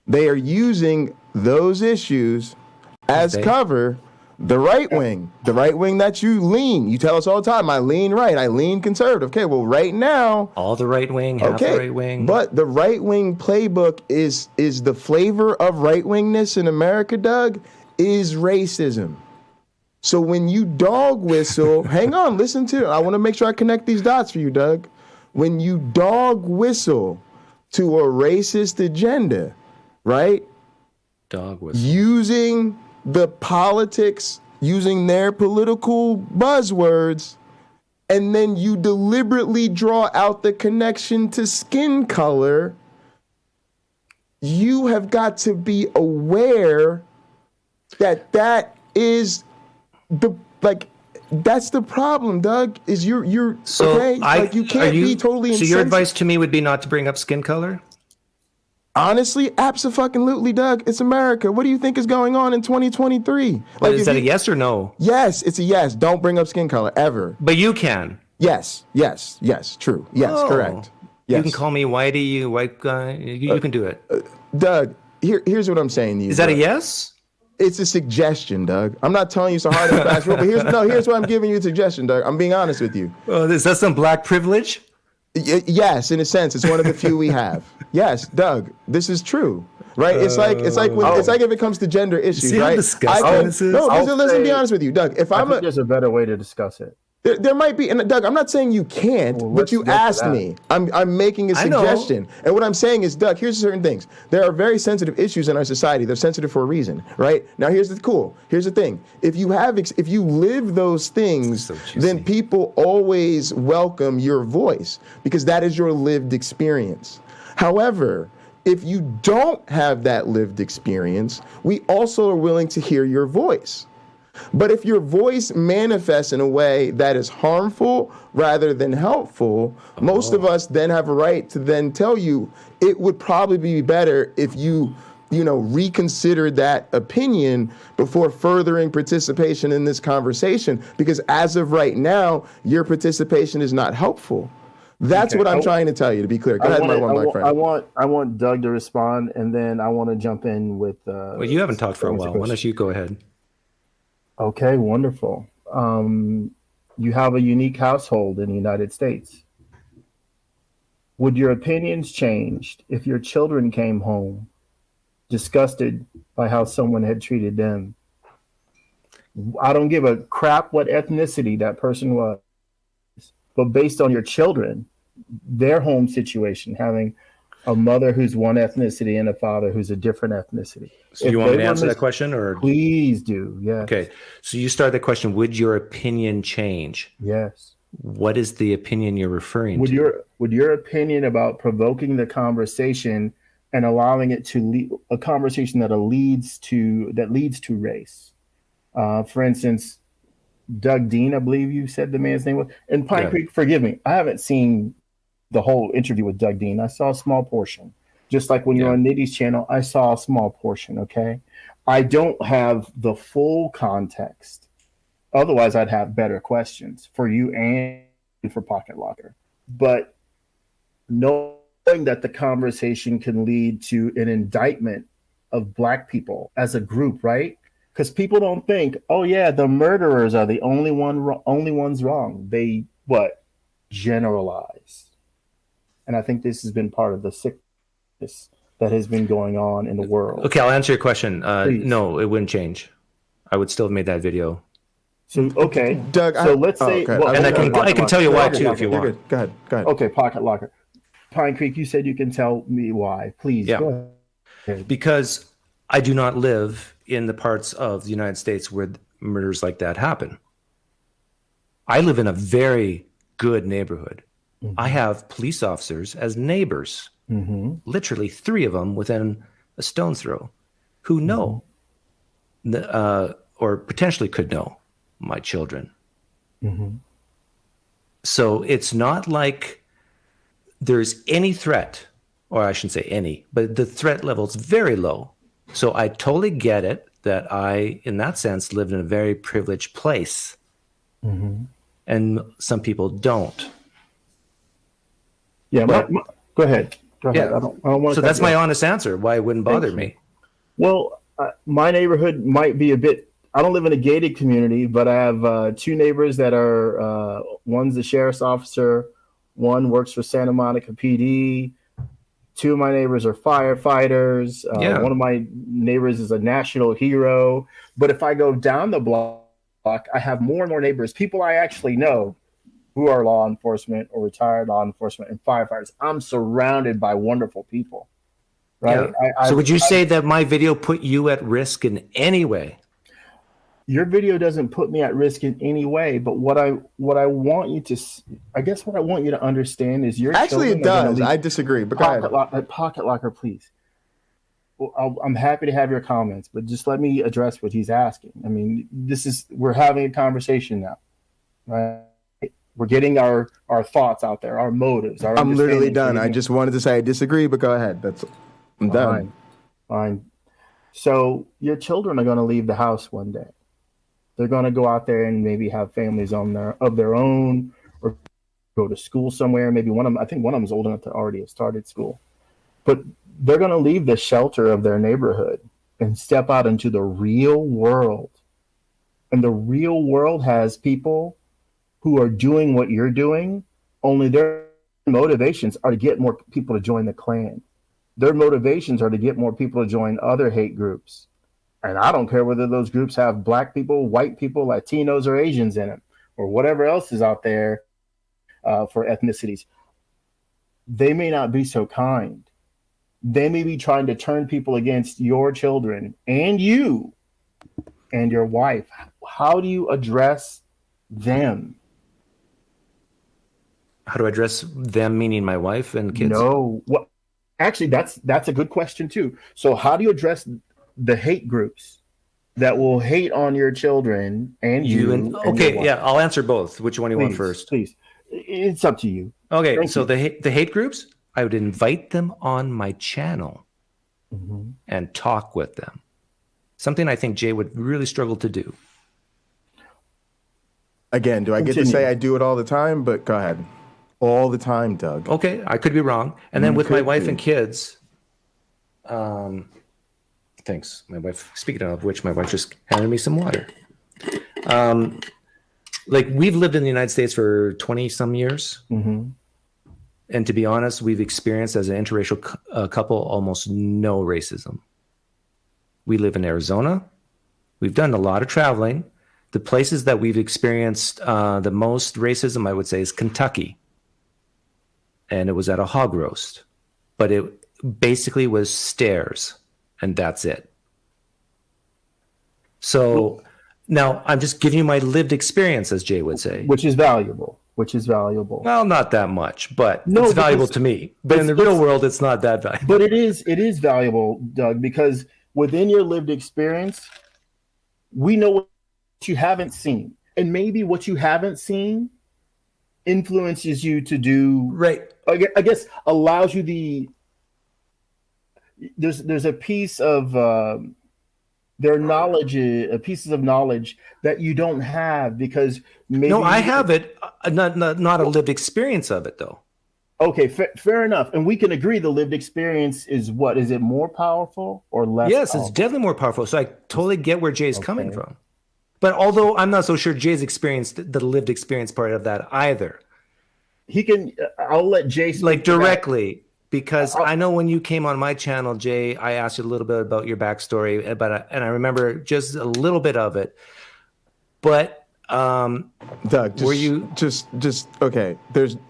They are using those issues as cover. The right wing that you lean. You tell us all the time, I lean right, I lean conservative. Okay, well, right now, all the right wing, half the right wing. But the right wing playbook is the flavor of right wingness in America, Doug, is racism. So when you dog whistle, hang on, listen to it. I want to make sure I connect these dots for you, Doug. When you dog whistle to a racist agenda, right? Dog whistle. Using the politics, using their political buzzwords, and then you deliberately draw out the connection to skin color, you have got to be aware that is that's the problem, Doug, is you're so okay? You can't be totally insensitive. So your advice to me would be not to bring up skin color? Honestly, abso-fucking-lutely, Doug. It's America. What do you think is going on in 2023? Is that a yes or no? Yes, it's a yes. Don't bring up skin color, ever. But you can. Yes, true. Yes, correct. Yes. You can call me Whitey, you white guy. You can do it. Doug, here's what I'm saying to you. Is that a yes? It's a suggestion, Doug. I'm not telling you it's a hard and fast rule, but here's what I'm giving you a suggestion, Doug. I'm being honest with you. Is that some black privilege? Yes, in a sense, it's one of the few we have. Yes, Doug, this is true, right? It's like if it comes to gender issues, see right? How disgusting this is? Listen, be honest with you, Doug. If I think there's a better way to discuss it. There might be, and Doug, I'm not saying you can't, but you asked me. I'm making a suggestion. And what I'm saying is, Doug, here's certain things. There are very sensitive issues in our society. They're sensitive for a reason, right? Now, here's the thing. If you live those things, then people always welcome your voice because that is your lived experience. However, if you don't have that lived experience, we also are willing to hear your voice. But if your voice manifests in a way that is harmful rather than helpful, most of us then have a right to then tell you it would probably be better if you reconsider that opinion before furthering participation in this conversation, because as of right now, your participation is not helpful. That's what I'm trying to tell you, to be clear. Go ahead, my one black friend. I want Doug to respond, and then I want to jump in with... well, you haven't talked for a while. Why don't you go ahead? Okay, wonderful. You have a unique household in the United States. Would your opinions change if your children came home disgusted by how someone had treated them? I don't give a crap what ethnicity that person was, but based on your children, their home situation, having a mother who's one ethnicity and a father who's a different ethnicity. So you want me to answer that question, or please do? Yes. Okay. So you start the question: would your opinion change? Yes. What is the opinion you're referring to? Would your opinion about provoking the conversation and allowing it to lead a conversation that leads to race? For instance, Doug Dean, I believe you said the man's name was, and PineCreek. Forgive me, I haven't seen the whole interview with Doug Dean. I saw a small portion. Just like when you're on Nitty's channel, I saw a small portion, okay? I don't have the full context. Otherwise, I'd have better questions for you and for Pocket Locker. But knowing that the conversation can lead to an indictment of Black people as a group, right? Because people don't think, oh yeah, the murderers are the only ones wrong. They generalize. And I think this has been part of the sickness that has been going on in the world. Okay, I'll answer your question. No, it wouldn't change. I would still have made that video. So, okay. Doug, so let's say... okay. And I can tell you why, too, if you want. Go ahead. Okay, Pocket Locker. PineCreek, you said you can tell me why. Please, go ahead. Because I do not live in the parts of the United States where murders like that happen. I live in a very good neighborhood. Mm-hmm. I have police officers as neighbors, literally 3 of them within a stone's throw, who know, or potentially could know, my children. Mm-hmm. So it's not like there's any threat, or I shouldn't say any, but the threat level is very low. So I totally get it that I, in that sense, live in a very privileged place. Mm-hmm. And some people don't. Yeah, go ahead. Yeah. I don't want so that's my honest answer, why it wouldn't bother me. Well, my neighborhood might be a bit, I don't live in a gated community, but I have 2 neighbors that are, one's the sheriff's officer, one works for Santa Monica PD. 2 of my neighbors are firefighters. One of my neighbors is a national hero. But if I go down the block, I have more and more neighbors, people I actually know, who are law enforcement or retired law enforcement and firefighters. I'm surrounded by wonderful people. Right? Yeah. So would you say that my video put you at risk in any way? Your video doesn't put me at risk in any way, but what I want you to, I guess what I want you to understand is your actually it does. I disagree, but Pocket Locker, please. Well, I'm happy to have your comments, but just let me address what he's asking. I mean, we're having a conversation now, right? We're getting our thoughts out there, our motives. I'm literally done. I just wanted to say I disagree, but go ahead. I'm done. Fine. So your children are going to leave the house one day. They're going to go out there and maybe have families of their own, or go to school somewhere. Maybe I think one of them is old enough to already have started school. But they're going to leave the shelter of their neighborhood and step out into the real world. And the real world has people who are doing what you're doing, only their motivations are to get more people to join the Klan. Their motivations are to get more people to join other hate groups. And I don't care whether those groups have Black people, white people, Latinos, or Asians in them, or whatever else is out there for ethnicities. They may not be so kind. They may be trying to turn people against your children and you and your wife. How do you address them? How do I address them, meaning my wife and kids? No. Well, actually, that's a good question, too. So how do you address the hate groups that will hate on your children and you? Okay, yeah, I'll answer both. Which one do you want first? Please. It's up to you. Okay, the hate groups, I would invite them on my channel and talk with them. Something I think Jay would really struggle to do. Again, do I get to say I do it all the time? But go ahead. All the time, Doug. Okay, I could be wrong. And then with my wife and kids, thanks. My wife, speaking of which, my wife just handed me some water. like we've lived in the United States for 20 some years. Mm-hmm. And to be honest, we've experienced as an interracial couple almost no racism. We live in Arizona. We've done a lot of traveling. The places that we've experienced the most racism, I would say, is Kentucky. And it was at a hog roast. But it basically was stares, and that's it. So now I'm just giving you my lived experience, as Jay would say. Which is valuable. Well, not that much, but it's valuable to me. But in the real world, it's not that valuable. But it is valuable, Doug, because within your lived experience, we know what you haven't seen. And maybe what you haven't seen influences you to do, right. I guess allows you there's a piece of their knowledge, pieces of knowledge that you don't have because maybe. No, I have it. Not a lived experience of it, though. Okay, fair enough. And we can agree the lived experience is what? Is it more powerful or less Yes, powerful? it's definitely more powerful. So I totally get where Jay's coming from. But although I'm not so sure Jay's experienced the lived experience part of that either. I'll let Jay speak like directly. Because I know when you came on my channel, Jay, I asked you a little bit about your backstory, and I remember just a little bit of it. But Doug, were you just okay?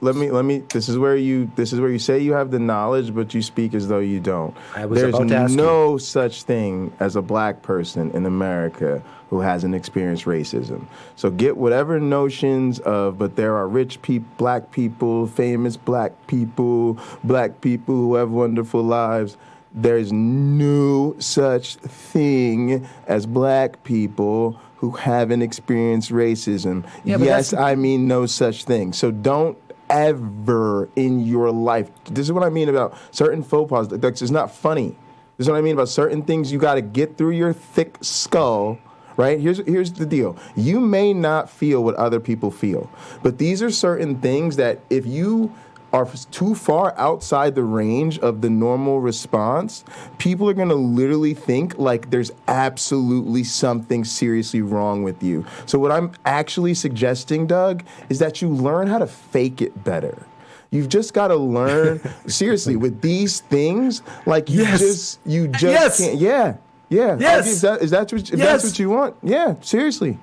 Let me. This is where you say you have the knowledge, but you speak as though you don't. There's no such thing as a black person in America who hasn't experienced racism. So get whatever notions of, but there are rich people, black people, famous black people who have wonderful lives. There's no such thing as black people who haven't experienced racism. Yeah, yes, I mean no such thing. So don't ever in your life, this is what I mean about certain faux pas. This is not funny. This is what I mean about certain things you got to get through your thick skull. Right? Here's the deal. You may not feel what other people feel, but these are certain things that if you are too far outside the range of the normal response, people are going to literally think like there's absolutely something seriously wrong with you. So what I'm actually suggesting, Doug, is that you learn how to fake it better. You've just got to learn seriously with these things. Like you just can't. Yeah. Yes. If that's what you want. Yeah. Seriously.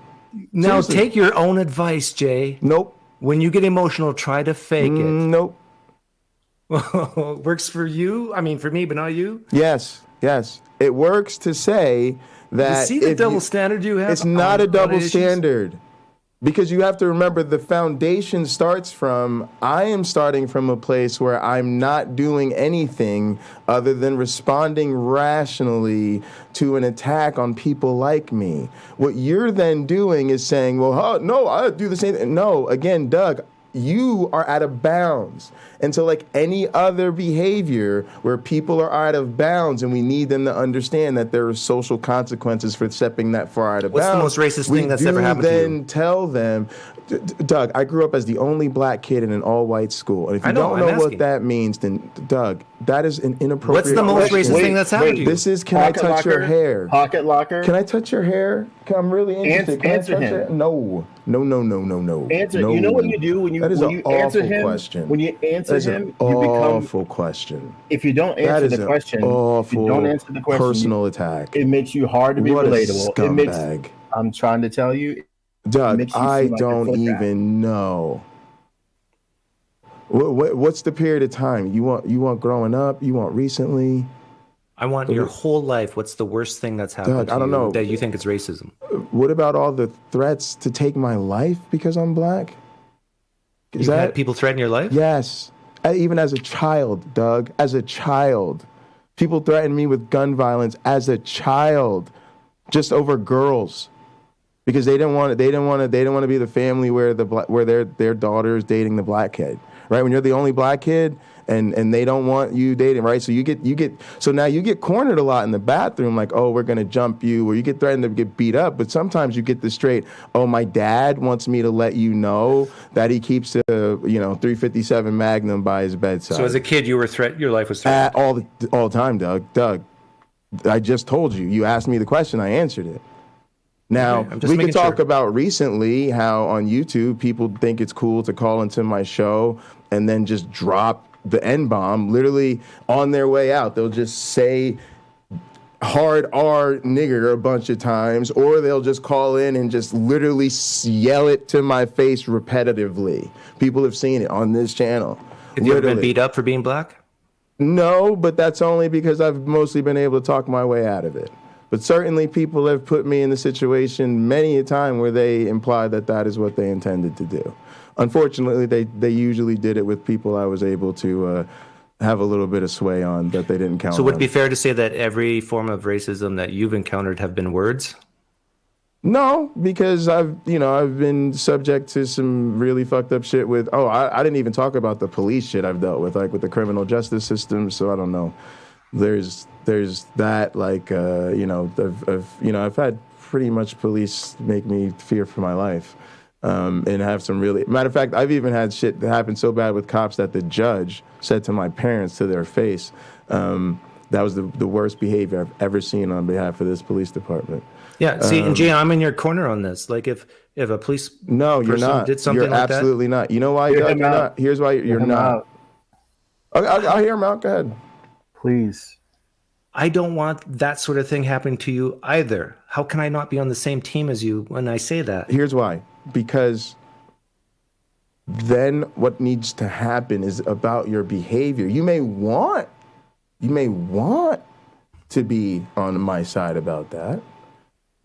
Now take your own advice, Jay. Nope. When you get emotional, try to fake it. Nope. Works for you? I mean, for me, but not you? Yes. It works to say that. You see the double standard you have? It's not a double standard. Because you have to remember the foundation starts from, I am starting from a place where I'm not doing anything other than responding rationally to an attack on people like me. What you're then doing is saying, well, no, I do the same thing. No, again, Doug, you are out of bounds. And so like any other behavior where people are out of bounds and we need them to understand that there are social consequences for stepping that far out of bounds. What's the most racist thing that's ever happened to you? Then tell them, Doug, I grew up as the only black kid in an all-white school. And if you don't know what that means, then Doug, that is an inappropriate. What's the most racist thing that's happened to you? This is, can I touch your hair? Pocket locker. Can I touch your hair? I'm really interested. Answer him. No. Answer. No. You know what you do when you answer him? Question. When you answer him, you become awful question. If you don't answer the question, personal attack. It makes you hard to be relatable. Scumbag. I'm trying to tell you, Doug. I don't even know. What's the period of time you want growing up? You want recently? I want your whole life. What's the worst thing that's happened to you that you think is racism? What about all the threats to take my life because I'm black? You've had people threaten your life? Yes. Even as a child, Doug. As a child. People threatened me with gun violence as a child. Just over girls. Because they didn't want to be the family where their daughter is dating the black kid. Right? When you're the only black kid and they don't want you dating, right? So so now you get cornered a lot in the bathroom, like, oh, we're gonna jump you, or you get threatened to get beat up. But sometimes you get this straight, oh, my dad wants me to let you know that he keeps a 357 Magnum by his bedside. So as a kid, your life was threatened? All the time, Doug. I just told you. You asked me the question, I answered it. Now, I'm just we can making talk sure. about recently how on YouTube people think it's cool to call into my show and then just drop the N-bomb literally on their way out. They'll just say hard R nigger a bunch of times, or they'll just call in and just literally yell it to my face repetitively. People have seen it on this channel. Have you ever been beat up for being black? No, but that's only because I've mostly been able to talk my way out of it. But certainly people have put me in the situation many a time where they implied that that is what they intended to do. Unfortunately, they usually did it with people I was able to have a little bit of sway on that they didn't count on. So would it be fair to say that every form of racism that you've encountered have been words? No, because I've been subject to some really fucked up shit with, I didn't even talk about the police shit I've dealt with, like with the criminal justice system, so I don't know. There's that, like, I've had pretty much police make me fear for my life, and have some really, matter of fact, I've even had shit that happened so bad with cops that the judge said to my parents to their face, that was the worst behavior I've ever seen on behalf of this police department. Yeah, see, and Jay, I'm in your corner on this. Like, if a police you're not. did something you're like absolutely that, not. You know why, Doug? You're not. Here's why you're not. I'll hear him out. Go ahead. Please. I don't want that sort of thing happening to you either. How can I not be on the same team as you when I say that? Here's why. Because then what needs to happen is about your behavior. You may want to be on my side about that.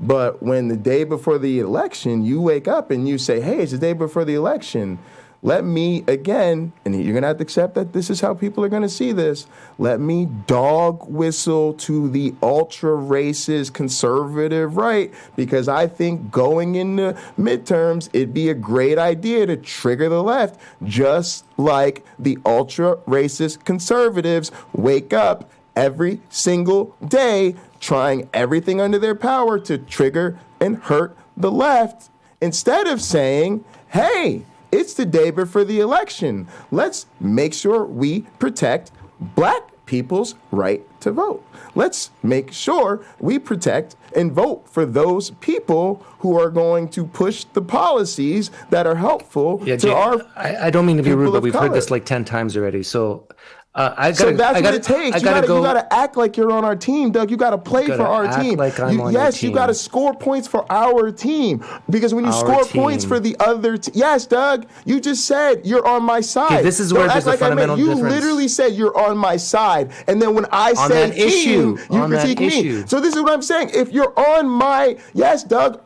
But when the day before the election, you wake up and you say, hey, it's the day before the election. Let me, again, and you're going to have to accept that this is how people are going to see this. Let me dog whistle to the ultra-racist conservative right, because I think going into midterms, it'd be a great idea to trigger the left, just like the ultra-racist conservatives wake up every single day trying everything under their power to trigger and hurt the left, instead of saying, hey, it's the day before the election. Let's make sure we protect black people's right to vote. Let's make sure we protect and vote for those people who are going to push the policies that are helpful to our I don't mean to be rude, but we've color. heard this like 10 times already. So that's what it takes. You gotta act like you're on our team, Doug. You gotta play for our team. Like I'm on yes, your you team. gotta score points for our team. Because when you score points for the other yes, Doug, you just said you're on my side. Okay, this is where there's a fundamental difference. You literally said you're on my side. And then when I say team, you critique me. So this is what I'm saying. If you're on my, yes, Doug,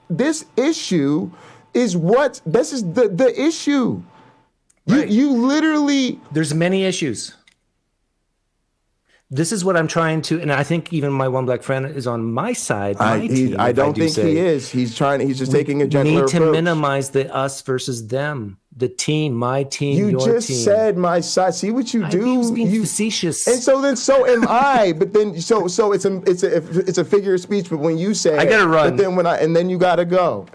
this issue is this is the issue. Right. You literally... There's many issues. This is what I'm trying to... And I think even my one black friend is on my side, my team. I don't think he is. He's just taking a gentler approach. We need to minimize the us versus them. The team, my team, your team. You just said my side. See what you do? I was being facetious. And so am I. But then so it's a figure of speech. But when you say I gotta run. But then you gotta go.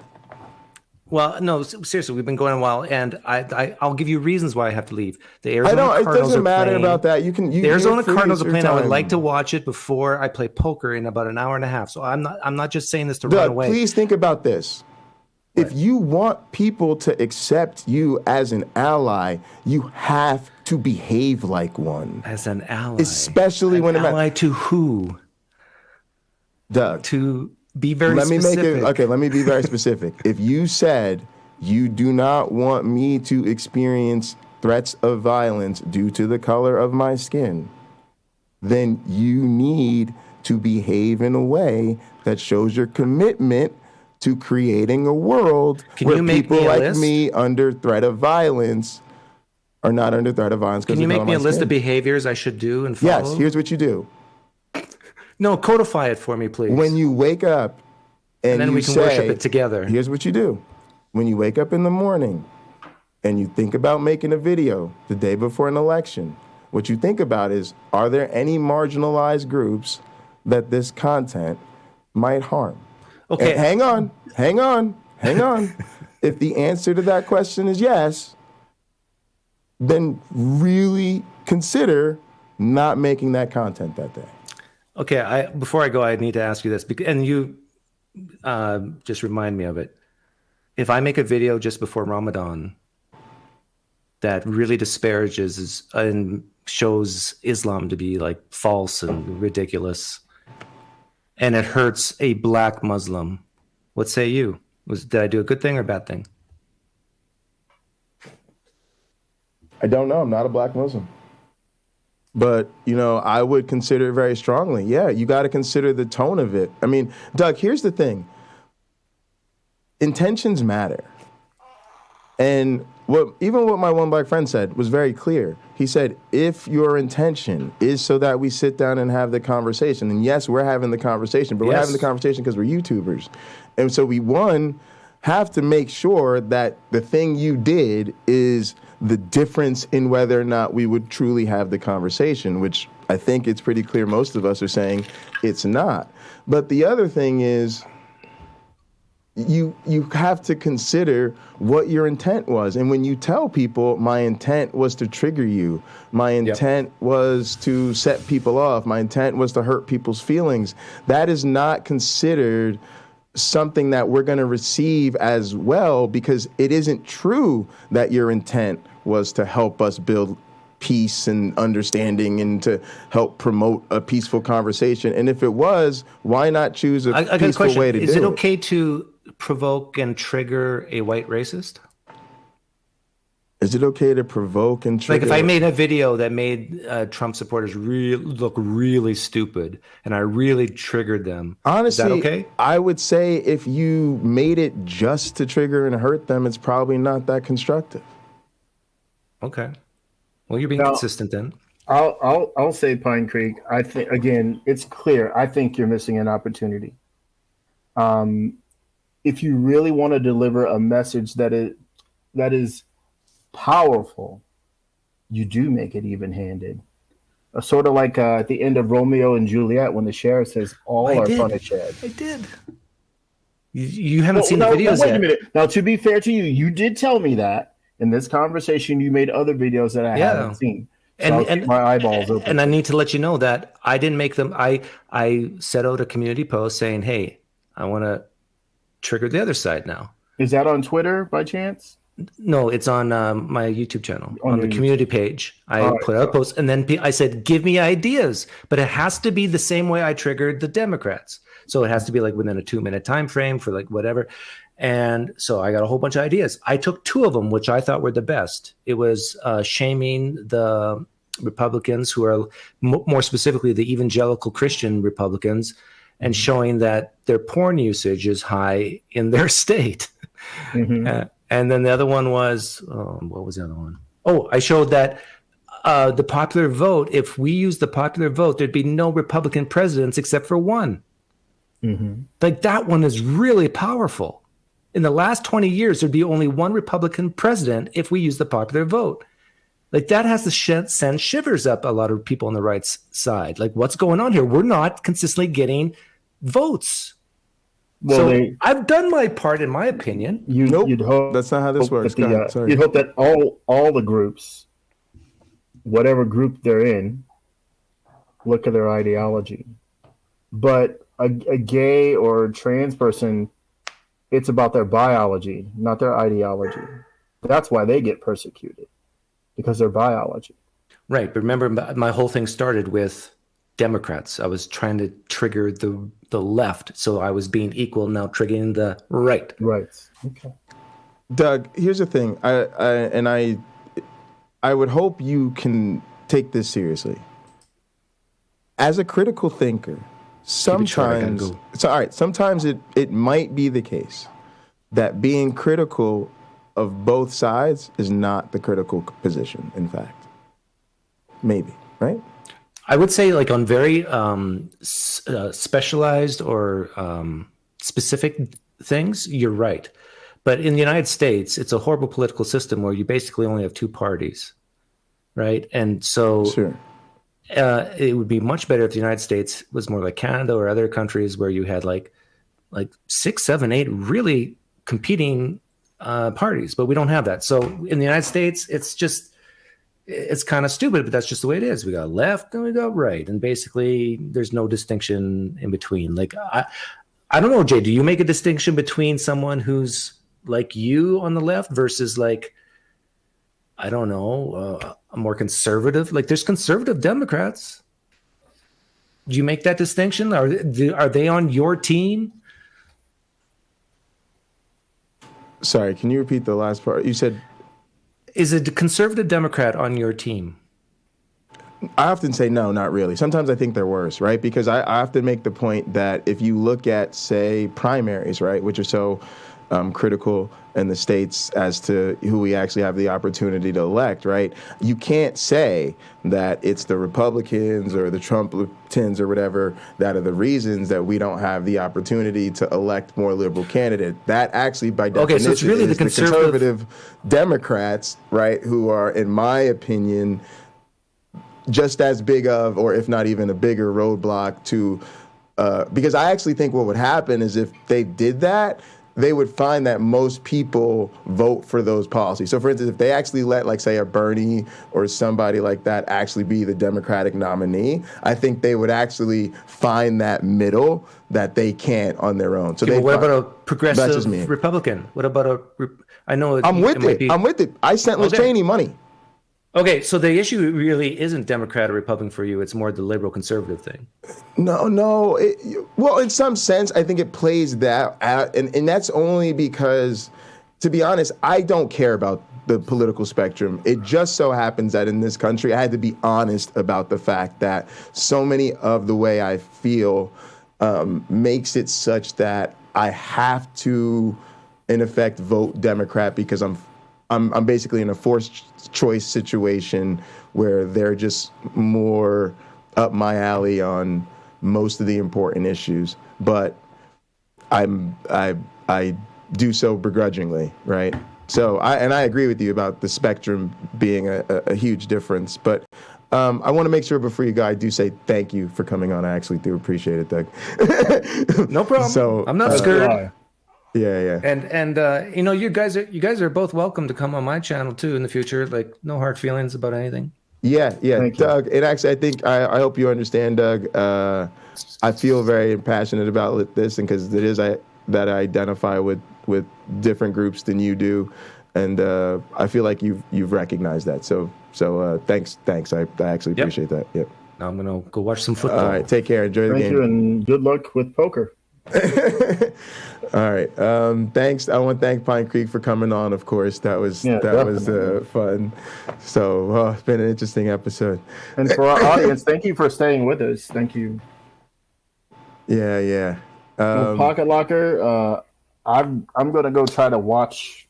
Well, no, seriously, we've been going a while, and I'll give you reasons why I have to leave. The Arizona Cardinals it doesn't matter playing. about that. The Arizona Cardinals are playing. I would like to watch it before I play poker in about an hour and a half. So I'm not just saying this to run away. Please think about this. If you want people to accept you as an ally, you have to behave like one. As an ally, especially when ally to who? Doug. To be very specific. Let me be very specific. If you said you do not want me to experience threats of violence due to the color of my skin, then you need to behave in a way that shows your commitment to creating a world where people like me under threat of violence are not under threat of violence. Can you make me a list of behaviors I should do and follow? Yes, here's what you do. No, codify it for me, please. When you wake up and then you we can say, worship it together. Here's what you do. When you wake up in the morning and you think about making a video the day before an election, what you think about is, are there any marginalized groups that this content might harm? Okay. And hang on. If the answer to that question is yes, then really consider not making that content that day. Okay, before I go, I need to ask you this, and you just remind me of it. If I make a video just before Ramadan that really disparages and shows Islam to be like false and ridiculous, and it hurts a black Muslim, what say you? Did I do a good thing or a bad thing? I don't know. I'm not a black Muslim. But, I would consider it very strongly. Yeah, you got to consider the tone of it. I mean, Doug, here's the thing. Intentions matter. And even what my one black friend said was very clear. He said, if your intention is so that we sit down and have the conversation, and yes, we're having the conversation, but we're having the conversation because we're YouTubers. And so we, have to make sure that the thing you did is the difference in whether or not we would truly have the conversation, which I think it's pretty clear most of us are saying it's not. But the other thing is you have to consider what your intent was. And when you tell people my intent was to trigger you, my intent was to set people off, my intent was to hurt people's feelings, that is not considered something that we're going to receive as well, because it isn't true that your intent was to help us build peace and understanding and to help promote a peaceful conversation. And if it was, why not choose a peaceful way to do it? Is it okay to provoke and trigger a white racist? Is it okay to provoke and trigger? Like if I made a video that made Trump supporters look really stupid and I really triggered them, honestly, is that okay? I would say if you made it just to trigger and hurt them, it's probably not that constructive. Okay. Well, you're being consistent then. I'll say PineCreek. I think, again, it's clear. I think you're missing an opportunity. If you really want to deliver a message that is powerful, you do make it even-handed. Sort of like at the end of Romeo and Juliet when the sheriff says, all are punished. I did. You haven't seen the videos wait yet. A minute. Now, to be fair to you, you did tell me that in this conversation you made other videos that I haven't seen. So and my eyeballs open. And I need to let you know that I didn't make them. I set out a community post saying, hey, I want to trigger the other side now. Is that on Twitter by chance? No, it's on my YouTube channel, on the community page. I put out a post, and then I said, give me ideas, but it has to be the same way I triggered the Democrats. So it has to be like within a 2-minute time frame for like whatever. And so I got a whole bunch of ideas. I took 2 of them, which I thought were the best. It was shaming the Republicans who are more specifically the evangelical Christian Republicans, and showing that their porn usage is high in their state. Mm-hmm. And then the other one was, what was the other one? Oh, I showed that the popular vote, if we use the popular vote, there'd be no Republican presidents except for one. Mm-hmm. Like that one is really powerful. In the last 20 years, there'd be only one Republican president if we use the popular vote. Like that has to send shivers up a lot of people on the right side. Like what's going on here? We're not consistently getting votes. Well, so I've done my part, in my opinion. You'd hope that's not how this works. You'd hope that all the groups, whatever group they're in, look at their ideology. But a gay or trans person, it's about their biology, not their ideology. That's why they get persecuted, because their biology. Right, but remember, my whole thing started with Democrats. I was trying to trigger the left, so I was being equal, now triggering the right. Right. Okay. Doug, here's the thing. I would hope you can take this seriously. As a critical thinker, sometimes it might be the case that being critical of both sides is not the critical position, in fact. Maybe, right? I would say like on very specialized or specific things, you're right. But in the United States, it's a horrible political system where you basically only have 2 parties, right? And so it would be much better if the United States was more like Canada or other countries where you had like 6, 7, 8 really competing parties. But we don't have that. So in the United States, it's kind of stupid, but that's just the way it is. We got left and we got right. And basically there's no distinction in between. Like I I don't know, Jay, do you make a distinction between someone who's like you on the left versus like, I don't know, a more conservative? Like there's conservative Democrats. Do you make that distinction? Are they on your team? Sorry, can you repeat the last part? You said, is a conservative Democrat on your team? I often say no, not really. Sometimes I think they're worse, right? Because I often make the point that if you look at, say, primaries, right, which are so critical in the states as to who we actually have the opportunity to elect, right? You can't say that it's the Republicans or the Trumptons or whatever that are the reasons that we don't have the opportunity to elect more liberal candidate. That actually, by definition, so it's really is the conservative Democrats, right, who are, in my opinion, just as big of, or if not even a bigger roadblock to, because I actually think what would happen is if they did that, they would find that most people vote for those policies. So for instance, if they actually let, like, say, a Bernie or somebody like that actually be the Democratic nominee, I think they would actually find that middle that they can't on their own. So what about a progressive Republican? What about I know I'm with it. I'm with it. I sent Liz Cheney money. Okay, so the issue really isn't Democrat or Republican for you. It's more the liberal conservative thing. No. Well, in some sense, I think it plays that out. And that's only because, to be honest, I don't care about the political spectrum. It just so happens that in this country, I had to be honest about the fact that so many of the way I feel makes it such that I have to, in effect, vote Democrat because I'm basically in a forced choice situation where they're just more up my alley on most of the important issues, but I do so begrudgingly, right? So I agree with you about the spectrum being a huge difference, but I want to make sure before you go, I do say thank you for coming on. I actually do appreciate it, Doug. No problem. So I'm not scared. Yeah. And you guys are both welcome to come on my channel too in the future. Like, no hard feelings about anything. Yeah. Doug, it actually, I think, I hope you understand, Doug. I feel very passionate about this, and because it is that I identify with different groups than you do, and I feel like you've recognized that. So thanks. I actually appreciate that. Yep. Now I'm gonna go watch some football. All right, take care. Enjoy the game. Thank you, and good luck with poker. All right. Thanks. I want to thank PineCreek for coming on. Of course, that was fun. So it's been an interesting episode. And for our audience, thank you for staying with us. Thank you. Yeah. Pocket Locker. I'm gonna go try to watch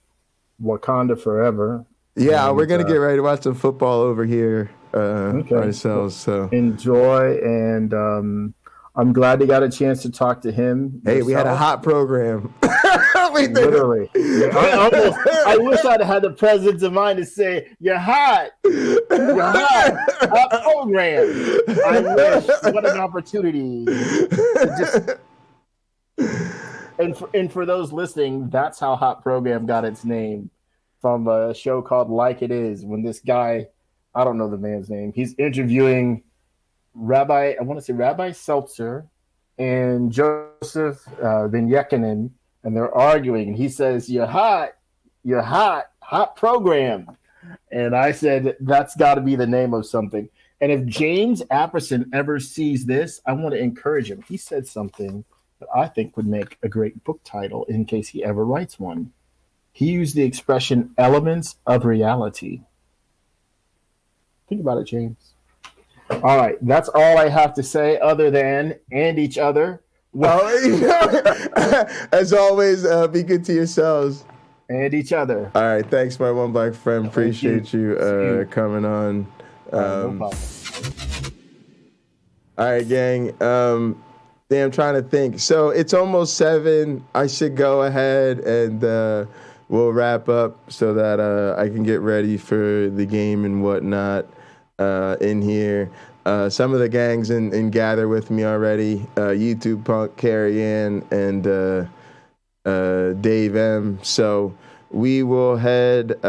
Wakanda Forever. Yeah, we're gonna get ready to watch some football over here ourselves. So enjoy, and I'm glad you got a chance to talk to him. Hey, we had a hot program. Literally. I wish I'd had the presence of mind to say, you're hot. You're hot. Hot program. I wish. What an opportunity. And for those listening, that's how Hot Program got its name, from a show called Like It Is, when this guy, I don't know the man's name, he's interviewing Rabbi Seltzer and Joseph Vinyekinen, and they're arguing. He says, you're hot, hot program. And I said, that's got to be the name of something. And if James Apperson ever sees this, I want to encourage him. He said something that I think would make a great book title in case he ever writes one. He used the expression elements of reality. Think about it, James. All right, that's all I have to say other than and each other. Well, as always, be good to yourselves. And each other. All right, thanks, my one black friend. Appreciate you coming on. No problem. All right, gang. I'm trying to think. So it's almost 7. I should go ahead and we'll wrap up so that I can get ready for the game and whatnot in here. Some of the gangs in Gather with me already. YouTube Punk, Carrie Ann, and Dave M. So we will head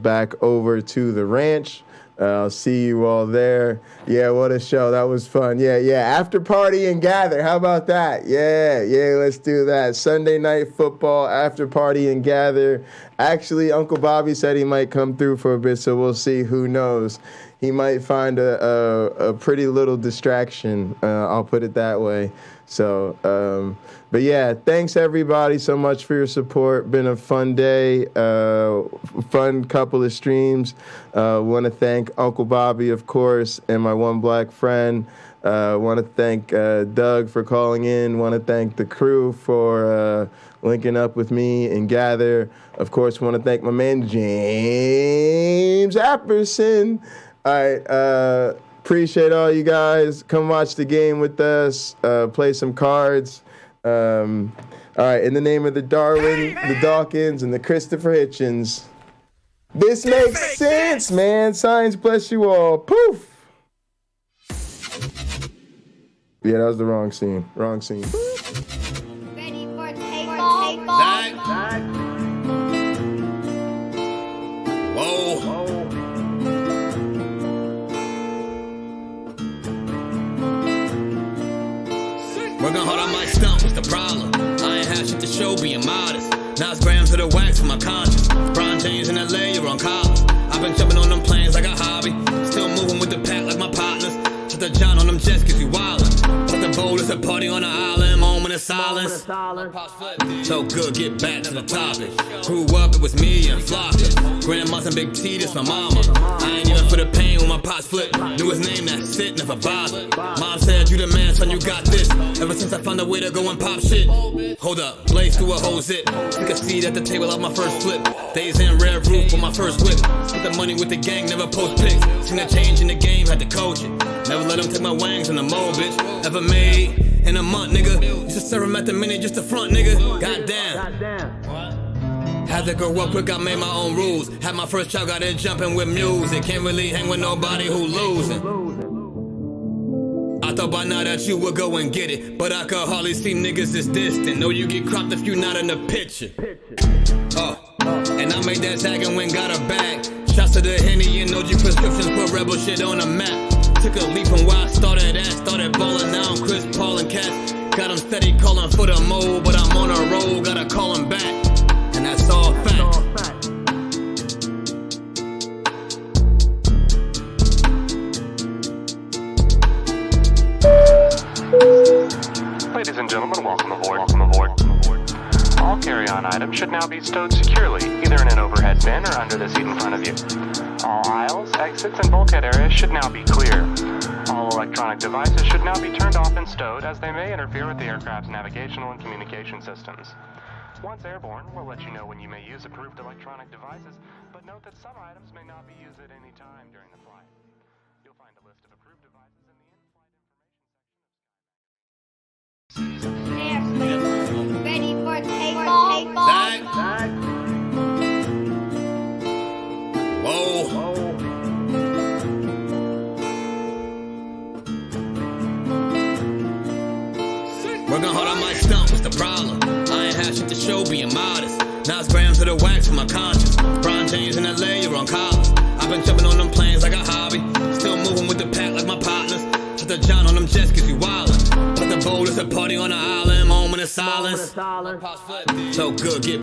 back over to the ranch. I'll see you all there. Yeah, what a show. That was fun. Yeah. After party and gather. How about that? Yeah, let's do that. Sunday night football, after party and gather. Actually, Uncle Bobby said he might come through for a bit, so we'll see. Who knows? He might find a pretty little distraction. I'll put it that way. So, but yeah, thanks everybody so much for your support. Been a fun day, fun couple of streams. Want to thank Uncle Bobby, of course, and my one black friend. Want to thank Doug for calling in. Want to thank the crew for linking up with me and gather. Of course, want to thank my man James Apperson. All right, appreciate all you guys. Come watch the game with us. Play some cards. All right, in the name of the Darwin, the Dawkins, and the Christopher Hitchens. This makes sense, man. Science bless you all. Poof. Yeah, that was the wrong scene. Wrong scene. Ready for takeoff? Whoa. Working hard on my stump, what's the problem? I ain't had shit to show, being modest. Now it's grams of the wax for my conscience. Bron James in LA, you're on college. I've been jumping on them planes like a hobby. Still moving with the pack like my partners. Shut the John on them jets cause you wildin'. But the bowl is a party on the island, moment of silence. So good, get back to the topic. Grew up, it was me and Flocka. Grandma's and Big T, this my mama. I ain't even for the pain when my pots flip. Knew his name, that's it, never bothered. Mom said, you the man, son, you got this. Ever since I found a way to go and pop shit. Hold up, blaze through a whole zip. Took a seat at the table of my first flip. Days in red roof for my first whip. Spent the money with the gang, never post pics. Seen a change in the game, had to coach it. Never let them take my wangs in the mold, bitch. Ever made in a month, nigga. Used to serve him at the minute, just the front, nigga. Goddamn. Had to grow up quick, I made my own rules. Had my first child, got it jumping with music. Can't really hang with nobody who losing. I thought by now that you would go and get it, but I could hardly see niggas this distant. Know you get cropped if you not in the picture. And I made that tag and went got a bag. Shots to the Henny and OG prescriptions, put rebel shit on the map. Took a leap from where I started at, started ballin' now I'm Chris Paul and Cats. Got him steady calling for the mold, but I'm on a roll, gotta call him back. And that's all fact. Ladies and gentlemen, welcome aboard. All carry-on items should now be stowed securely, either in an overhead bin or under the seat in front of you. All aisles, exits, and bulkhead areas should now be clear. All electronic devices should now be turned off and stowed, as they may interfere with the aircraft's navigational and communication systems. Once airborne, we'll let you know when you may use approved electronic devices, but note that some items may not be used at any time during the flight. You'll find a list of approved devices in the in-flight information section. Ready for takeoff? Whoa. Working hard on my stump, what's the problem? I ain't had shit to show, being modest. Now it's grams of the wax for my conscience. Bron James in LA, you're on college. I've been jumping on them planes like a hobby. Still moving with the pack like my partners. Shut the John on them jets cause you wildin'. But the bowl is a party on the island, moment of silence. So good, get